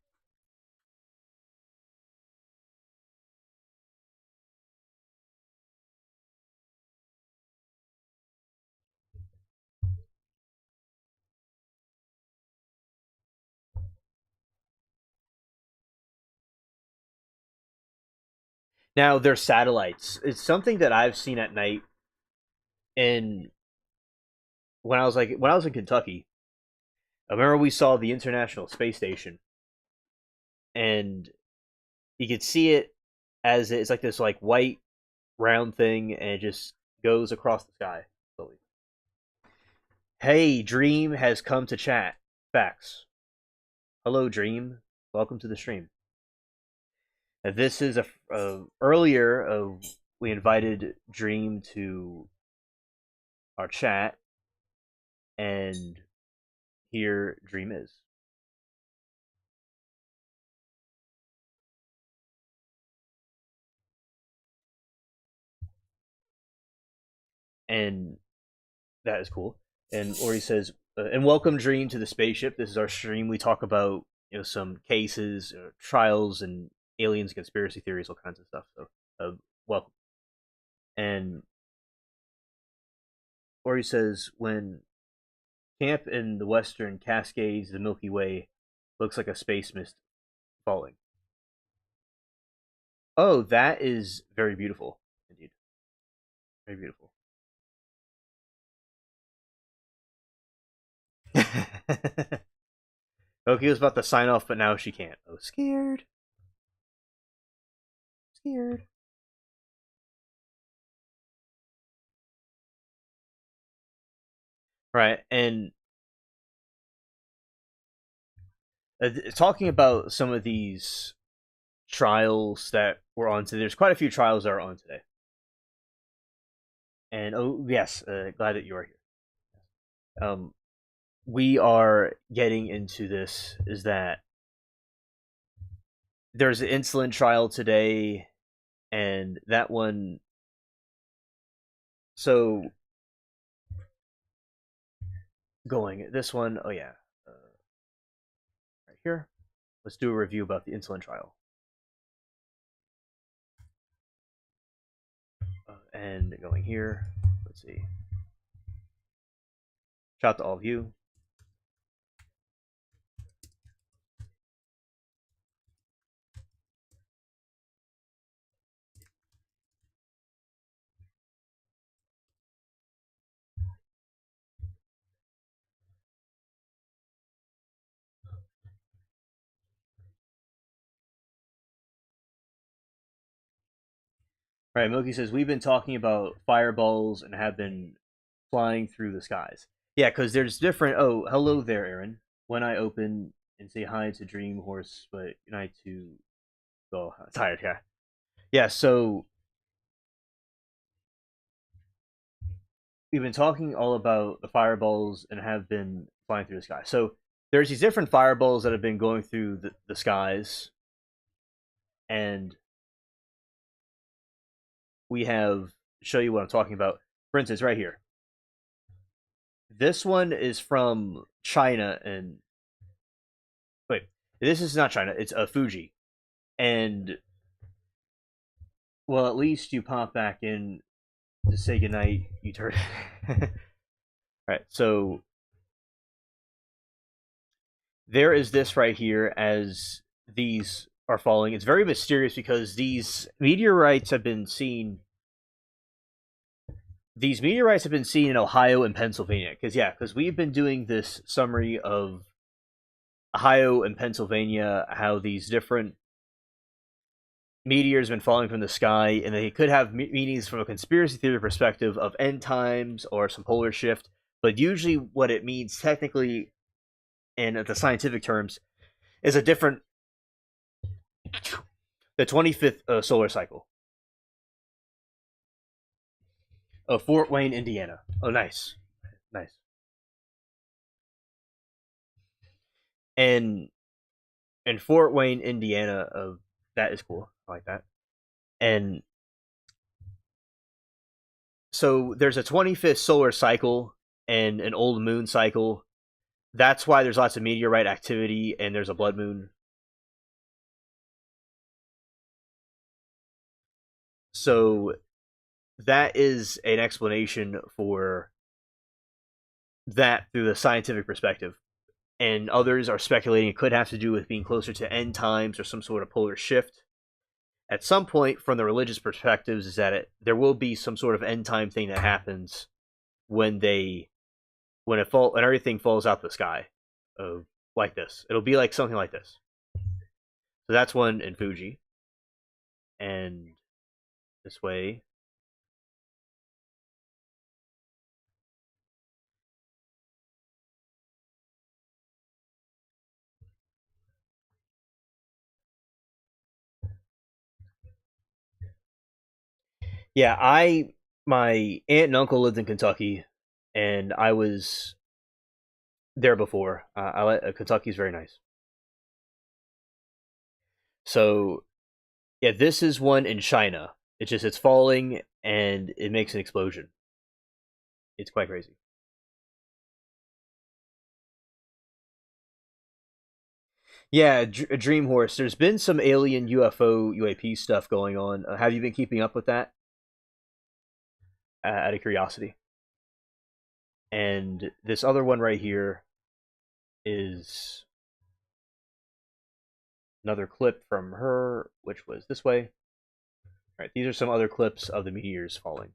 Now, they're satellites. It's something that I've seen at night. And when I was in Kentucky, I remember we saw the International Space Station, and you could see it as it's like this like white round thing, and it just goes across the sky slowly. Hey, Dream has come to chat. Facts. Hello, Dream. Welcome to the stream. This is earlier. We invited Dream to our chat, and here Dream is. And that is cool. And Ori says, "And welcome Dream to the spaceship. This is our stream. We talk about some cases, trials, and aliens, conspiracy theories, all kinds of stuff. So, welcome." And Ori says, "When camp in the Western Cascades, the Milky Way looks like a space mist falling." Oh, that is very beautiful, indeed. Very beautiful. Oki was about to sign off, but now she can't. Oh, scared. Scared. right? And talking about some of these trials that were on today, there's quite a few trials that are on today. And oh yes, glad that you are here. We are getting into this. Is that there's an insulin trial today, and that one. So going this one, oh yeah, right here. Let's do a review about the insulin trial. And going here, let's see. Shout out to all of you. All right, Moki says we've been talking about fireballs and have been flying through the skies. Yeah, because there's different. Oh, hello there, Aaron. When I open and say hi to Dream Horse, but night to go tired. Yeah, yeah. So we've been talking all about the fireballs and have been flying through the sky. So there's these different fireballs that have been going through the skies, and we have show you what I'm talking about. For instance, right here, this one is from China, and wait, this is not China. It's a Fuji, and well, at least you pop back in to say goodnight. You turn. Right, so there is this right here as these are falling. It's very mysterious because these meteorites have been seen. These meteorites have been seen in Ohio and Pennsylvania. Because we've been doing this summary of Ohio and Pennsylvania, how these different meteors have been falling from the sky, and they could have meanings from a conspiracy theory perspective of end times or some polar shift. But usually, what it means technically, in the scientific terms, is a different the 25th solar cycle of Fort Wayne, Indiana. Oh, nice, nice. And in Fort Wayne, Indiana, that is cool. I like that. And so there's a 25th solar cycle and an old moon cycle. That's why there's lots of meteorite activity, and there's a blood moon. So that is an explanation for that through the scientific perspective. And others are speculating it could have to do with being closer to end times or some sort of polar shift. At some point, from the religious perspectives, is that there will be some sort of end time thing that happens when when everything falls out the sky, like this. It'll be like something like this. So that's one in Fuji, and this way. Yeah, my aunt and uncle lived in Kentucky, and I was there before. Kentucky's very nice. So yeah, this is one in China. It's falling and it makes an explosion. It's quite crazy. Yeah, Dream Horse. There's been some alien UFO UAP stuff going on. Have you been keeping up with that? Out of curiosity. And this other one right here is another clip from her, which was this way. All right, these are some other clips of the meteors falling.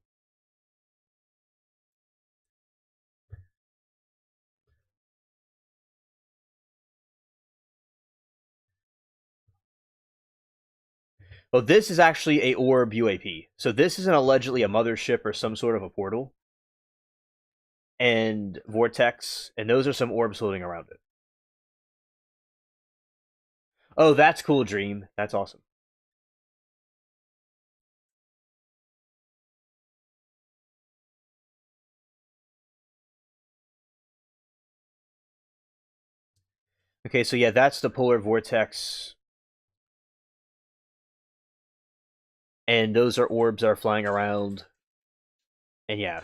Well, this is actually a orb UAP. So this isn't allegedly a mothership or some sort of a portal. and vortex, and those are some orbs floating around it. Oh, that's cool, Dream. That's awesome. Okay, so yeah, that's the polar vortex, and those are orbs that are flying around. And yeah,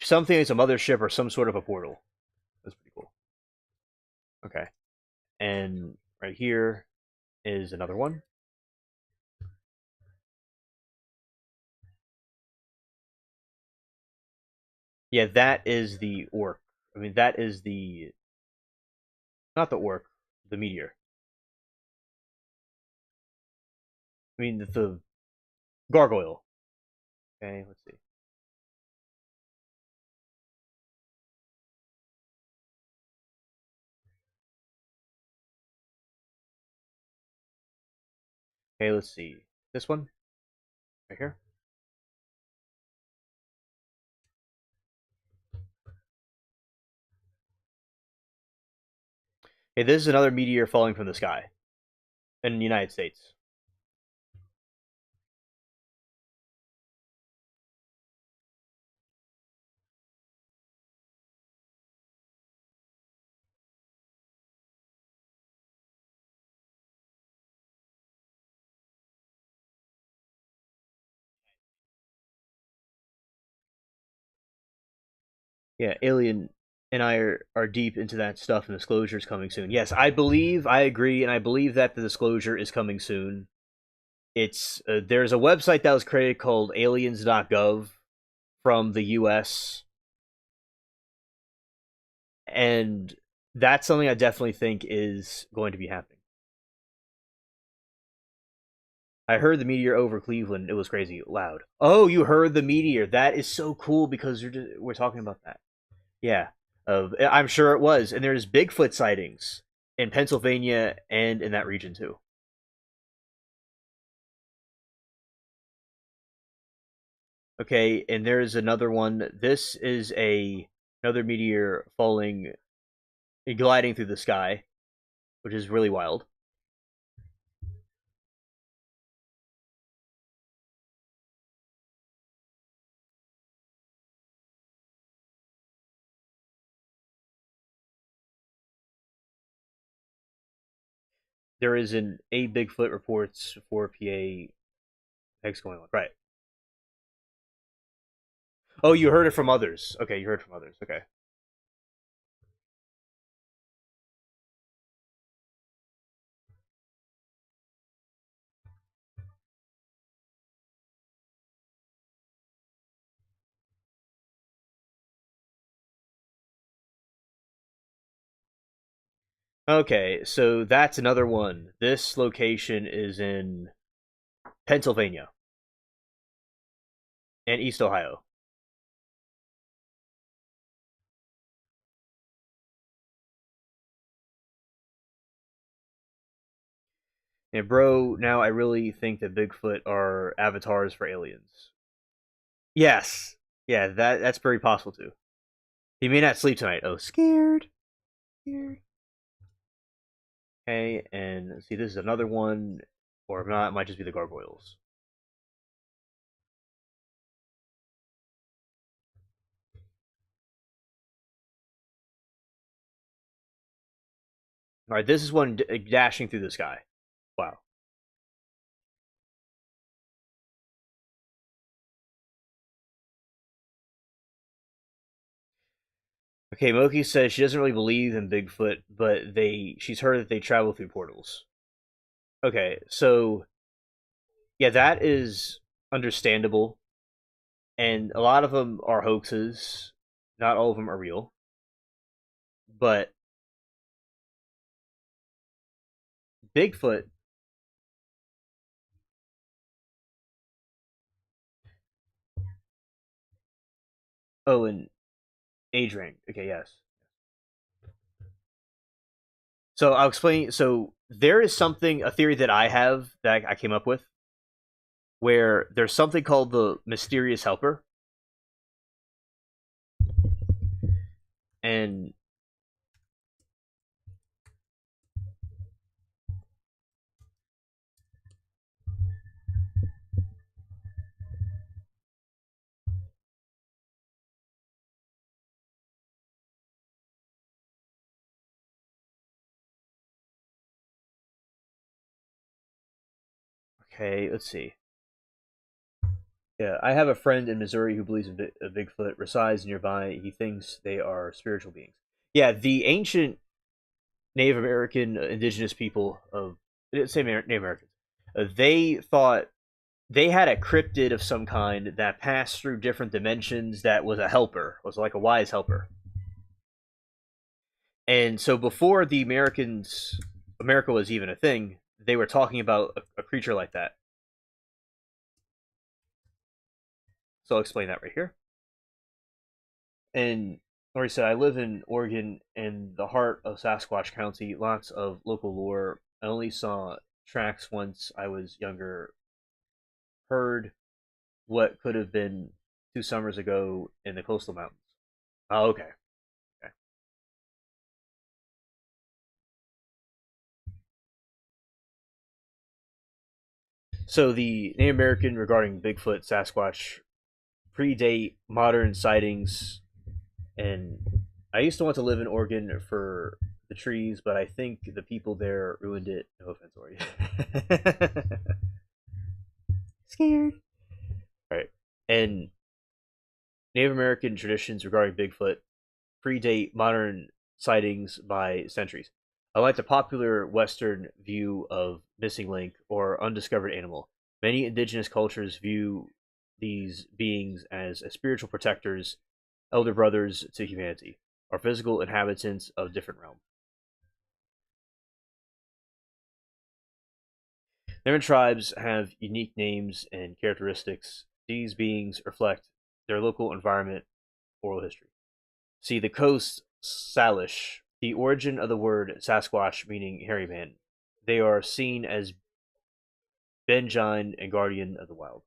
something is a mothership or some sort of a portal. That's pretty cool. Okay, and right here is another one. Yeah, that is the orc. I mean, that is the not the orc, the meteor. I mean, the gargoyle. Okay, let's see. Okay, let's see. This one right here. Okay, this is another meteor falling from the sky in the United States. Yeah, Alien and I are deep into that stuff, and disclosure is coming soon. Yes, I agree, and I believe that the disclosure is coming soon. It's there's a website that was created called aliens.gov from the US, and that's something I definitely think is going to be happening. I heard the meteor over Cleveland. It was crazy loud. Oh, you heard the meteor. That is so cool because we're talking about that. Yeah. I'm sure it was. And there's Bigfoot sightings in Pennsylvania and in that region too. Okay, and there's another one. This is a another meteor falling gliding through the sky, which is really wild. There is an a Bigfoot reports 4 PA X going on. Right. Oh, you heard it from others. Okay, you heard from others. Okay. Okay, so that's another one. This location is in Pennsylvania and East Ohio. And bro, now I really think that Bigfoot are avatars for aliens. Yes. Yeah, that's very possible too. He may not sleep tonight. Oh, scared. Scared. Okay, and see this is another one, or if not, it might just be the gargoyles. Alright, this is one dashing through the sky. Wow. Okay, Moki says she doesn't really believe in Bigfoot, but she's heard that they travel through portals. Okay, so yeah, that is understandable, and a lot of them are hoaxes. Not all of them are real, but Bigfoot. Oh, and age rank. Okay, yes. So I'll explain. So there is something, a theory that I have that I came up with, where there's something called the mysterious helper, And okay, let's see. Yeah, I have a friend in Missouri who believes a Bigfoot resides nearby. He thinks they are spiritual beings. Yeah, the ancient Native American indigenous people of say Native Americans, they thought they had a cryptid of some kind that passed through different dimensions that was a helper, was like a wise helper. And so before the America was even a thing, they were talking about a creature like that. So I'll explain that right here. And like I said, I live in Oregon in the heart of Sasquatch County. Lots of local lore. I only saw tracks once I was younger. Heard what could have been 2 summers ago in the coastal mountains. Oh, okay. Okay. So the Native American regarding Bigfoot, Sasquatch predate modern sightings, and I used to want to live in Oregon for the trees, but I think the people there ruined it. No offense, Oregon. Scared. All right. And Native American traditions regarding Bigfoot predate modern sightings by centuries. Unlike the popular Western view of missing link or undiscovered animal, many indigenous cultures view these beings as spiritual protectors, elder brothers to humanity, or physical inhabitants of different realms. Different tribes have unique names and characteristics. These beings reflect their local environment, oral history. See the coast Salish, the origin of the word Sasquatch meaning hairy man. They are seen as Benjine and guardian of the wild.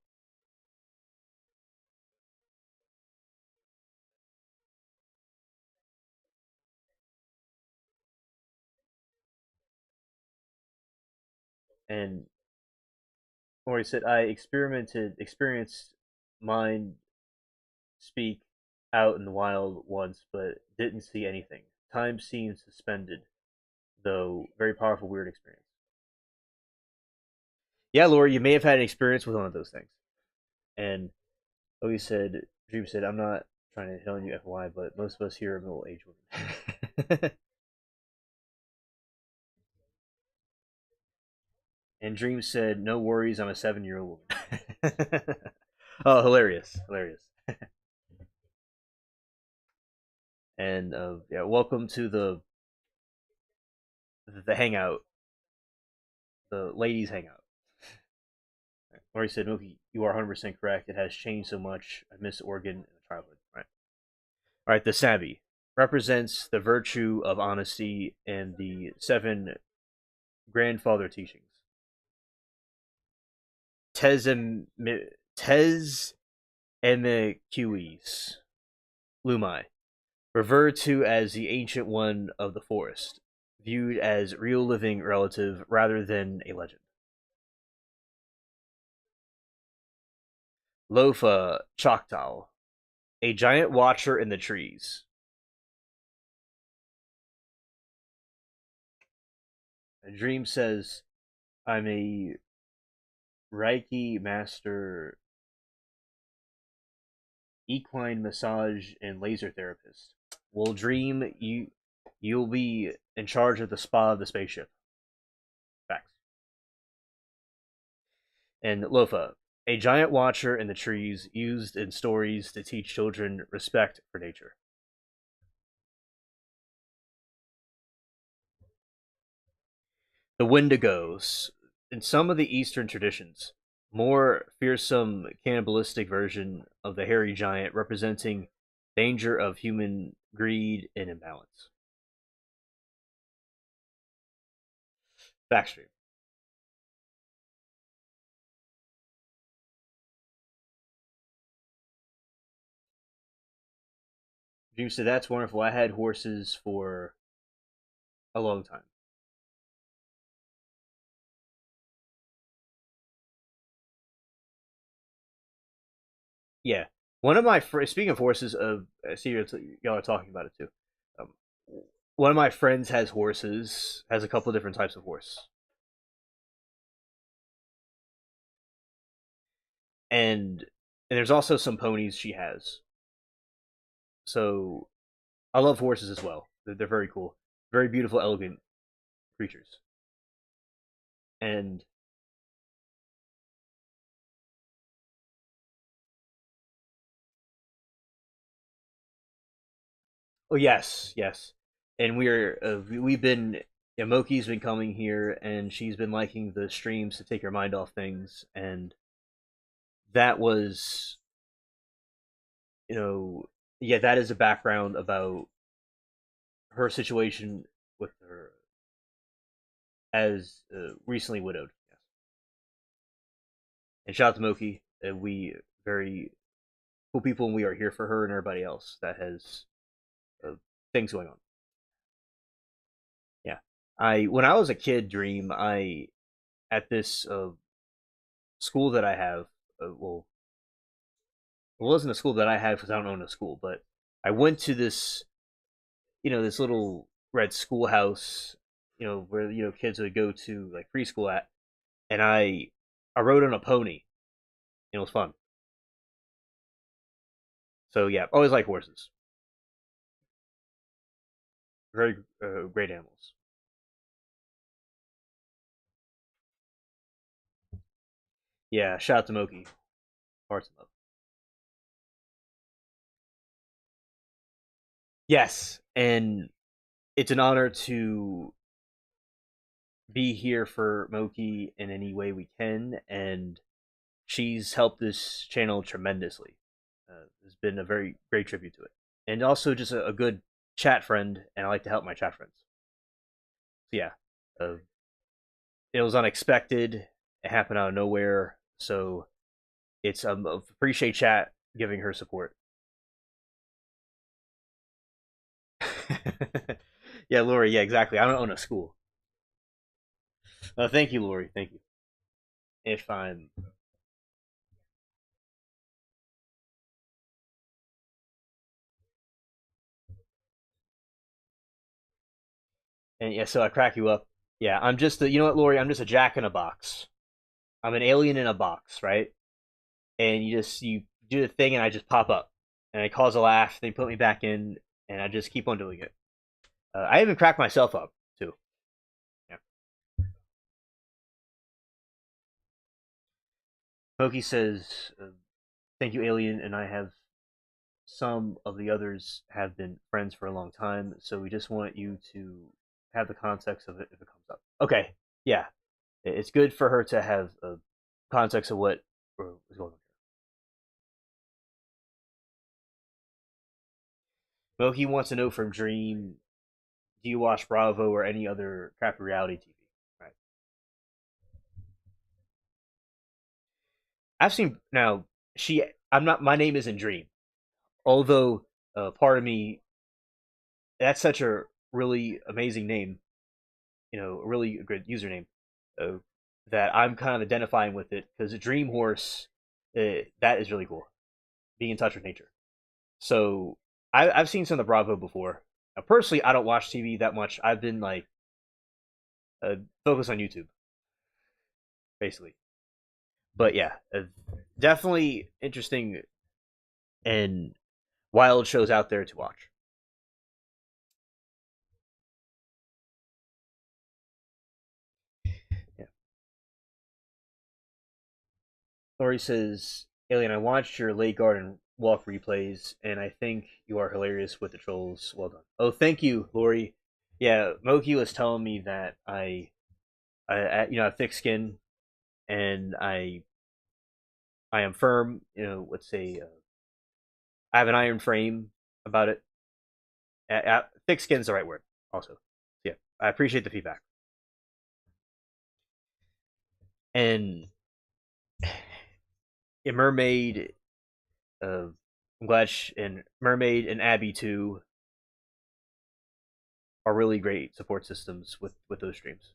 And Maury said, I experienced mind speak out in the wild once, but didn't see anything. Time seemed suspended, though very powerful, weird experience. Yeah, Laura, you may have had an experience with one of those things. And like you said, Dream said, I'm not trying to hit on you FY, but most of us here are middle aged women. And Dream said, no worries, I'm a 7-year-old woman. Oh, hilarious. Hilarious. And yeah, welcome to the hangout, the ladies hangout. Lori said, Mookie, you are 100% correct. It has changed so much. I miss Oregon in the childhood. All right, the Savvy represents the virtue of honesty and the seven grandfather teachings. Tezem, Tez Emequies, Lumai, referred to as the Ancient One of the Forest, viewed as real living relative rather than a legend. Lofa Choctaw, a giant watcher in the trees. A dream says, I'm a Reiki master, equine massage, and laser therapist. Will dream you'll be in charge of the spa of the spaceship. Facts. And Lofa, a giant watcher in the trees used in stories to teach children respect for nature. The Wendigos, in some of the Eastern traditions, more fearsome cannibalistic version of the hairy giant representing danger of human greed and imbalance. Backstreet. You said that's wonderful. I had horses for a long time. Yeah, one of my speaking of horses, I see y'all are talking about it too. Um, one of my friends has horses, has a couple of different types of horse, and there's also some ponies she has. So I love horses as well. They're very cool, very beautiful, elegant creatures. And oh yes, yes, and we've been Moki's been coming here, and she's been liking the streams to take her mind off things, and that was you know yeah, that is a background about her situation with her as recently widowed. Yes, and shout out to Moki. We very cool people, and we are here for her and everybody else that has uh, things going on. Yeah, I when I was a kid, Dream, I at this school that I have. Well, it wasn't a school that I had because I don't own a school, but I went to this, this little red schoolhouse, where kids would go to like preschool at, and I rode on a pony. It was fun. So yeah, always like horses. Very great animals. Yeah, shout out to Moki. Hearts and love. Yes, and it's an honor to be here for Moki in any way we can, and she's helped this channel tremendously. It's been a very great tribute to it, and also just a good chat friend. And I like to help my chat friends. So yeah, uh, it was unexpected. It happened out of nowhere, so it's appreciate chat giving her support. Yeah, Lori. Yeah, exactly. I don't own a school. Thank you, Lori. Thank you. If I'm and yeah, so I crack you up. Yeah, I'm just you know what, Lori? I'm just a jack in a box. I'm an alien in a box, right? And you do the thing, and I just pop up, and I cause a laugh. They put me back in, and I just keep on doing it. I even crack myself up too. Yeah. Pokey says, "Thank you, Alien," and I have some of the others have been friends for a long time, so we just want you to have the context of it if it comes up. Okay, yeah, it's good for her to have a context of what is going on. Moki wants to know from Dream, do you watch Bravo or any other crappy reality TV? Right. I've seen now. She, I'm not. My name isn't Dream, although part of me that's such a really amazing name. A really good username. Uh, that I'm kind of identifying with it because Dream Horse, that is really cool. Being in touch with nature. So I've seen some of the Bravo before. Now, personally, I don't watch TV that much. I've been like focused on YouTube basically. But yeah, definitely interesting and wild shows out there to watch. Yeah. Lori says, Alien, I watched your late garden walk replays, and I think you are hilarious with the trolls. Well done. Oh, thank you, Lori. Yeah, Moki was telling me that I have thick skin, and I am firm. Let's say I have an iron frame about it. Thick skin is the right word. Also, yeah, I appreciate the feedback. And a mermaid, uh, I'm glad and Mermaid and Abby too are really great support systems with those streams.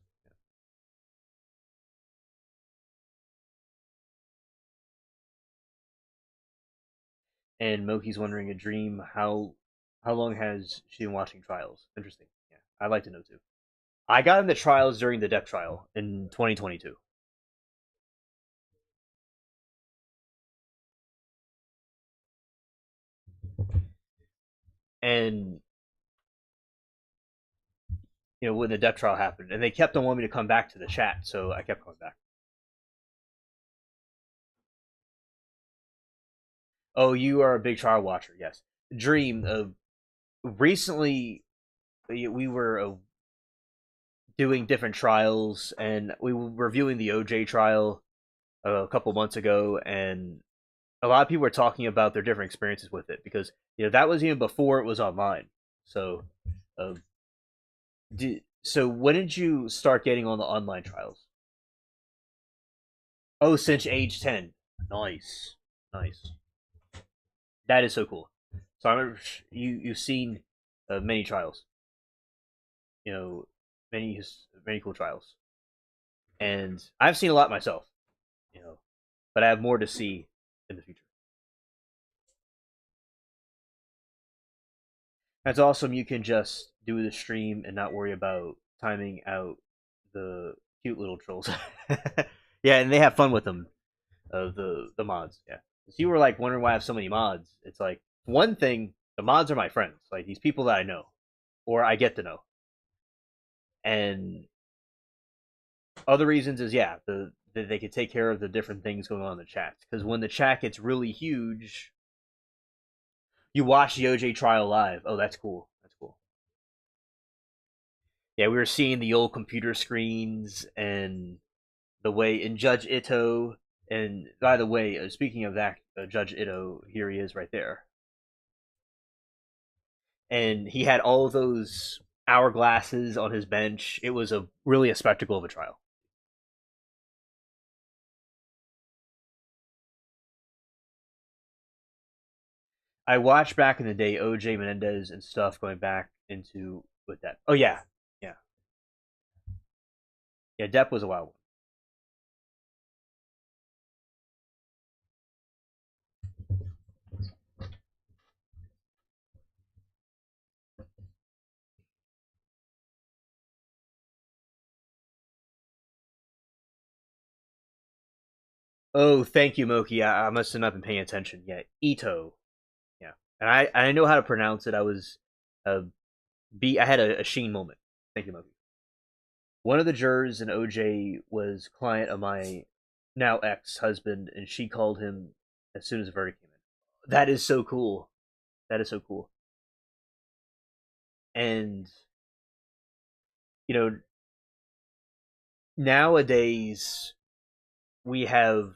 And Moki's wondering a dream how long has she been watching trials? Interesting. Yeah, I'd like to know too. I got into trials during the depth trial in 2022, and when the depth trial happened, and they kept on wanting me to come back to the chat, so I kept coming back. Oh, you are a big trial watcher, yes. Dream. Recently, we were doing different trials, and we were reviewing the OJ trial a couple months ago, and a lot of people were talking about their different experiences with it because that was even before it was online. So, uh, so when did you start getting on the online trials? Oh, since age 10. Nice, nice. That is so cool. So I remember you've seen many trials, you know, many cool trials, and I've seen a lot myself, you know, but I have more to see in the future. That's awesome. You can just do the stream and not worry about timing out the cute little trolls. Yeah, and they have fun with them. The mods. Yeah, so you were like wondering why I have so many mods. It's like one thing. The mods are my friends. Like these people that I know or I get to know, and other reasons is yeah, they could take care of the different things going on in the chat. Because when the chat gets really huge, you watch the OJ trial live. Oh, that's cool. That's cool. Yeah, we were seeing the old computer screens and the way in Judge Ito. And by the way, speaking of that, Judge Ito, here he is right there. And he had all those hourglasses on his bench. It was a really a spectacle of a trial. I watched back in the day OJ Menendez and stuff going back into with that. Oh yeah, yeah, yeah. Depp was a wild one. Oh, thank you, Moki. I must have not been paying attention. Yeah, Ito. Yeah, and I know how to pronounce it. I was uh, I had a Sheen moment. Thank you, Moki. One of the jurors in OJ was client of my now ex husband, and she called him as soon as the verdict came in. That is so cool. That is so cool. And you know, nowadays we have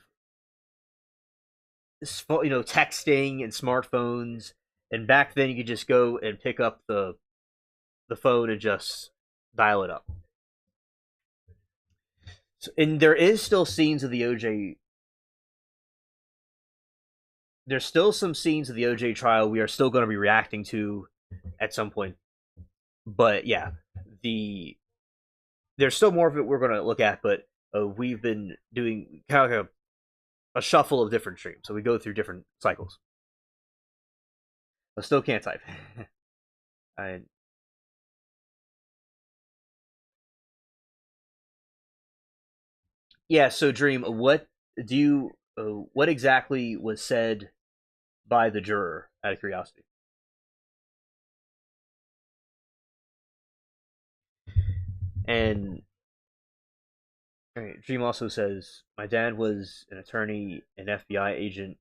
texting and smartphones, and back then you could just go and pick up the phone and just dial it up. So, and there is still scenes of the OJ. There's still some scenes of the OJ trial we are still going to be reacting to at some point. But yeah, the there's still more of it we're going to look at. But we've been doing kind of like a shuffle of different streams, so we go through different cycles. I still can't type. I, yeah. So Dream, do you? What exactly was said by the juror? Out of curiosity. And Dream also says, my dad was an attorney, an FBI agent.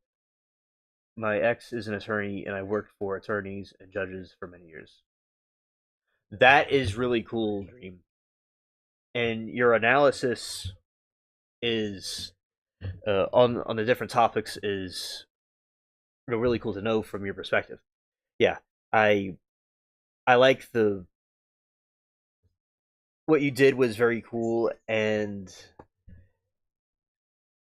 My ex is an attorney, and I worked for attorneys and judges for many years. That is really cool, Dream. And your analysis is on the different topics is really cool to know from your perspective. Yeah, I I like the what you did was very cool, and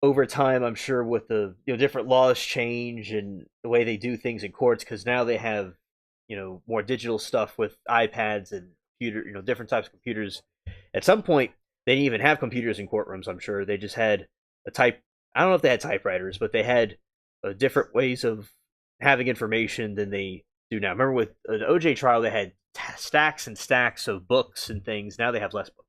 over time, I'm sure with the different laws change and the way they do things in courts, because now they have more digital stuff with iPads and computer different types of computers. At some point, they didn't even have computers in courtrooms. I'm sure they just had a type. I don't know if they had typewriters, but they had different ways of having information than they do now. Remember with an OJ trial, they had stacks and stacks of books and things. Now they have less books.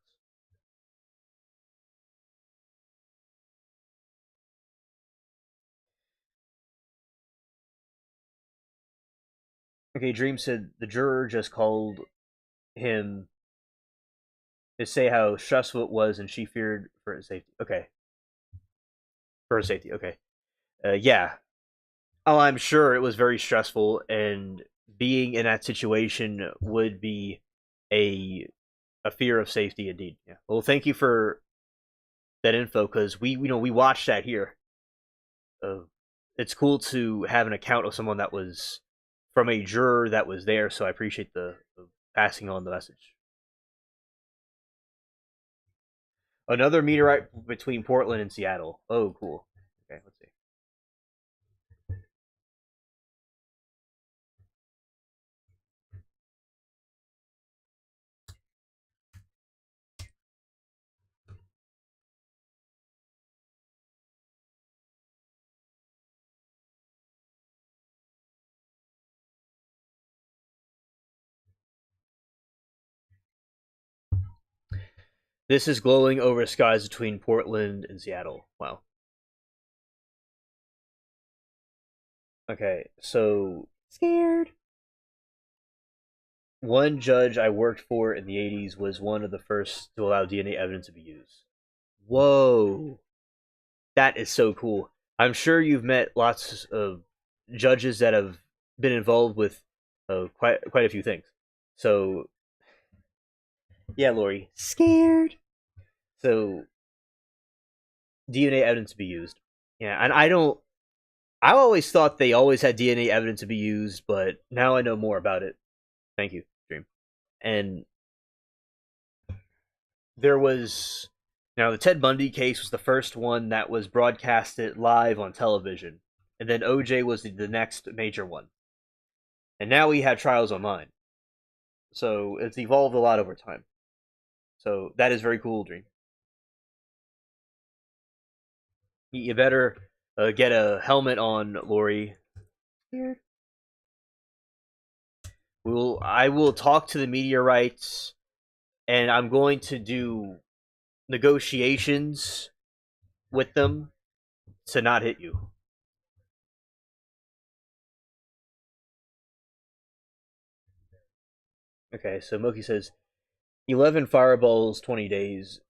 Okay, Dream said the juror just called him to say how stressful it was, and she feared for his safety. Okay, for her safety. Okay, yeah. Oh, I'm sure it was very stressful, and being in that situation would be a a fear of safety indeed. Yeah. Well, thank you for that info because we watched that here. Uh, it's cool to have an account of someone that was from a juror that was there, so I appreciate the passing on the message. Another meteorite between Portland and Seattle. Oh, cool. Okay, let's see. This is glowing over skies between Portland and Seattle. Wow. Okay, so scared. One judge I worked for in the 80s was one of the first to allow DNA evidence to be used. Whoa. That is so cool. I'm sure you've met lots of judges that have been involved with quite a few things. So, yeah, Lori. Scared. So, DNA evidence to be used. Yeah, and I always thought they always had DNA evidence to be used, but now I know more about it. Thank you, Dream. And there was now the Ted Bundy case was the first one that was broadcasted live on television, and then OJ was the next major one, and now we have trials online. So it's evolved a lot over time. So that is very cool, Dream. You better get a helmet on, Lori. Here. I will talk to the meteorites, and I'm going to do negotiations with them to not hit you. Okay, so Moki says 11 fireballs, 20 days,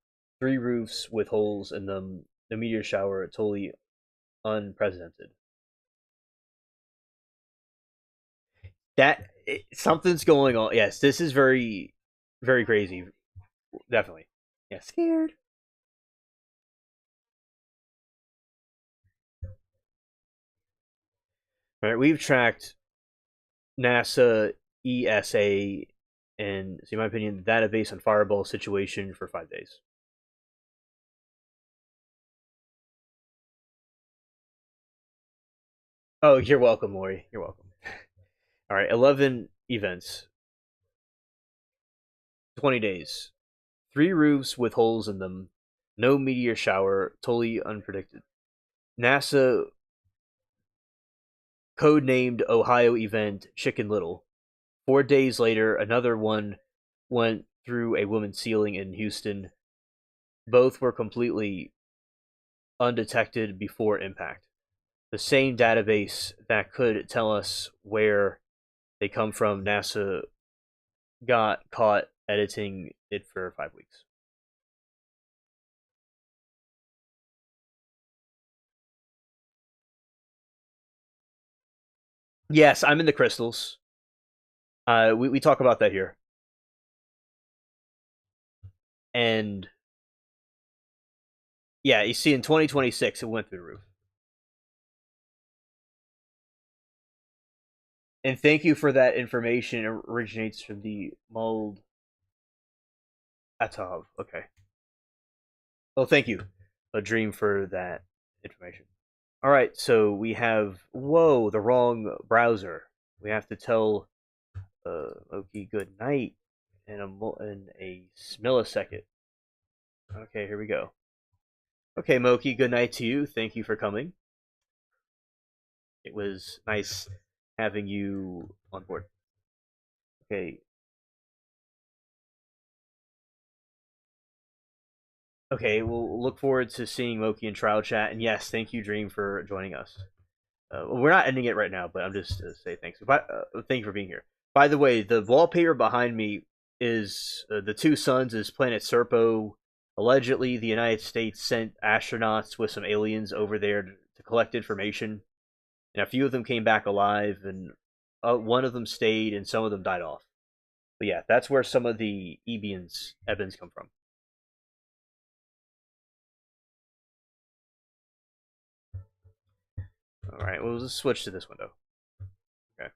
3 roofs with holes in them, the meteor shower, totally unprecedented. Something's going on. Yes, this is very crazy. Definitely. Yeah, scared. All right, we've tracked NASA, ESA, and, in my opinion, the database on Fireball situation for 5 days. Oh, you're welcome, Lori. You're welcome. All right, 11 events, 20 days, 3 roofs with holes in them, no meteor shower, totally unpredicted. NASA codenamed Ohio event Chicken Little. 4 days later, another one went through a woman's ceiling in Houston. Both were completely undetected before impact. The same database that could tell us where they come from, NASA got caught editing it for 5 weeks. Yes, I'm in the crystals. We talk about that here. And yeah, you see, in 2026, it went through the roof. And thank you for that information. It originates from the mold Atov. Okay. Well, thank you, a dream, for that information. All right, so we have whoa the wrong browser. We have to tell Loki good night in a millisecond. Okay, here we go. Okay, Moki, good night to you. Thank you for coming. It was nice having you on board. Okay. Okay, we'll look forward to seeing Moki in trial chat. And yes, thank you, Dream, for joining us. We're not ending it right now, but I'm just say thanks. But thank you for being here. By the way, the wallpaper behind me is the two suns is planet Serpo. Allegedly, the United States sent astronauts with some aliens over there to collect information, and a few of them came back alive, and one of them stayed, and some of them died off. But yeah, that's where some of the Ebens come from. All right, we'll just switch to this window. Okay.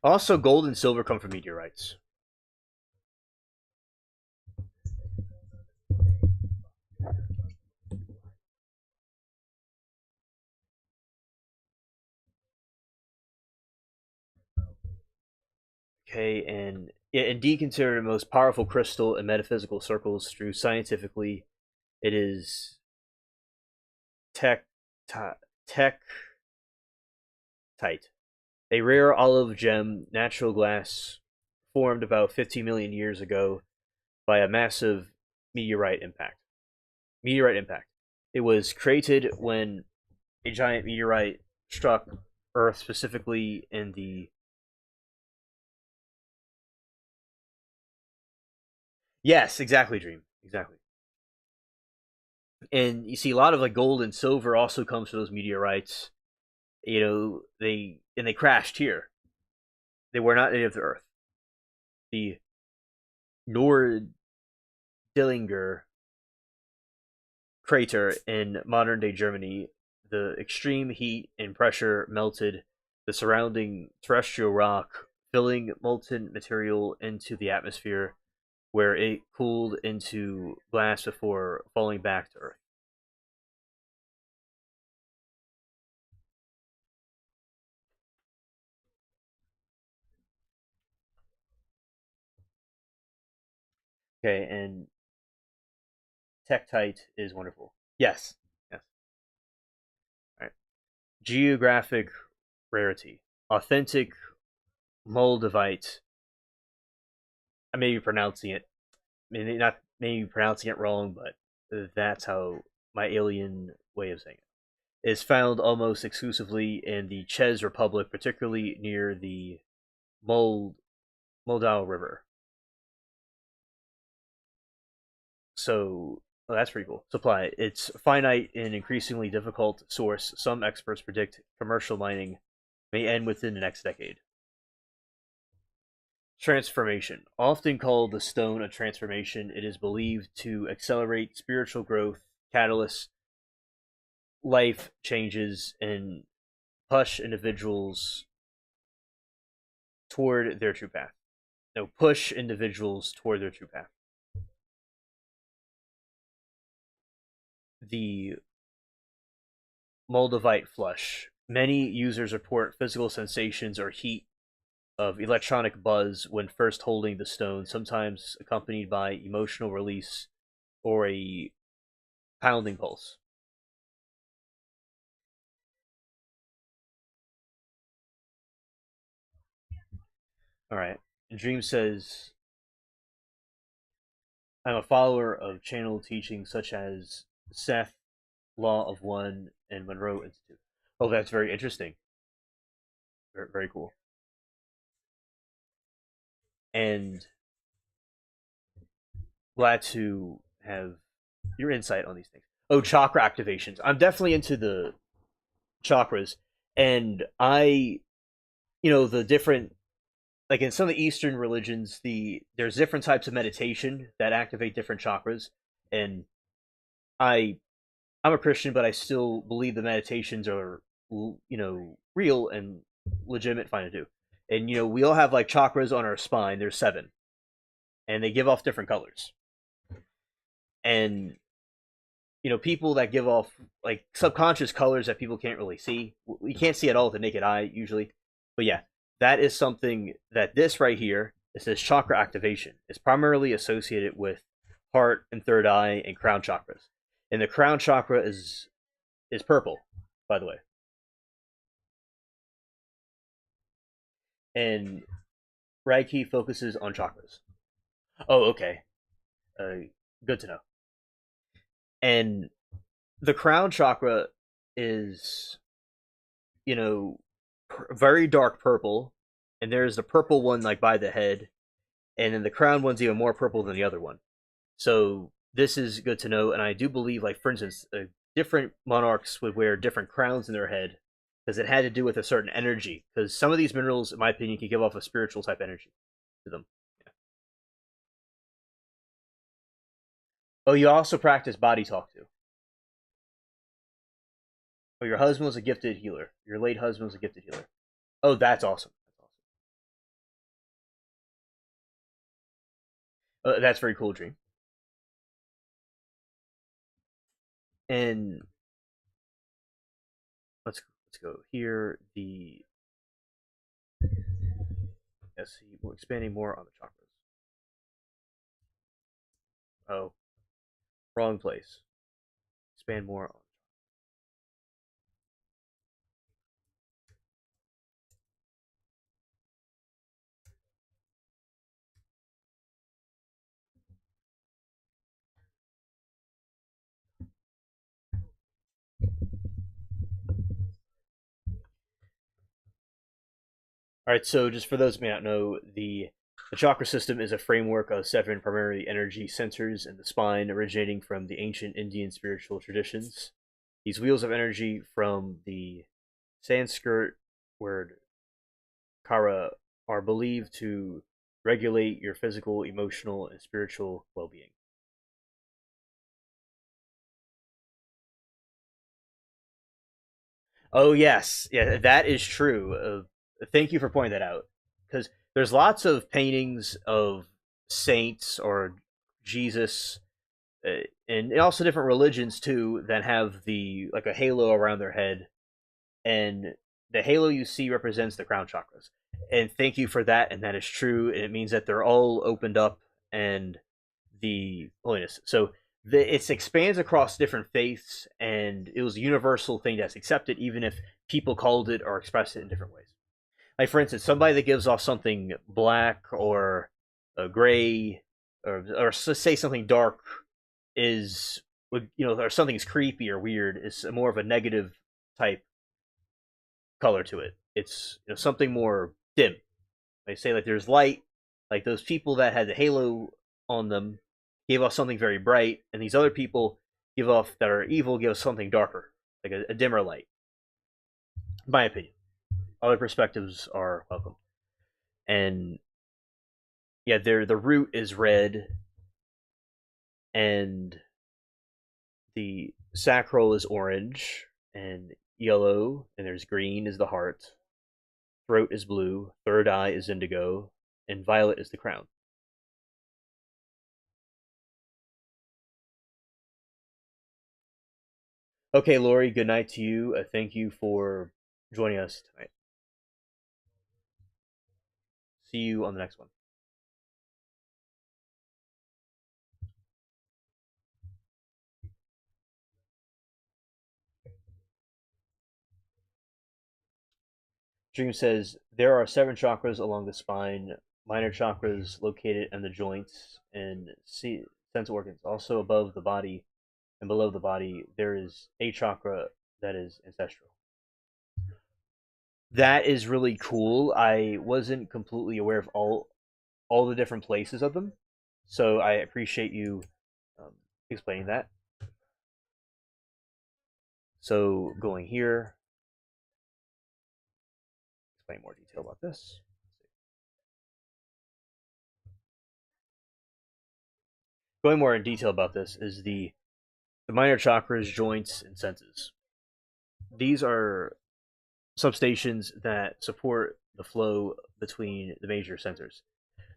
Also, gold and silver come from meteorites. Okay, and yeah, indeed considered the most powerful crystal in metaphysical circles. Through scientifically, it is tech tech tite, a rare olive gem natural glass formed about 50 million years ago by a massive meteorite impact. Meteorite impact. It was created when a giant meteorite struck Earth, specifically in the. Yes, exactly, Dream. Exactly. And you see a lot of like gold and silver also comes from those meteorites. They crashed here. They were not native to Earth. The Nordillinger crater in modern day Germany, the extreme heat and pressure melted the surrounding terrestrial rock, filling molten material into the atmosphere, where it cooled into glass before falling back to Earth. Okay, and Tektite is wonderful. Yes. Yes. All right. Geographic rarity. Authentic Moldavite. I may be pronouncing it, maybe not, maybe pronouncing it wrong, but that's how my alien way of saying it is found almost exclusively in the Czech Republic, particularly near the Mold Moldau River. So well, that's pretty cool. Supply. It's finite and increasingly difficult to source. Some experts predict commercial mining may end within the next decade. Transformation. Often called the stone of transformation, it is believed to accelerate spiritual growth, catalyst life changes, and push individuals toward their true path. No, push individuals toward their true path. The Moldavite flush. Many users report physical sensations or heat of electronic buzz when first holding the stone, sometimes accompanied by emotional release or a pounding pulse. All right. And Dream says, I'm a follower of channel teachings such as Seth, Law of One, and Monroe Institute. Oh, that's very interesting. Very, very cool. And glad to have your insight on these things. Oh, chakra activations. I'm definitely into the chakras. And the different, like in some of the Eastern religions, there's different types of meditation that activate different chakras. And I I'm a Christian, but I still believe the meditations are real and legitimate, fine to do. And we all have like chakras on our spine. There's seven, and they give off different colors. And people that give off like subconscious colors that people can't really see. We can't see at all with the naked eye usually. But yeah, that is something that this right here, it says chakra activation, is primarily associated with heart and third eye and crown chakras. And the crown chakra is purple, by the way. And Reiki focuses on chakras. Oh, okay. Uh, Good to know. And the crown chakra is, you know, very dark purple, and there's the purple one like by the head, and then the crown one's even more purple than the other one. So this is good to know, and I do believe, like for instance, different monarchs would wear different crowns in their head because it had to do with a certain energy. Because some of these minerals, in my opinion, can give off a spiritual type energy to them. Yeah. Oh, you also practice body talk too. Oh, your husband was a gifted healer. Your late husband was a gifted healer. Oh, that's awesome. That's a very cool dream. And let's go here. The Let's see. We're expanding more on the chakras. Oh, wrong place. Expand more on. All right. So just for those who may not know, the chakra system is a framework of seven primary energy centers in the spine, originating from the ancient Indian spiritual traditions. These wheels of energy from the Sanskrit word kara are believed to regulate your physical, emotional, and spiritual well-being. Oh yes, yeah, that is true. Thank you for pointing that out, because there's lots of paintings of saints or Jesus, and also different religions too that have the like a halo around their head, and the halo you see represents the crown chakras. And thank you for that, and that is true. And it means that they're all opened up and the holiness. So it expands across different faiths, and it was a universal thing that's accepted, even if people called it or expressed it in different ways. Like for instance, somebody that gives off something black or gray, or say something dark is or something's creepy or weird is more of a negative type color to it. It's something more dim. They say like there's light, like those people that had the halo on them gave off something very bright, and these other people give off that are evil give us something darker, like a dimmer light. In my opinion, other perspectives are welcome. And yeah, the root is red, and the sacral is orange and yellow, and there's green is the heart. Throat is blue. Third eye is indigo, and violet is the crown. Okay, Lori, good night to you. Thank you for joining us tonight. See you on the next one. Dream says there are seven chakras along the spine, minor chakras located in the joints and sense organs. Also above the body and below the body, there is a chakra that is ancestral. That is really cool. I wasn't completely aware of all the different places of them, so I appreciate you um, explaining that. So going here, explain more detail about this. Going more in detail about this is the minor chakras, joints, and senses. These are substations that support the flow between the major centers.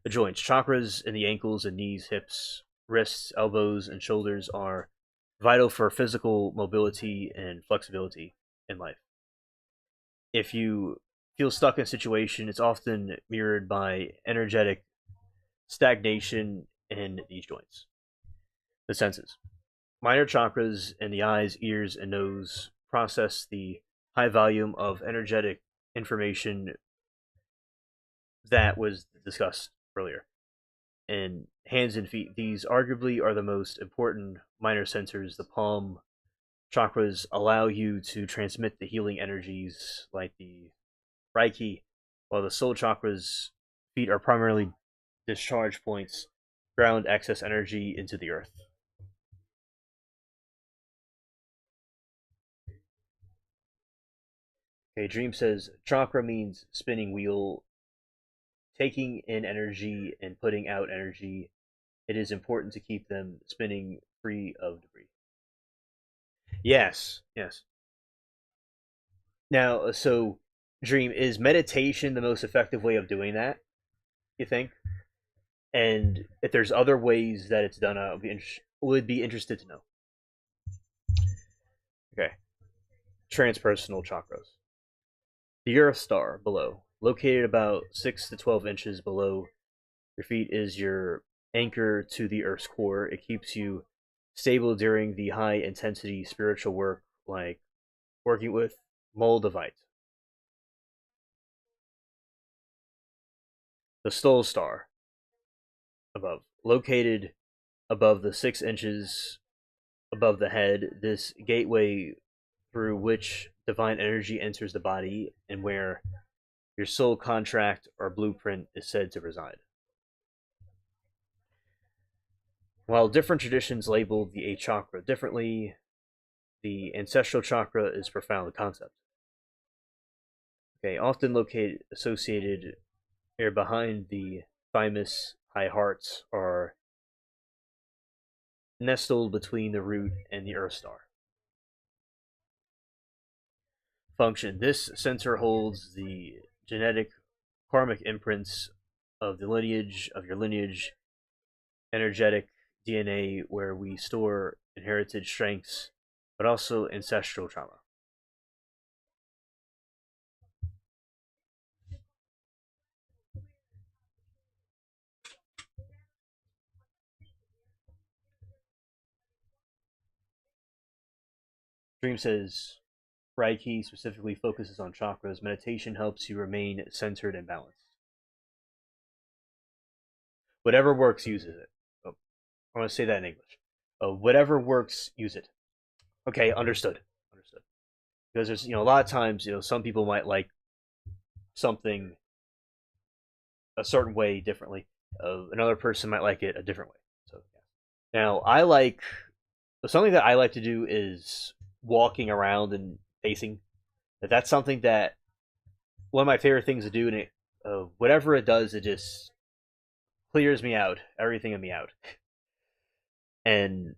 The joints, chakras in the ankles and knees, hips, wrists, elbows, and shoulders are vital for physical mobility and flexibility in life. If you feel stuck in a situation, it's often mirrored by energetic stagnation in these joints. The senses. Minor chakras in the eyes, ears, and nose process the high volume of energetic information that was discussed earlier. And hands and feet, these arguably are the most important minor sensors. The palm chakras allow you to transmit the healing energies like the Reiki, while the soul chakras, feet are primarily discharge points, ground excess energy into the earth. Okay, Dream says chakra means spinning wheel, taking in energy and putting out energy. It is important to keep them spinning free of debris. Yes, yes. Now, so Dream, is meditation the most effective way of doing that? You think? And if there's other ways that it's done, would be interested to know. Okay, transpersonal chakras. The Earth star below, located about 6 to 12 inches below your feet, is your anchor to the Earth's core. It keeps you stable during the high intensity spiritual work like working with Moldavite. The Stole star above, located above the 6 inches above the head, this gateway through which divine energy enters the body and where your soul contract or blueprint is said to reside. While different traditions label the eighth chakra differently, the ancestral chakra is a profound concept. Okay, often located associated here behind the thymus, high hearts are nestled between the root and the earth star. Function. This center holds the genetic karmic imprints of the lineage of your lineage, energetic DNA where we store inherited strengths, but also ancestral trauma. Dream says Reiki specifically focuses on chakras. Meditation helps you remain centered and balanced. Whatever works, uses it. Oh, I want to say that in English. Whatever works, use it. Okay, understood. Understood. Because there's a lot of times some people might like something a certain way differently. Another person might like it a different way. So yeah. Now I like something that I like to do is walking around and pacing. That's something that one of my favorite things to do, and whatever it does, it just clears me out, everything in me out. And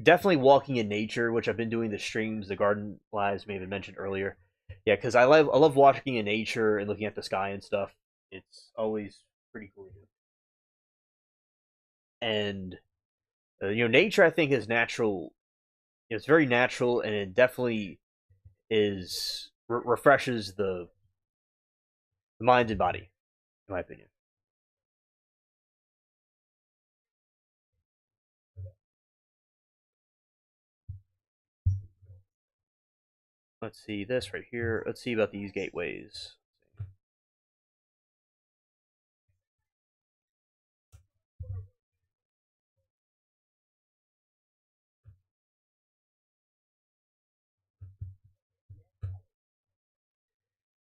definitely walking in nature, which I've been doing the streams, the garden lives may have been mentioned earlier. Yeah, because I love walking in nature and looking at the sky and stuff. It's always pretty cool to do. And nature I think is natural. It's very natural, and it definitely is refreshes the mind and body, in my opinion. Let's see this right here. Let's see about these gateways.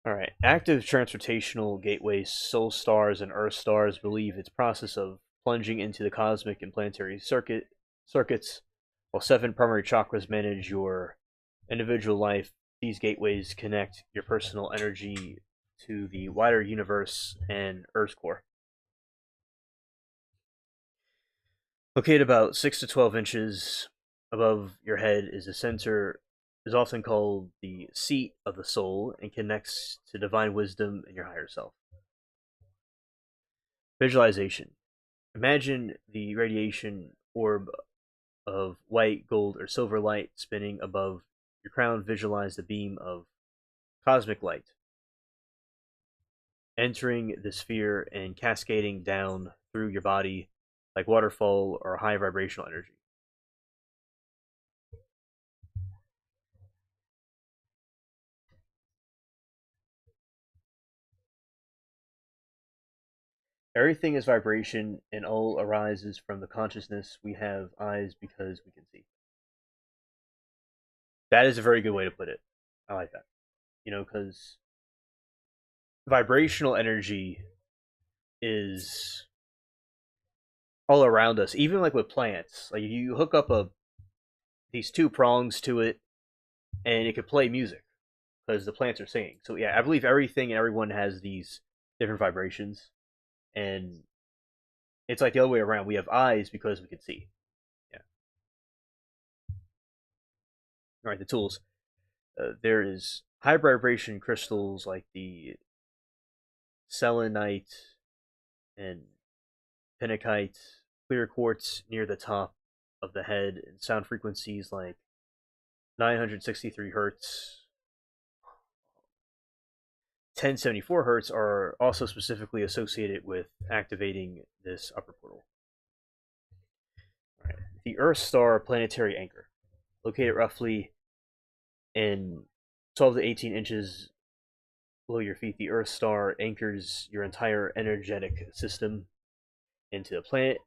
All right. Active transportational gateways, soul stars and earth stars believe its process of plunging into the cosmic and planetary circuits, while seven primary chakras manage your individual life. These gateways connect your personal energy to the wider universe and Earth's core. Located about 6 to 12 inches above your head is the center is often called the seat of the soul and connects to divine wisdom and your higher self. Visualization. Imagine the radiation orb of white, gold, or silver light spinning above your crown. Visualize the beam of cosmic light entering the sphere and cascading down through your body like waterfall or high vibrational energy. Everything is vibration, and all arises from the consciousness. We have eyes because we can see. That is a very good way to put it. I like that. Because vibrational energy is all around us, even like with plants. Like if you hook up these two prongs to it, and it could play music because the plants are singing. So yeah, I believe everything and everyone has these different vibrations, and it's like the other way around. We have eyes because we can see. Yeah. All right, the tools. There is high vibration crystals like the selenite and pinakite, clear quartz near the top of the head, and sound frequencies like 963 hertz, 1074 hertz are also specifically associated with activating this upper portal. Right. The Earth star planetary anchor, located roughly in 12 to 18 inches below your feet, the Earth star anchors your entire energetic system into the planet,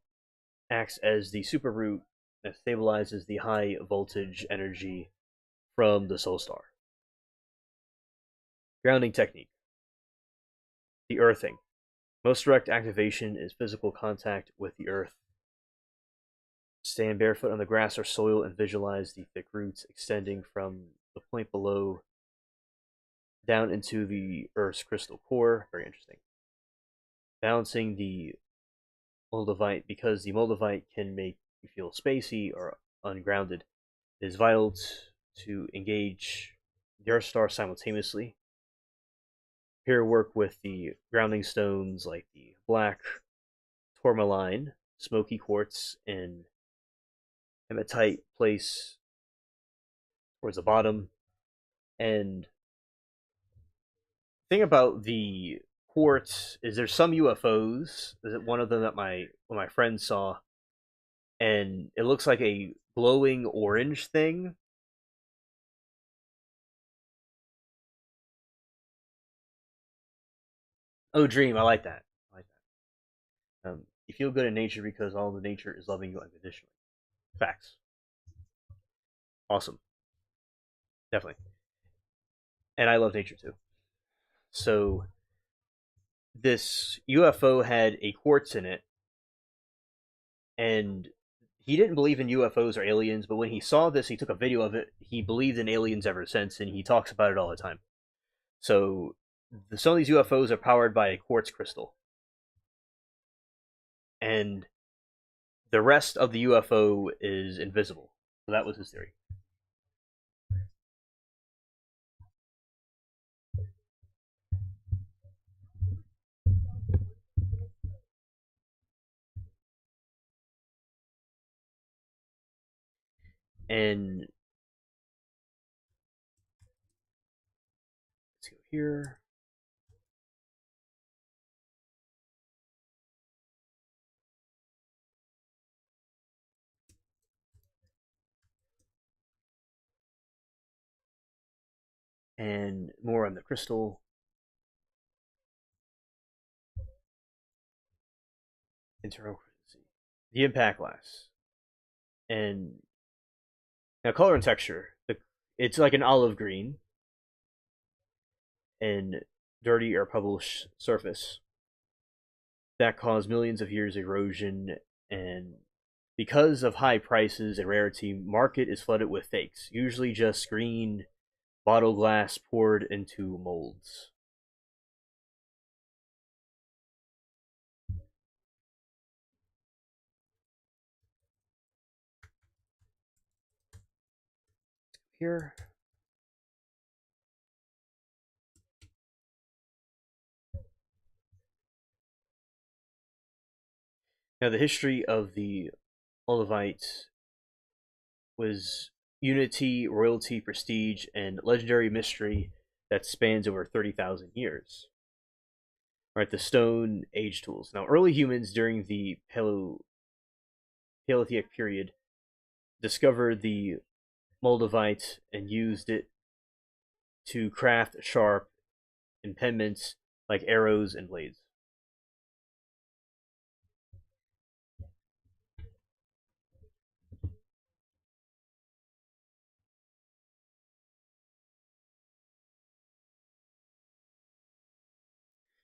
acts as the super root that stabilizes the high voltage energy from the soul star. Grounding technique. The earthing. Most direct activation is physical contact with the earth. Stand barefoot on the grass or soil and visualize the thick roots extending from the point below down into the Earth's crystal core. Very interesting. Balancing the Moldavite, because the Moldavite can make you feel spacey or ungrounded. It is vital to engage the Earth star simultaneously. Here, work with the grounding stones like the black tourmaline, smoky quartz, and hematite place towards the bottom. And thing about the quartz is there's some UFOs. There's one of them that my friend saw, and it looks like a glowing orange thing. Oh, dream! I like that. I like that. You feel good in nature because all the nature is loving you unconditionally. Facts. Awesome. Definitely. And I love nature too. So this UFO had a quartz in it, and he didn't believe in UFOs or aliens, but when he saw this, he took a video of it. He believed in aliens ever since, and he talks about it all the time. So some of these UFOs are powered by a quartz crystal, and the rest of the UFO is invisible. So that was his theory. And let's go here. And more on the crystal. Internal frequency. The impact glass. And now color and texture. It's like an olive green and dirty or published surface that caused millions of years of erosion, and because of high prices and rarity, market is flooded with fakes, usually just green bottle glass poured into molds. Here, Now, the history of the Moldavite was unity, royalty, prestige, and legendary mystery that spans over 30,000 years. Right, the Stone Age tools. Now, early humans during the Paleolithic period discovered the Moldavite and used it to craft sharp impediments like arrows and blades.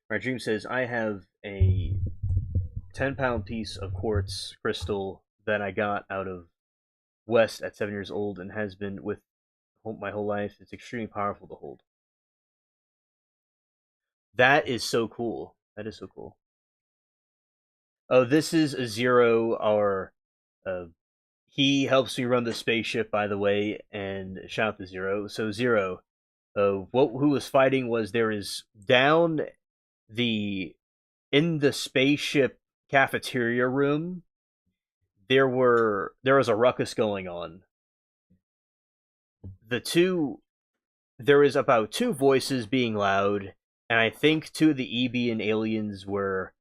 My dream says I have a 10-pound piece of quartz crystal that I got out of West at 7 years old and has been with my whole life. It's extremely powerful to hold. That is so cool. That is so cool. Oh, this is a Zero. Our he helps me run the spaceship, by the way, and shout out to Zero. So Zero, what who was fighting was there is down the in the spaceship cafeteria room. There was a ruckus going on. The two there was about two voices being loud, and I think two of the Ebian aliens were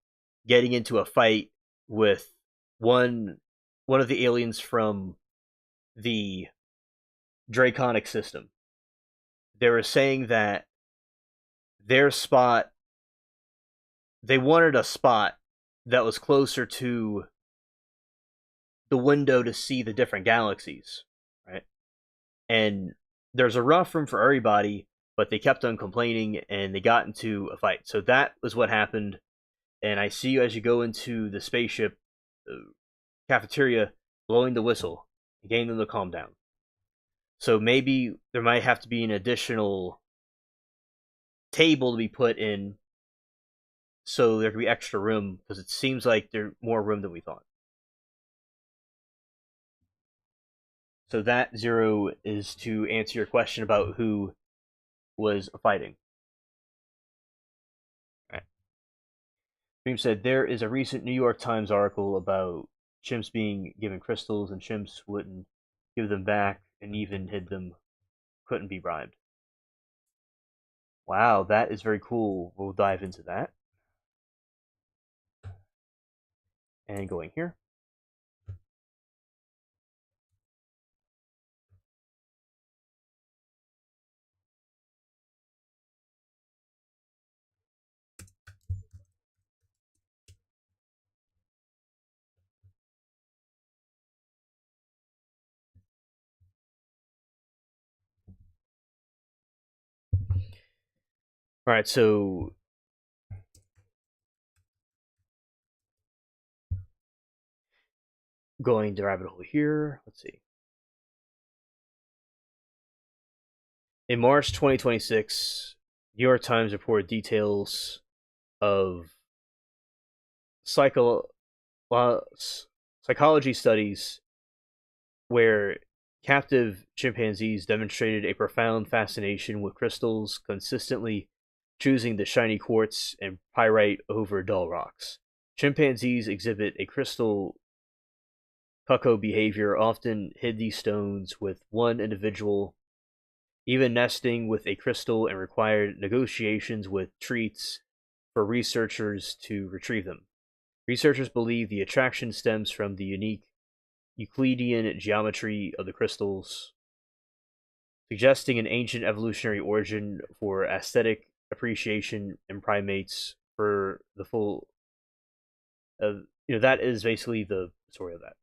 getting into a fight with one one of the aliens from the Draconic system. They were saying that their spot they wanted a spot that was closer to the window to see the different galaxies, right? And there's a rough room for everybody, but they kept on complaining and they got into a fight. So that was what happened. And I see you as you go into the spaceship cafeteria blowing the whistle, getting them to calm down. So maybe there might have to be an additional table to be put in so there could be extra room because it seems like there's more room than we thought. So that Zero is to answer your question about who was fighting. Right. Dream said there is a recent New York Times article about chimps being given crystals and chimps wouldn't give them back and even hid them, couldn't be bribed. Wow, that is very cool. We'll dive into that. And going here. All right, so going to rabbit hole here. Let's see. In March 2026, New York Times reported details of psycho- psychology studies where captive chimpanzees demonstrated a profound fascination with crystals, consistently choosing the shiny quartz and pyrite over dull rocks. Chimpanzees exhibit a crystal cuckoo behavior, often hid these stones with one individual, even nesting with a crystal, and required negotiations with treats for researchers to retrieve them. Researchers believe the attraction stems from the unique Euclidean geometry of the crystals, suggesting an ancient evolutionary origin for aesthetic appreciation in primates. For the full, that is basically the story of that.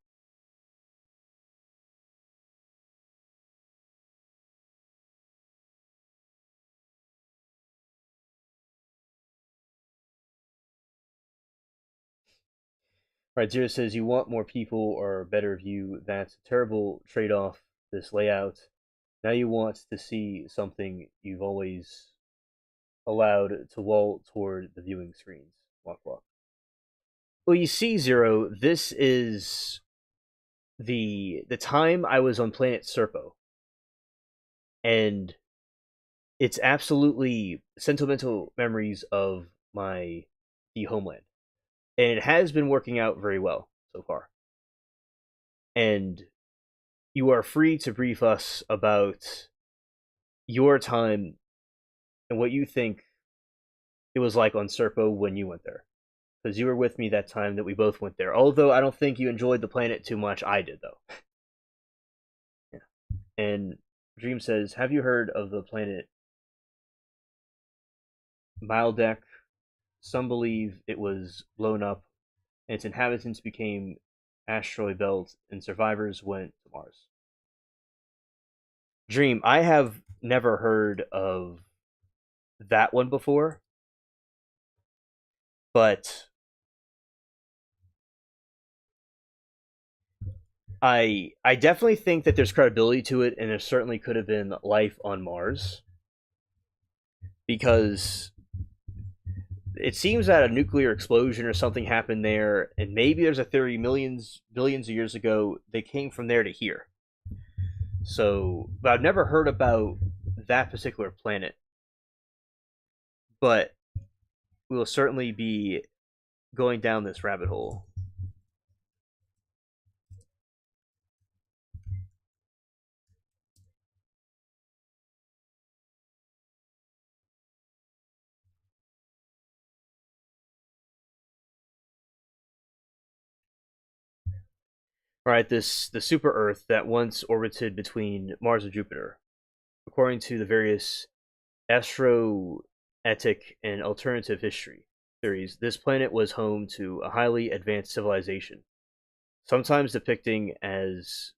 Right, Zero says you want more people or a better view. That's a terrible trade-off. This layout. Now you want to see something you've always allowed to wall toward the viewing screens. Walk, walk. Well, you see, Zero. This is the time I was on planet Serpo, and it's absolutely sentimental memories of my the homeland. and it has been working out very well so far. And you are free to brief us about your time and what you think it was like on Serpo when you went there. Because you were with me that time that we both went there. Although I don't think you enjoyed the planet too much, I did though. Yeah. And Dream says, "Have you heard of the planet Mildek? Some believe it was blown up, and its inhabitants became asteroid belt, and survivors went to Mars." Dream, I have never heard of that one before, but I definitely think that there's credibility to it, and there certainly could have been life on Mars because it seems that a nuclear explosion or something happened there, and maybe there's a theory millions, billions of years ago they came from there to here. So, but I've never heard about that particular planet. But we will certainly be going down this rabbit hole. All right, this the super Earth that once orbited between Mars and Jupiter. According to the various astroetic and alternative history theories, this planet was home to a highly advanced civilization, sometimes depicting as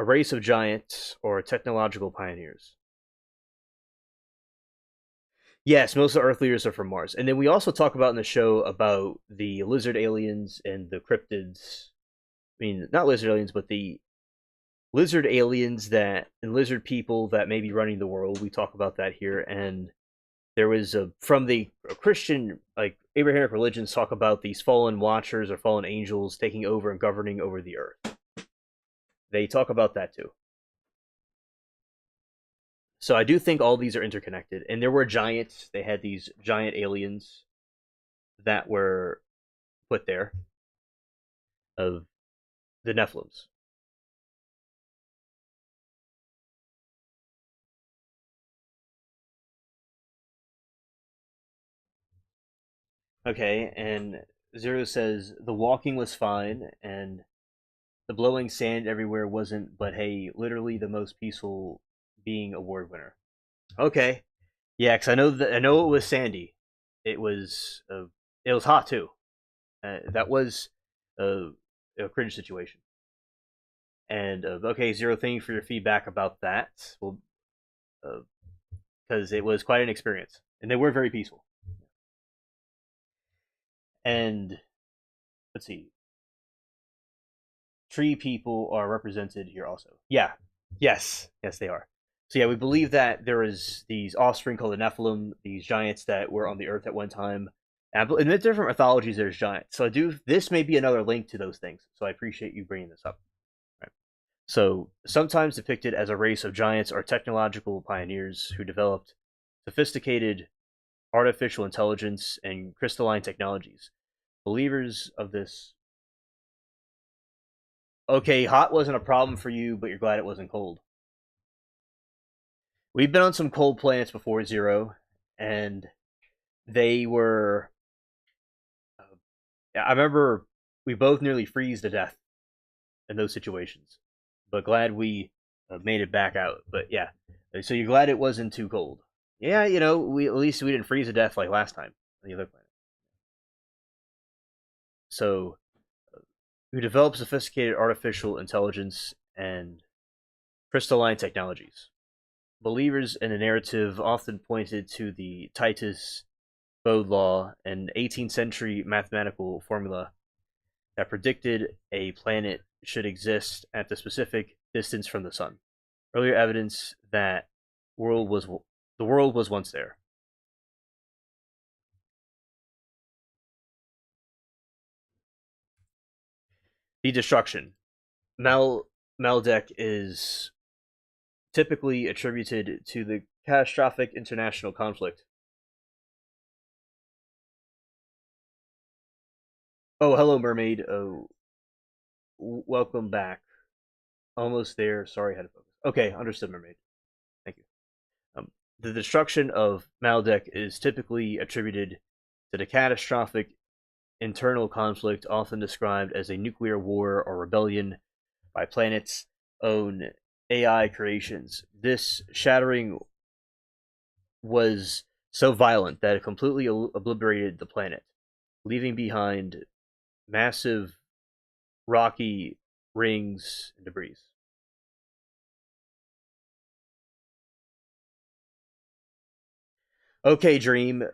a race of giants or technological pioneers. Yes, most of the Earth leaders are from Mars. And then we also talk about in the show about the lizard aliens and the cryptids. I mean, not lizard aliens, but the lizard aliens that and lizard people that may be running the world. We talk about that here. And there was from the Christian, like Abrahamic religions, talk about these fallen watchers or fallen angels taking over and governing over the earth. They talk about that too. So I do think all these are interconnected. And there were giants. They had these giant aliens that were put there of the Nephilims. Okay, and Zero says the walking was fine and the blowing sand everywhere wasn't, but hey, literally the most peaceful being award winner. Okay, yeah, because I know it was sandy. It was hot too. That was a cringe situation. And okay, Zero, thank you for your feedback about that. Well, because it was quite an experience, and they were very peaceful. And let's see, tree people are represented here also. Yeah, yes, they are. So yeah, we believe that there is these offspring called the Nephilim, these giants that were on the earth at one time. And in the different mythologies, there's giants. So I do. This may be another link to those things. So I appreciate you bringing this up. Right. So sometimes depicted as a race of giants or technological pioneers who developed sophisticated artificial intelligence and crystalline technologies. Believers of this. Okay, hot wasn't a problem for you, but you're glad it wasn't cold. We've been on some cold planets before, Zero, and they were. I remember we both nearly freeze to death in those situations, but glad we made it back out. But yeah, so you're glad it wasn't too cold. Yeah, you know, we at least we didn't freeze to death like last time on the other planet. So we developed sophisticated artificial intelligence and crystalline technologies. Believers in the narrative often pointed to the Titus Bode law, an 18th century mathematical formula that predicted a planet should exist at the specific distance from the sun. Earlier evidence that world was the world was once there. The destruction. Mal Maldek is typically attributed to the catastrophic international conflict. Oh, hello, mermaid. Oh, welcome back. Almost there. Sorry, I had to focus. Okay, understood, mermaid. Thank you. Um, the destruction of Maldek is typically attributed to the catastrophic internal conflict, often described as a nuclear war or rebellion by planet's own AI creations. This shattering was so violent that it completely obliterated the planet, leaving behind massive rocky rings and debris. Okay, Dream.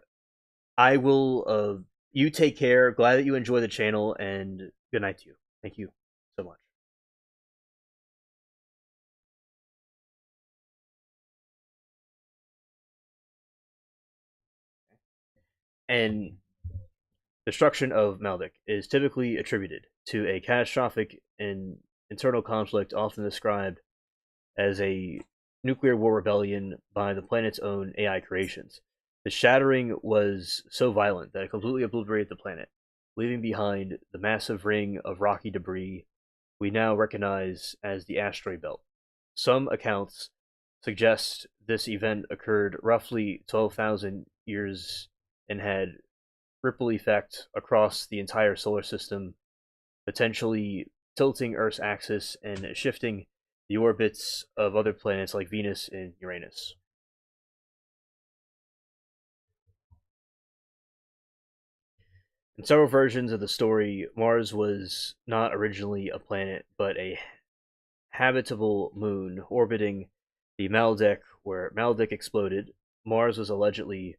I will. You take care. Glad that you enjoy the channel, and good night to you. Thank you so much. And destruction of Maldek is typically attributed to a catastrophic and internal conflict, often described as a nuclear war rebellion by the planet's own AI creations. The shattering was so violent that it completely obliterated the planet, leaving behind the massive ring of rocky debris we now recognize as the asteroid belt. Some accounts suggest this event occurred roughly 12,000 years and had ripple effect across the entire solar system, potentially tilting Earth's axis and shifting the orbits of other planets like Venus and Uranus. In several versions of the story, Mars was not originally a planet, but a habitable moon orbiting the Maldek, where Maldek exploded. Mars was allegedly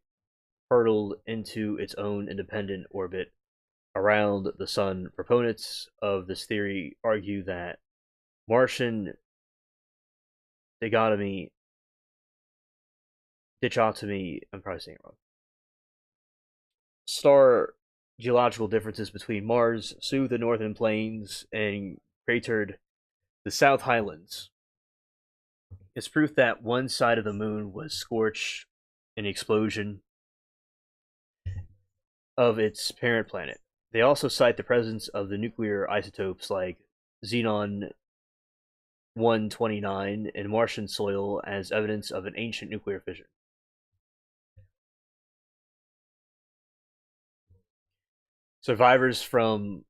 hurtled into its own independent orbit around the sun. Proponents of this theory argue that Martian dichotomy, dichotomy, I'm probably saying it wrong, star geological differences between Mars, soothed the northern plains, and cratered the South Highlands is proof that one side of the moon was scorched in the explosion of its parent planet. They also cite the presence of the nuclear isotopes like xenon 129 in Martian soil as evidence of an ancient nuclear fission. Survivors from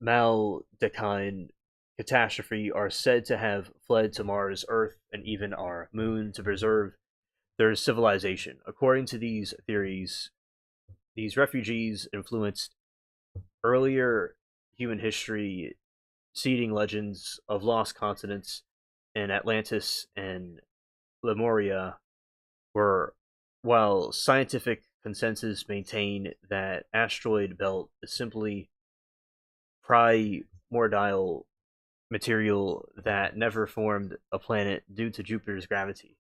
Maldecine catastrophe are said to have fled to Mars, Earth, and even our moon to preserve their civilization. According to these theories, these refugees influenced earlier human history, seeding legends of lost continents in Atlantis and Lemuria, were while scientific consensus maintain that asteroid belt is simply primordial material that never formed a planet due to Jupiter's gravity.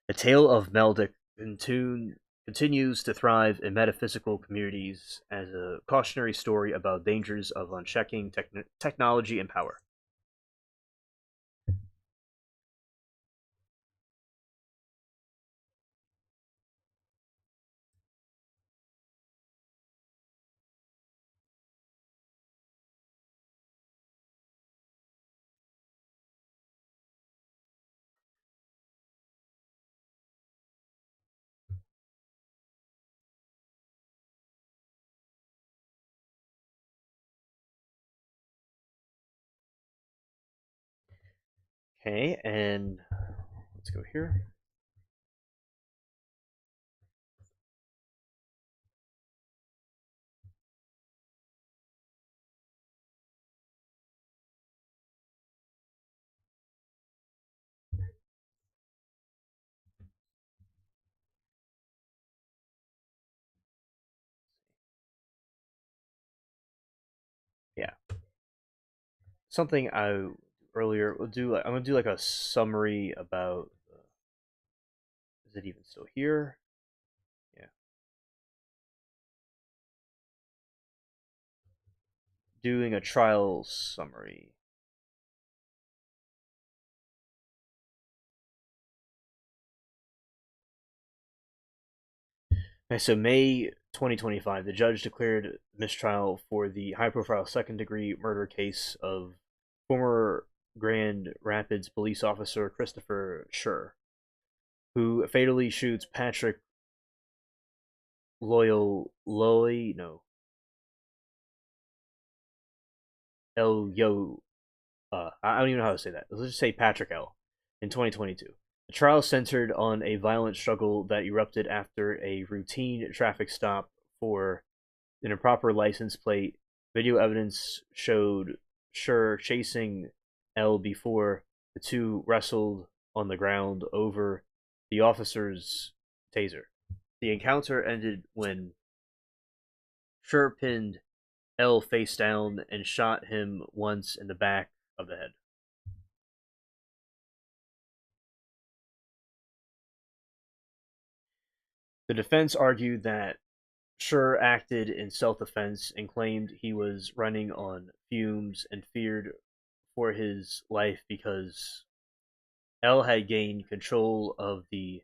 The tale of Meldic continues to thrive in metaphysical communities as a cautionary story about dangers of unchecking technology and power. Okay, and let's go here. Yeah, something I earlier will do. I'm gonna do like a summary about. Is it even still here? Yeah, doing a trial summary. Okay, so May 2025, the judge declared mistrial for the high-profile second-degree murder case of former Grand Rapids police officer Christopher Schur, who fatally shoots Patrick Loyal Loy no El Yo. I don't even know how to say that. Let's just say Patrick L. in 2022. The trial centered on a violent struggle that erupted after a routine traffic stop for an improper license plate. Video evidence showed Schur chasing L before the two wrestled on the ground over the officer's taser. The encounter ended when Schur pinned L face down and shot him once in the back of the head. The defense argued that Schur acted in self defense and claimed he was running on fumes and feared for his life because L had gained control of the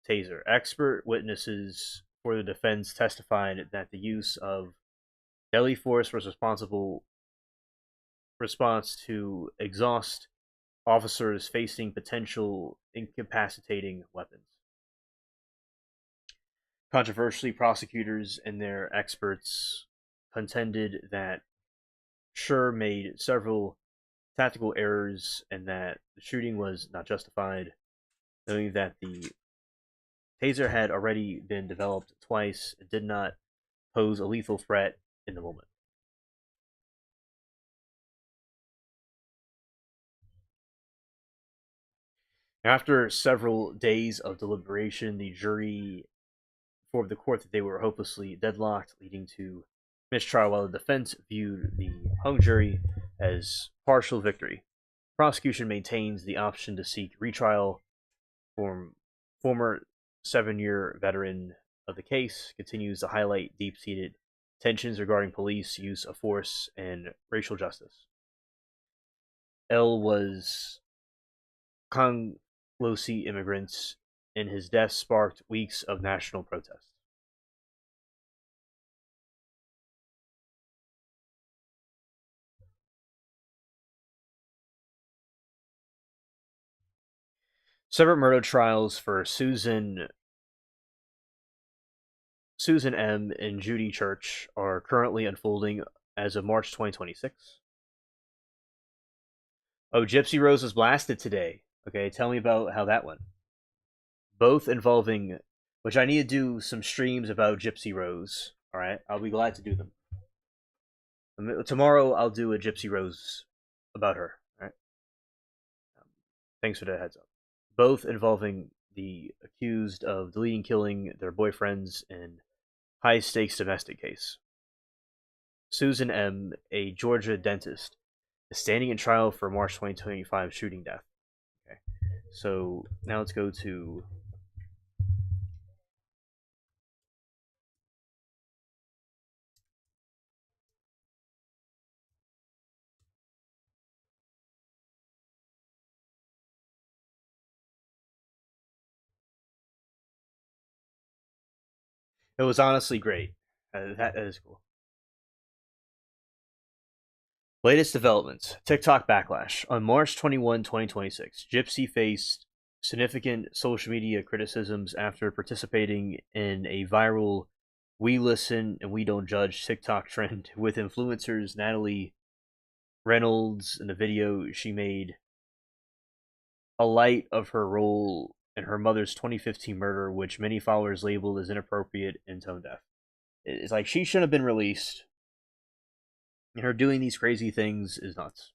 taser. Expert witnesses for the defense testified that the use of deadly force was response to exhaust officers facing potential incapacitating weapons. Controversially, prosecutors and their experts contended that Schur made several tactical errors and that the shooting was not justified, knowing that the taser had already been developed twice and did not pose a lethal threat in the moment. After several days of deliberation, the jury informed the court that they were hopelessly deadlocked, leading to mistrial, while the defense viewed the hung jury as partial victory. The prosecution maintains the option to seek retrial from former 7-year veteran of the case, continues to highlight deep-seated tensions regarding police use of force and racial justice. L was Congolese immigrants, and his death sparked weeks of national protest. Separate murder trials for Susan M. and Judy Church are currently unfolding as of March 2026. Oh, Gypsy Rose was blasted today. Okay, tell me about how that went. Both involving, which I need to do some streams about Gypsy Rose. All right, I'll be glad to do them. Tomorrow I'll do a Gypsy Rose about her. All right. Thanks for the heads up. Both involving the accused of deleting killing their boyfriends in high stakes domestic case. Susan M., a Georgia dentist, is standing in trial for March 2025 shooting death. Okay. So now let's go to it was honestly great. That is cool. Latest developments TikTok backlash. On March 21, 2026, Gypsy faced significant social media criticisms after participating in a viral We Listen and We Don't Judge TikTok trend with influencers Natalie Reynolds. In the video, she made a light of her role in her mother's 2015 murder, which many followers labeled as inappropriate and tone deaf. It's like she shouldn't have been released. And her doing these crazy things is nuts.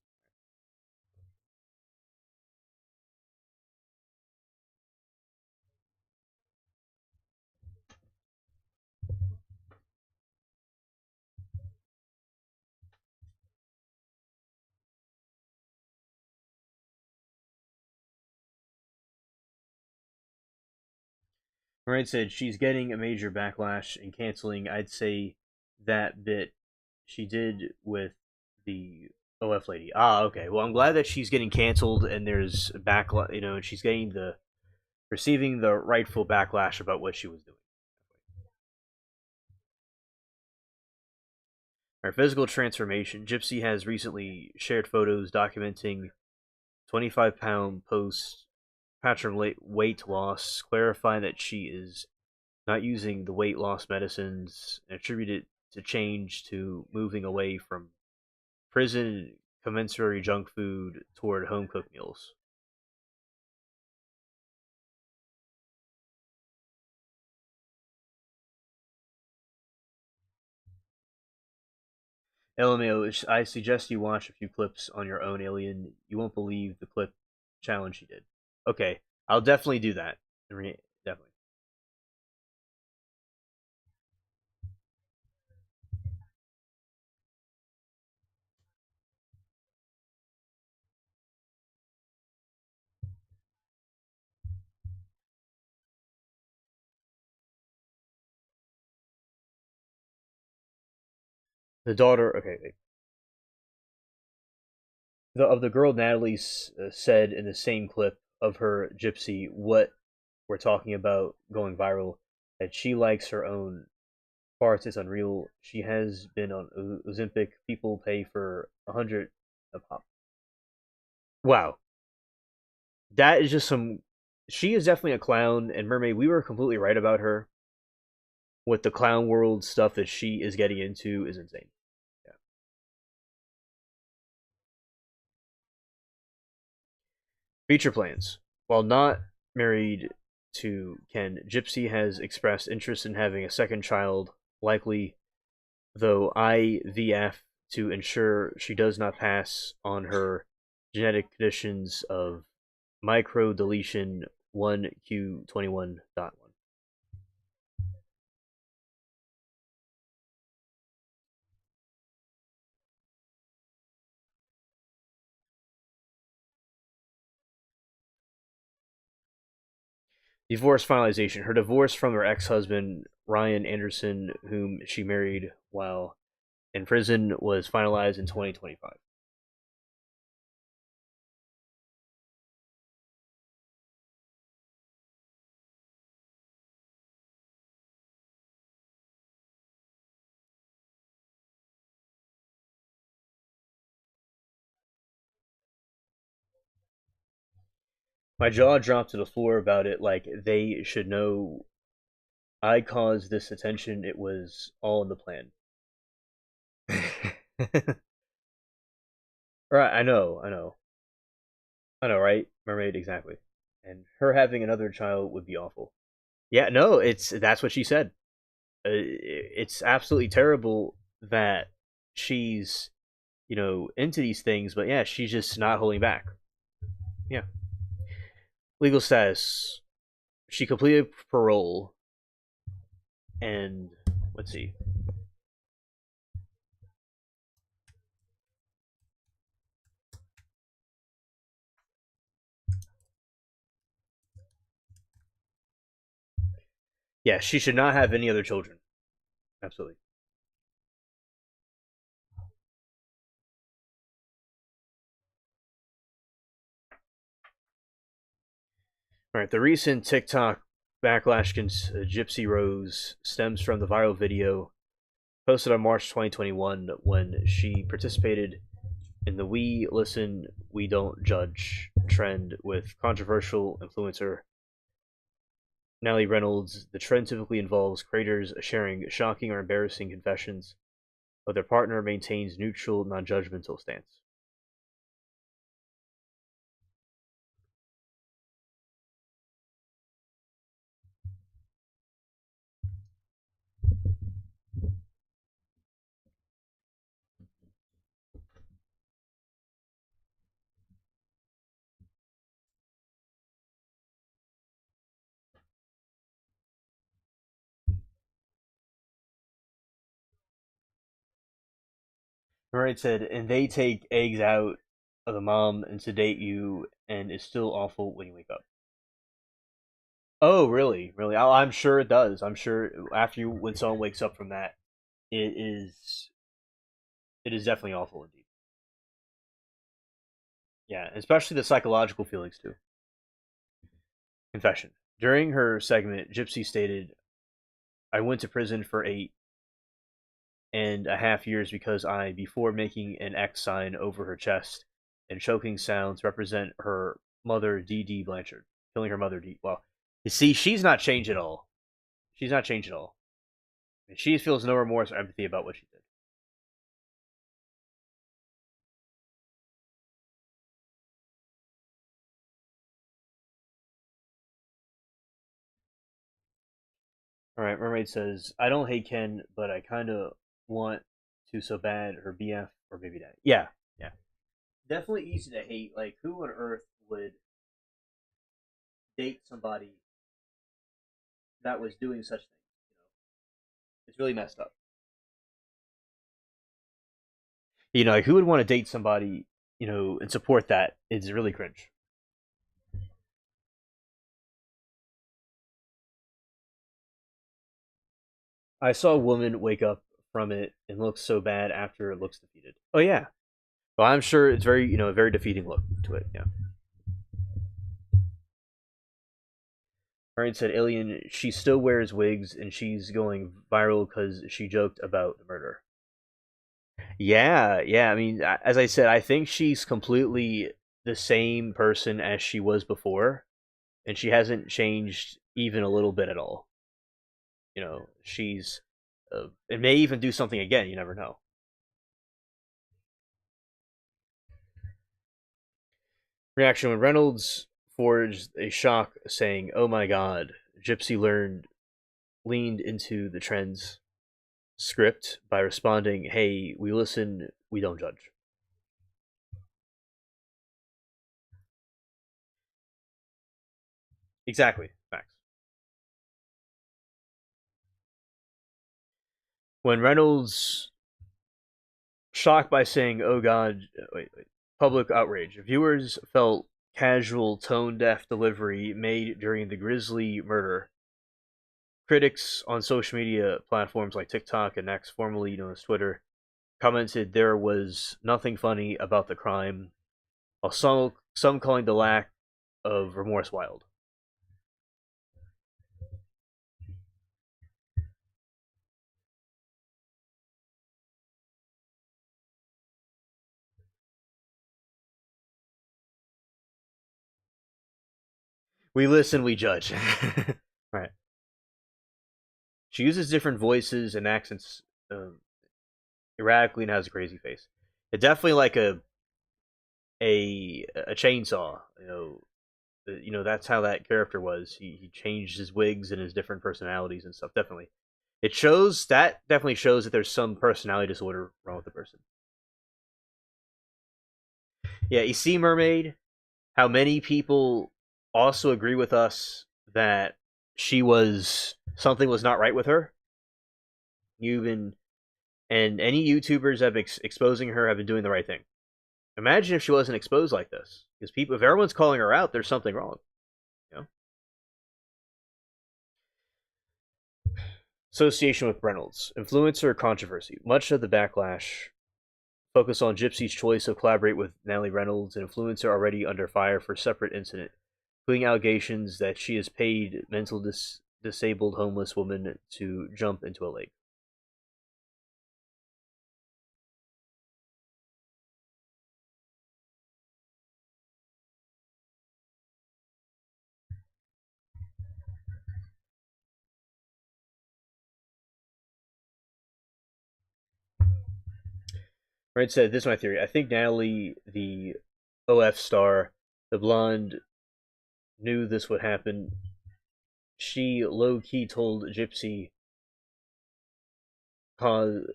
Moran said she's getting a major backlash and canceling. I'd say that bit she did with the OF lady. Ah, okay. Well, I'm glad that she's getting canceled and there's backlash. And she's getting the receiving the rightful backlash about what she was doing. Our physical transformation. Gypsy has recently shared photos documenting 25-pound post patron weight loss, clarifying that she is not using the weight loss medicines and attributed to change to moving away from prison commensurate junk food toward home cooked meals. LMAO, I suggest you watch a few clips on your own, Alien. You won't believe the clip challenge she did. Okay, I'll definitely do that. Definitely. The daughter, okay, of the girl Natalie said in the same clip of her Gypsy, what we're talking about going viral, that she likes her own parts. It's unreal. She has been on Ozempic. People pay for 100 a pop. Wow, that is just some. She is definitely a clown, and Mermaid. We were completely right about her. What the clown world stuff that she is getting into is insane. Yeah. Future plans. While not married to Ken, Gypsy has expressed interest in having a second child, likely though IVF, to ensure she does not pass on her genetic conditions of microdeletion 1q21.1. Divorce finalization. Her divorce from her ex husband, Ryan Anderson, whom she married while in prison, was finalized in 2025. My jaw dropped to the floor about it. Like, they should know I caused this attention. It was all in the plan. Right, I know, right? Mermaid, exactly. And her having another child would be awful. Yeah, no, it's that's what she said. It's absolutely terrible that she's into these things, but yeah, she's just not holding back. Yeah, legal status. She completed parole, and let's see. Yeah, she should not have any other children. Absolutely. All right, the recent TikTok backlash against Gypsy Rose stems from the viral video posted on March 2021 when she participated in the We Listen, We Don't Judge trend with controversial influencer Natalie Reynolds. The trend typically involves creators sharing shocking or embarrassing confessions, but their partner maintains neutral, non judgmental stance. Right said, and they take eggs out of the mom and sedate you, and it's still awful when you wake up. Oh, really? Really? I'm sure it does. I'm sure after you, when someone wakes up from that, it is it is definitely awful indeed. Yeah, especially the psychological feelings too. Confession. During her segment, Gypsy stated, "I went to prison for 8 and a half years because I, before making an X sign over her chest and choking sounds, represent her mother, D. D. Blanchard, killing her mother, D. Well, you see, she's not changed at all. She's not changed at all. She feels no remorse or empathy about what she did. All right, Mermaid says, I don't hate Ken, but I kind of want to so bad her BF or baby daddy. Yeah, yeah. Definitely easy to hate. Like, who on earth would date somebody that was doing such things? It's really messed up. Like, who would want to date somebody, and support that? It's really cringe. I saw a woman wake up from it and look so bad after it looks defeated. Oh yeah. Well, I'm sure it's very, a very defeating look to it. Yeah. Ryan said, "Alien, she still wears wigs and she's going viral because she joked about the murder." Yeah, yeah. I mean, as I said, I think she's completely the same person as she was before, and she hasn't changed even a little bit at all. She's, it may even do something again. You never know. Reaction when Reynolds forged a shock, saying, "Oh my God!" Gypsy leaned into the trends script by responding, "Hey, we listen, we don't judge." Exactly. Facts. When Reynolds shocked by saying, "Oh God," wait, public outrage. Viewers felt casual, tone deaf delivery made during the grisly murder. Critics on social media platforms like TikTok and X, formerly known as Twitter, commented there was nothing funny about the crime, while some calling the lack of remorse wild. We listen, we judge. Right. She uses different voices and accents erratically and has a crazy face. It's definitely like a chainsaw. That's how that character was. He changed his wigs and his different personalities and stuff. Definitely, it shows that definitely shows that there's some personality disorder wrong with the person. Yeah, you see, Mermaid, how many people also agree with us that she was something was not right with her. You've been and any YouTubers that have been exposing her have been doing the right thing. Imagine if she wasn't exposed like this, because people, if everyone's calling her out, there's something wrong. You know? Association with Reynolds, influencer controversy. Much of the backlash focused on Gypsy's choice to collaborate with Natalie Reynolds, an influencer already under fire for separate incident, including allegations that she has paid disabled homeless woman to jump into a lake. Right said, "This is my theory. I think Natalie, the OF star, the blonde, knew this would happen. She low key told Gypsy cause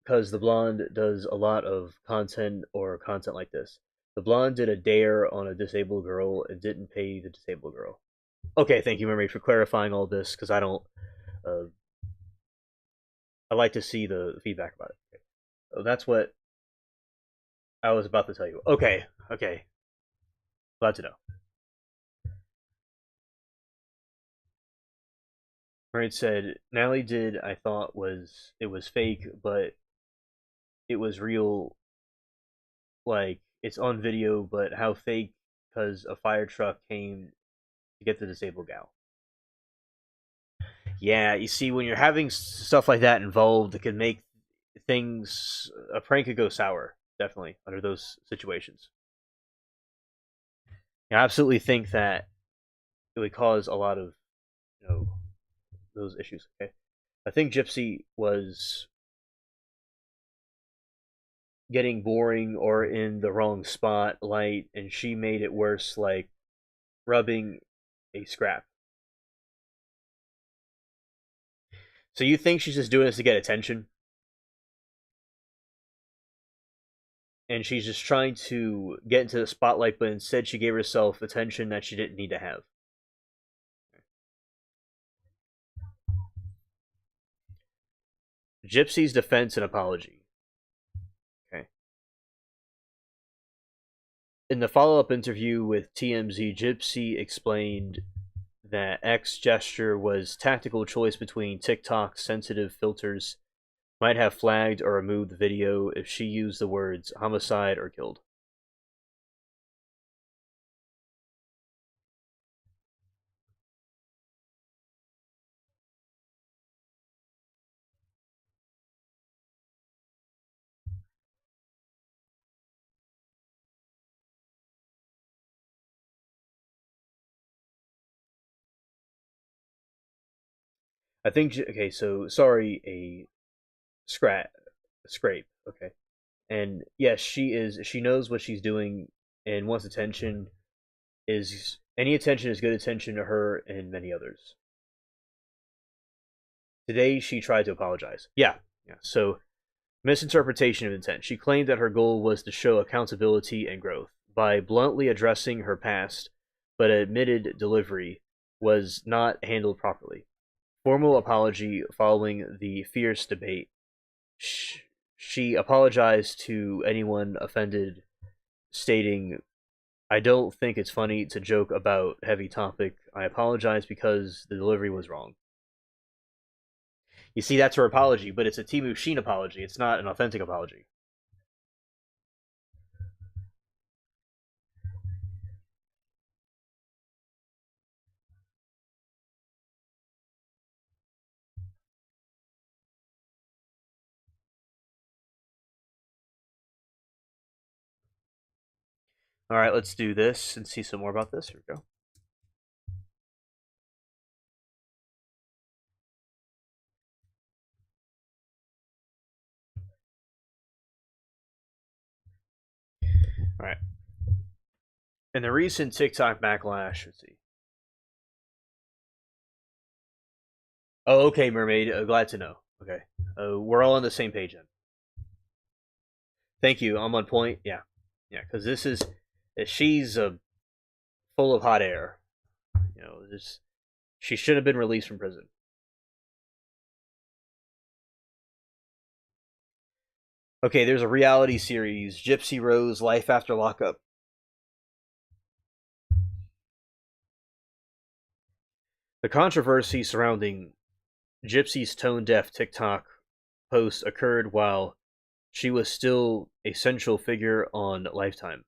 because the blonde does a lot of content like this. The blonde did a dare on a disabled girl and didn't pay the disabled girl." Okay, thank you, Memory, for clarifying all this because I don't. Uh, I like to see the feedback about it. Okay. So that's what I was about to tell you. Okay, okay, glad to know. Memory said Natalie did. I thought it was fake, but it was real. Like it's on video, but how fake? Because a fire truck came to get the disabled gal. Yeah, you see, when you're having stuff like that involved, it can make things a prank could go sour definitely under those situations. I absolutely think that it would cause a lot of you know those issues. Okay, I think Gypsy was getting boring or in the wrong spotlight, and she made it worse, like rubbing a scrap. So you think she's just doing this to get attention, and she's just trying to get into the spotlight, but instead she gave herself attention that she didn't need to have. Gypsy's defense and apology. Okay. In the follow-up interview with TMZ, Gypsy explained that X gesture was tactical choice between TikTok's sensitive filters might have flagged or removed the video if she used the words homicide or killed. I think okay, so sorry, a scrape, okay. And yes, she knows what she's doing and wants attention is any attention is good attention to her and many others. Today she tried to apologize. Yeah. Yeah. So misinterpretation of intent. She claimed that her goal was to show accountability and growth by bluntly addressing her past, but admitted delivery was not handled properly. Formal apology following the fierce debate. She apologized to anyone offended, stating, I don't think it's funny to joke about heavy topic. I apologize because the delivery was wrong. You see, that's her apology, but it's a Timu Sheen apology. It's not an authentic apology. All right, let's do this and see some more about this. Here we go. All right. In the recent TikTok backlash, let's see. Oh, okay, Mermaid. Glad to know. Okay. We're all on the same page then. Thank you. I'm on point. Yeah. Yeah, because this is. She's full of hot air. This. She should have been released from prison. Okay, there's a reality series, Gypsy Rose Life After Lockup. The controversy surrounding Gypsy's tone deaf TikTok post occurred while she was still a central figure on Lifetime.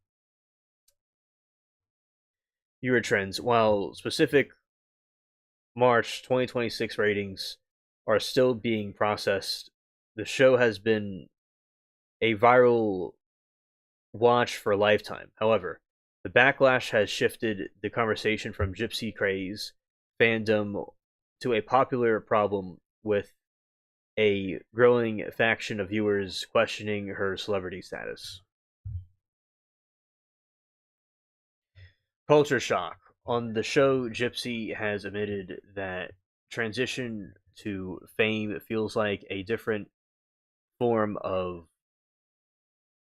Viewer trends. While specific March 2026 ratings are still being processed, the show has been a viral watch for Lifetime. However, the backlash has shifted the conversation from Gypsy craze fandom to a popular problem with a growing faction of viewers questioning her celebrity status. Culture shock. On the show, Gypsy has admitted that transition to fame feels like a different form of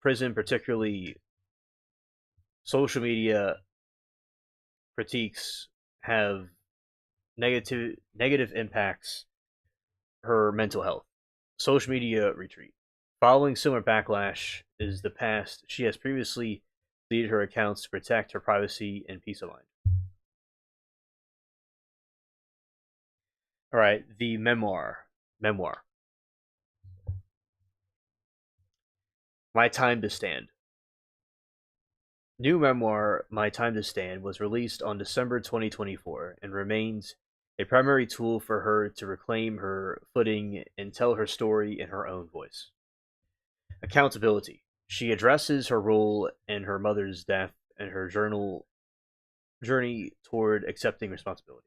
prison, particularly social media critiques have negative impacts her mental health. Social media retreat. Following similar backlash is the past. She has previously deleted her accounts to protect her privacy and peace of mind. All right, the memoir. My Time to Stand. New memoir, My Time to Stand, was released on December 2024 and remains a primary tool for her to reclaim her footing and tell her story in her own voice. Accountability. She addresses her role in her mother's death and her journey toward accepting responsibility.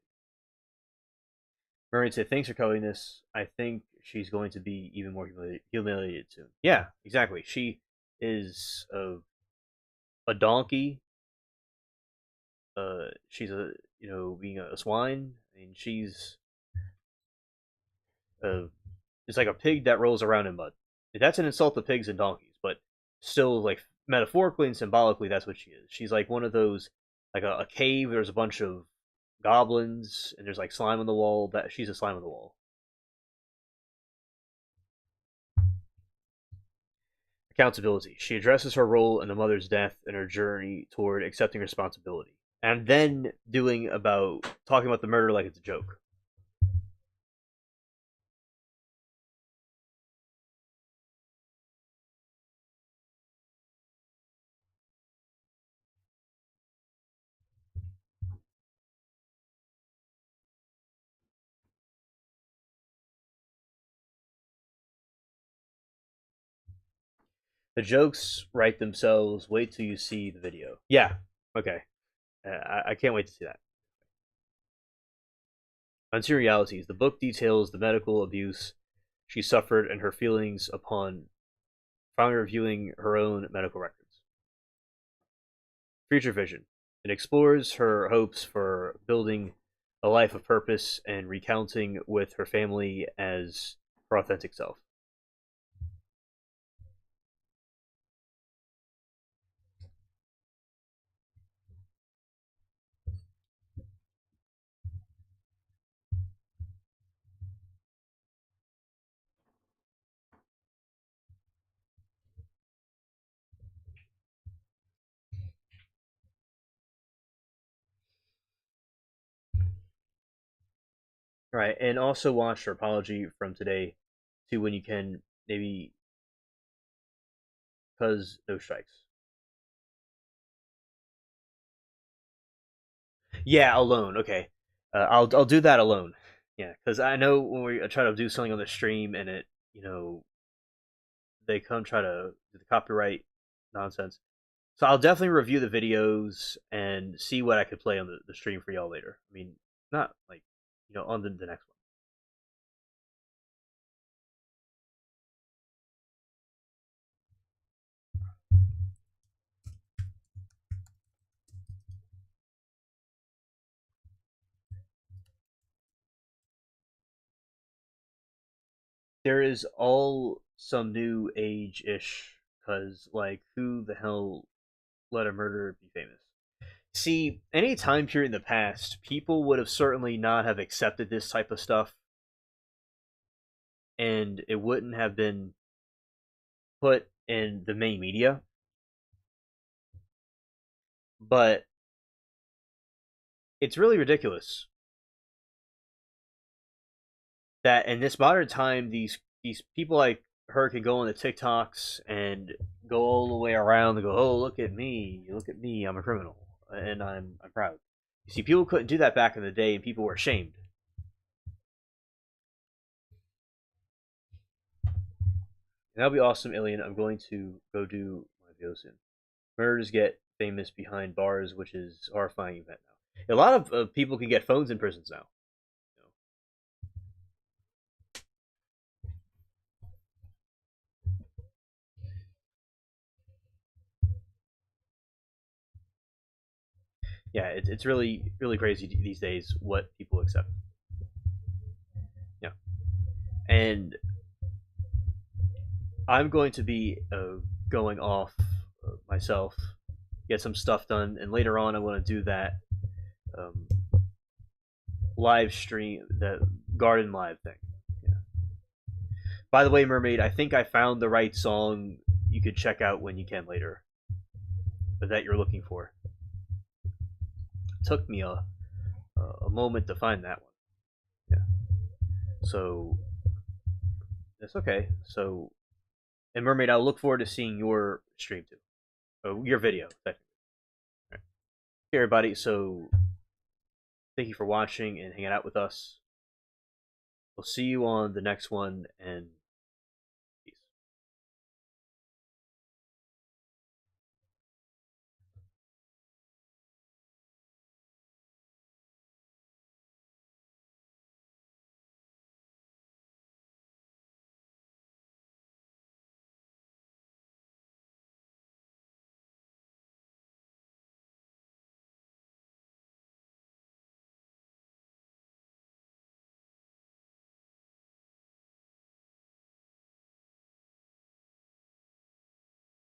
Mermaid said, "Thanks for covering this. I think she's going to be even more humiliated soon." Yeah, exactly. She is a donkey. She's being a swine. I mean, she's uh, it's like a pig that rolls around in mud. That's an insult to pigs and donkeys, but still, like metaphorically and symbolically, that's what she is. She's like one of those, like a cave. There's a bunch of goblins, and there's like slime on the wall. That she's a slime on the wall. Accountability. She addresses her role in the mother's death and her journey toward accepting responsibility, and then talking about the murder like it's a joke. The jokes write themselves. Wait till you see the video. Yeah. Okay. I can't wait to see that. Unseen Realities. The book details the medical abuse she suffered and her feelings upon finally reviewing her own medical records. Future Vision. It explores her hopes for building a life of purpose and recounting with her family as her authentic self. All right, and also watch her apology from today to when you can, maybe because no strikes. Yeah, alone. Okay, I'll do that alone. Yeah, because I know when we try to do something on the stream and they come try to do the copyright nonsense. So I'll definitely review the videos and see what I could play on the stream for y'all later. I mean, not like on the next one. There is all some new age ish, because like who the hell let a murderer be famous? See, any time period in the past, people would have certainly not have accepted this type of stuff, and it wouldn't have been put in the main media. But it's really ridiculous that in this modern time, these people like her can go on the TikToks and go all the way around and go, "Oh, look at me, I'm a criminal, and I'm proud." You see, people couldn't do that back in the day, and people were ashamed. And that'll be awesome, Alien. I'm going to go do my video soon. Murders get famous behind bars, which is a horrifying event now. A lot of people can get phones in prisons now. You know? Yeah, it's really crazy these days what people accept. Yeah, and I'm going to be going off myself, get some stuff done, and later on I want to do that um, live stream, the garden live thing. Yeah. By the way, Mermaid, I think I found the right song you could check out when you can later that you're looking for. It took me a moment to find that one. Yeah. So that's okay. So, and Mermaid, I'll look forward to seeing your stream too. Your video. Technically. Right. Okay, everybody. So thank you for watching and hanging out with us. We'll see you on the next one, and